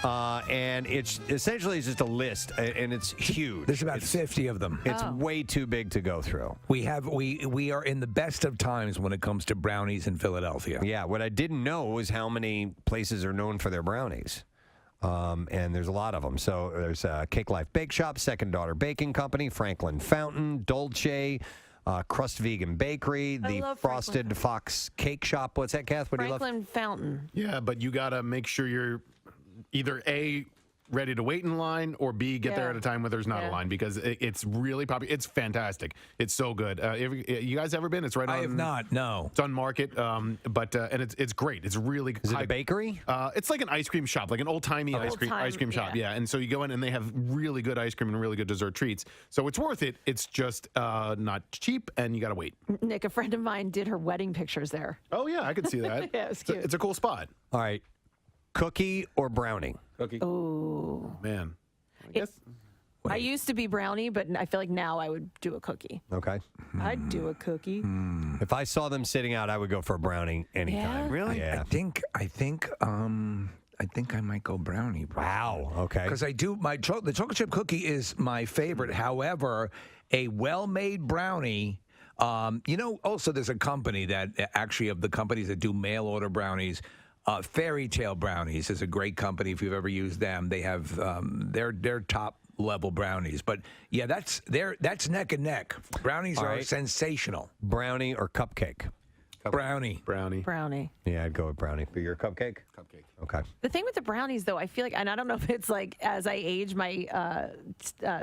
And it's essentially just a list, and it's huge.
There's about 50 of them.
It's way too big to go through.
We are in the best of times when it comes to brownies in Philadelphia.
Yeah, what I didn't know was how many places are known for their brownies. And there's a lot of them. So there's Cake Life Bake Shop, Second Daughter Baking Company, Franklin Fountain, Dolce, Crust Vegan Bakery, the
love
Frosted Fox Cake Shop. What's that, Kath? What do you love?
Franklin Fountain.
Yeah, but you got to make sure you're either A, ready to wait in line, or B, get there at a time where there's not a line, because it's really popular. It's fantastic. It's so good. You guys ever been? It's right on.
I have not, no.
It's on Market, and it's great. It's really
Is it a bakery?
It's like an ice cream shop, like an old-timey ice cream shop. Yeah, and so you go in and they have really good ice cream and really good dessert treats. So it's worth it. It's just not cheap, and you got to wait.
Nick, a friend of mine did her wedding pictures there.
Oh, yeah, I could see that.
Yeah, it was cute.
It's a cool spot.
All right. Cookie or brownie?
Cookie.
Oh.
Man.
I used to be brownie, but I feel like now I would do a cookie.
Okay.
I'd do a cookie.
If I saw them sitting out, I would go for a brownie anytime.
Yeah?
Really?
Yeah.
I think I might go brownie.
Wow. Okay.
Because I do the chocolate chip cookie is my favorite. However, a well-made brownie. Also there's a company that actually of the companies that do mail order brownies. Fairy Tale Brownies is a great company. If you've ever used them, they have their top level brownies. But yeah, that's neck and neck. Brownies are sensational.
Brownie or cupcake?
Brownie.
Brownie.
Yeah, I'd go with brownie. For your cupcake?
Cupcake.
Okay.
The thing with the brownies, though, I feel like, and I don't know if it's like as I age, my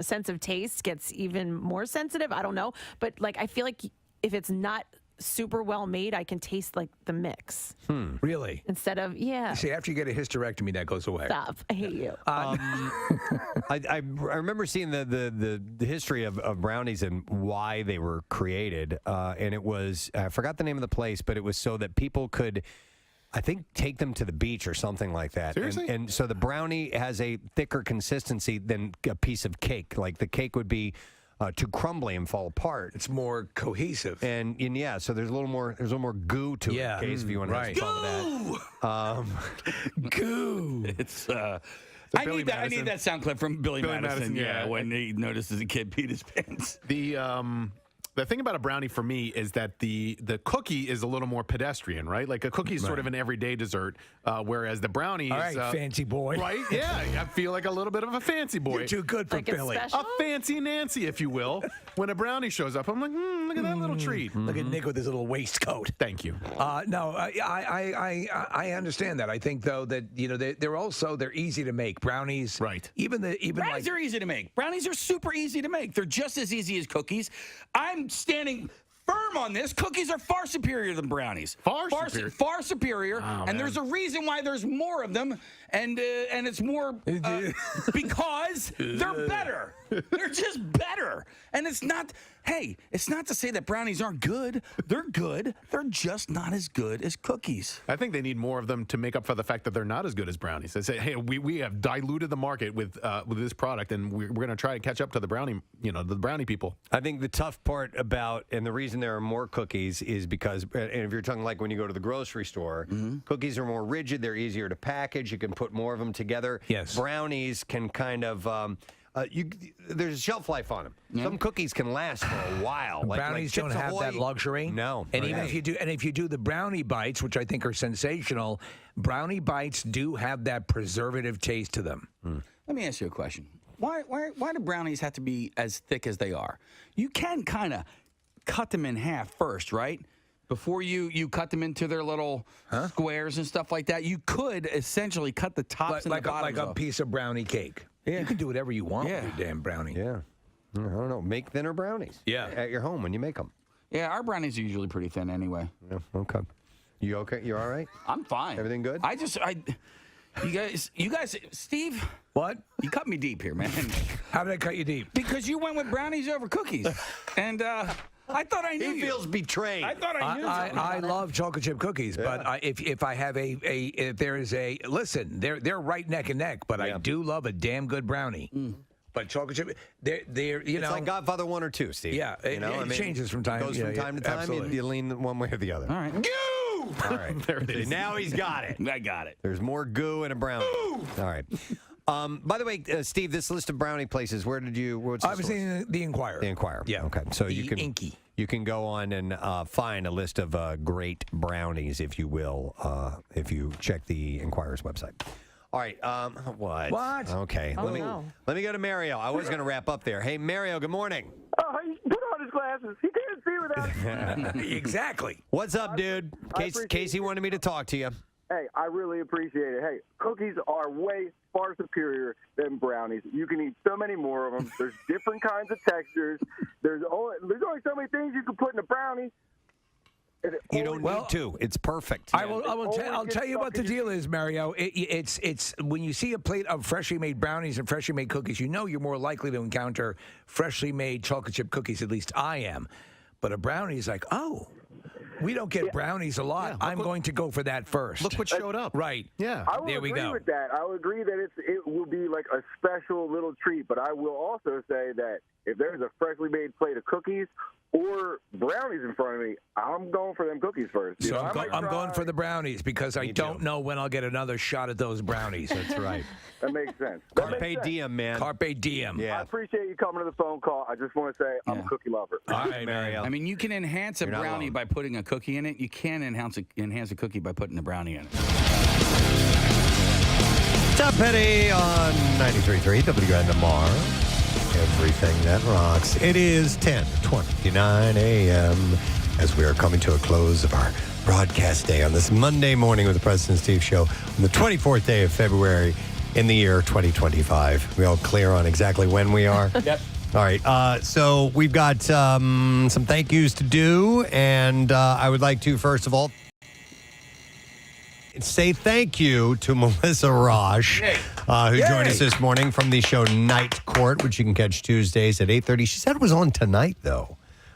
sense of taste gets even more sensitive. I don't know. But like, I feel like if it's not super well made, I can taste like the mix.
Really?
Instead of,
See, after you get a hysterectomy, that goes away.
Stop. I hate you.
I remember seeing the history of brownies and why they were created. And it was, I forgot the name of the place, but it was so that people could, I think, take them to the beach or something like that.
Seriously?
And so the brownie has a thicker consistency than a piece of cake. Like the cake would be too crumbly and fall apart.
It's more cohesive.
And yeah, so there's a little more goo to it, in case if you want to have some of that.
Goo.
It's
I
need that sound clip from Billy Madison. Yeah, when he notices a kid peed his pants.
The thing about a brownie for me is that the cookie is a little more pedestrian, right? Like a cookie is sort of an everyday dessert, whereas the brownie
All
is
right, fancy boy.
right? Yeah, I feel like a little bit of a fancy boy.
You're too good for
Like it's
Billy.
special?
A fancy Nancy, if you will. When a brownie shows up, I'm like, look at that little treat.
Look at Nick with his little waistcoat.
Thank you.
No, I understand that. I think though that they're easy to make. Brownies,
right?
Brownies are easy to make. Brownies are super easy to make. They're just as easy as cookies. I'm standing firm on this. Cookies are far superior than brownies. Far superior.
Oh,
and there's a reason why there's more of them, and it's more because they're better. They're just better. And it's not to say that brownies aren't good. They're good. They're just not as good as cookies.
I think they need more of them to make up for the fact that they're not as good as brownies. They say, hey, we have diluted the market with this product, and we're going to try to catch up to the brownie people.
I think the tough part about, and the reason there are more cookies is because, and if you're talking like when you go to the grocery store, cookies are more rigid, they're easier to package, you can put more of them together.
Yes.
Brownies can kind of, there's a shelf life on them. Some cookies can last for a while.
Brownies don't have that luxury.
No.
And even if you do the brownie bites, which I think are sensational, brownie bites do have that preservative taste to them.
Let me ask you a question. Why do brownies have to be as thick as they are? You can kind of cut them in half first, right? Before you cut them into their little squares and stuff like that. You could essentially cut the tops and the bottoms
like a piece of brownie cake. Yeah. You can do whatever you want with your damn brownie.
Yeah. I don't know. Make thinner brownies.
Yeah.
At your home when you make them.
Yeah, our brownies are usually pretty thin anyway.
Yeah, okay. You okay? You all right?
I'm fine.
Everything good?
You guys, Steve.
What?
You cut me deep here, man.
How did I cut you deep?
Because you went with brownies over cookies, and I thought I knew
He
you.
feels betrayed.
I thought I knew.
I love chocolate chip cookies, but if I have if there is listen, they're right neck and neck, but I do love a damn good brownie. But chocolate chip, they're
it's like Godfather 1 or 2, Steve.
Yeah, it changes from time.
Goes from time to time. You lean one way or the other.
All right.
Goo!
All right.
There it is.
Now he's got it.
I got it.
There's more goo in a brownie. All right. By the way, Steve, this list of brownie places, what's the
I was saying the Inquirer.
The Inquirer.
Yeah.
Okay. So
The
you can
Inky.
You can go on and find a list of great brownies, if you will, if you check the Inquirer's website. All right. What? Okay.
Oh,
let me go to Mario. I was going to wrap up there. Hey, Mario. Good morning.
Oh, he put on his glasses. He can't
be without you.
Exactly.
What's up, dude? Casey wanted me to talk to you.
Hey, I really appreciate it. Hey, cookies are way far superior than brownies. You can eat so many more of them. There's different kinds of textures. There's only so many things you can put in a brownie.
You don't need to. It's perfect.
I'll tell you what the deal is, Mario. It's when you see a plate of freshly made brownies and freshly made cookies, you know you're more likely to encounter freshly made chocolate chip cookies. At least I am. But a brownie is like, oh, we don't get brownies a lot. I'm going to go for that first.
Look what showed up.
Right.
Yeah.
I will
there we
agree
go.
with that. I will agree that it will be like a special little treat. But I will also say that if there's a freshly made plate of cookies or brownies in front of me, I'm going for them cookies first.
So I'm going for the brownies because I don't know when I'll get another shot at those brownies.
That's right.
That makes sense.
Carpe diem, man.
Carpe diem.
Yeah.
I appreciate you coming to the phone call. I just want to say I'm a cookie lover.
All right, Mario.
I mean, you can enhance a
You're not
brownie
wrong.
by putting a cookie in it. You can enhance a cookie by putting a brownie in it.
Top Petty on 93.3 WNMR. Everything that rocks. It is 10:29 a.m. as we are coming to a close of our broadcast day on this Monday morning with the Preston and Steve Show on the 24th day of February in the year 2025. We all clear on exactly when we are?
Yep.
All right. So we've got some thank yous to do, and I would like to, first of all, say thank you to Melissa Rauch, who joined us this morning from the show Night Court, which you can catch Tuesdays at 8:30. She said it was on tonight, though.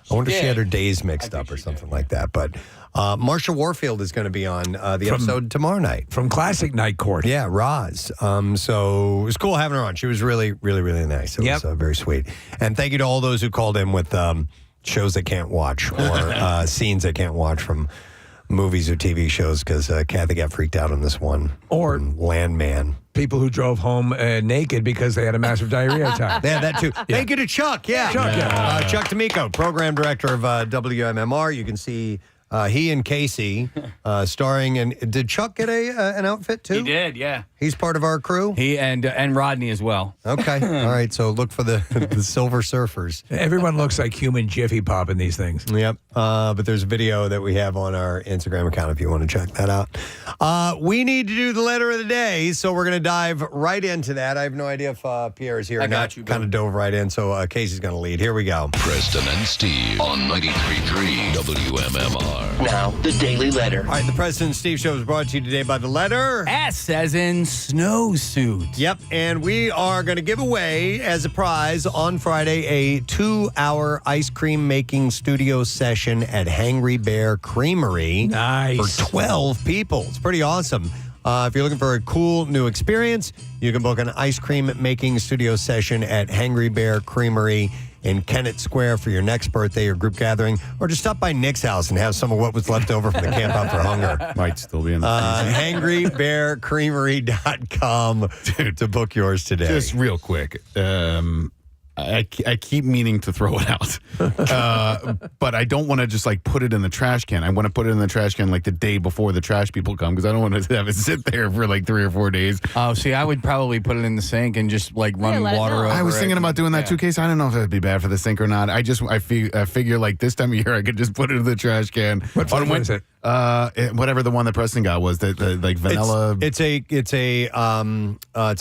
I wonder if she had her days mixed up or something like that. But Marsha Warfield is going to be on the episode tomorrow night.
From Classic Night Court.
Yeah, Roz. So it was cool having her on. She was really, really, really nice. It was very sweet. And thank you to all those who called in with shows they can't watch or scenes they can't watch from movies or TV shows, because Kathy got freaked out on this one.
Or
Landman.
People who drove home naked because they had a massive diarrhea attack.
They had that too. Thank you to Chuck. Yeah. Chuck D'Amico, program director of WMMR. You can see he and Casey starring. And did Chuck get an outfit too?
He did, yeah.
He's part of our crew?
He and Rodney as well.
Okay. All right. So look for the Silver Surfers.
Everyone looks like human Jiffy Pop in these things.
Yep. But there's a video that we have on our Instagram account if you want to check that out. We need to do the letter of the day, so we're going to dive right into that. I have no idea if Pierre is here or not. Kind of dove right in, so Casey's going to lead. Here we go.
Preston and Steve on 93.3 WMMR.
Now, the Daily Letter. All right, the Preston and Steve Show is brought to you today by the letter
S, as in snowsuit.
Yep, and we are going to give away as a prize on Friday a 2-hour ice cream making studio session at Hangry Bear Creamery.
Nice.
For 12 people. It's pretty awesome. If you're looking for a cool new experience, you can book an ice cream making studio session at Hangry Bear Creamery in Kennett Square for your next birthday or group gathering, or just stop by Nick's house and have some of what was left over from the Camp Out for Hunger.
Might still be in the
HangryBearCreamery.com to book yours today.
Just real quick. I keep meaning to throw it out, but I don't want to just like put it in the trash can. I want to put it in the trash can like the day before the trash people come, because I don't want to have it sit there for like 3 or 4 days.
Oh, see, I would probably put it in the sink and just like run water over it.
I was thinking about doing that too, Case. I don't know if that'd be bad for the sink or not. I figure like this time of year I could just put it in the trash can.
What flavor is it?
Whatever the one that Preston got was, the like vanilla.
It's a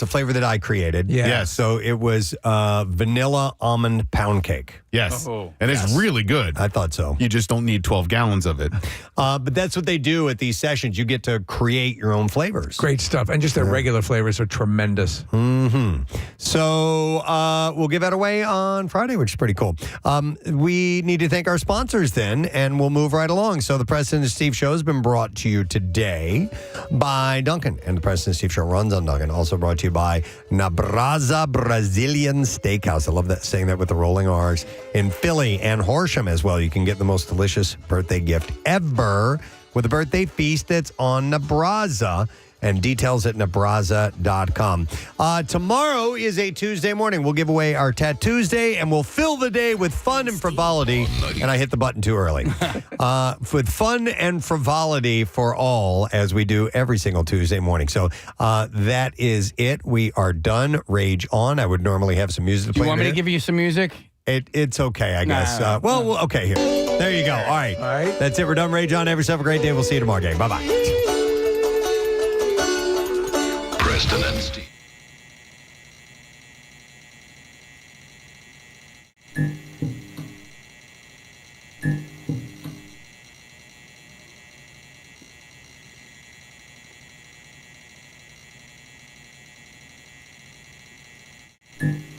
flavor that I created.
Yeah.
Yes.
So it was vanilla almond pound cake.
Yes. And it's really good.
I thought so.
You just don't need 12 gallons of it.
But that's what they do at these sessions. You get to create your own flavors.
Great stuff. And just their regular flavors are tremendous.
Mm-hmm. So we'll give that away on Friday, which is pretty cool. We need to thank our sponsors then, and we'll move right along. So the Preston and Steve Show has been brought to you today by Duncan, and the Preston and Steve Show runs on Duncan. Also brought to you by Nabraza Brazilian Steakhouse. I love that, saying that with the rolling R's. In Philly and Horsham as well. You can get the most delicious birthday gift ever with a birthday feast that's on Nabraza. And details at Nabraza.com. Tomorrow is a Tuesday morning. We'll give away our Tattoos Day, and we'll fill the day with fun and frivolity. And I hit the button too early. With fun and frivolity for all, as we do every single Tuesday morning. So that is it. We are done. Rage on. I would normally have some music to
Do
play.
you want me to give you some music?
It's okay, I guess. Okay, here. There you go. All right. That's it. We're done. Rage on. Have yourself a great day. We'll see you tomorrow, gang. Bye-bye.
Preston and Steve.
Mm-hmm.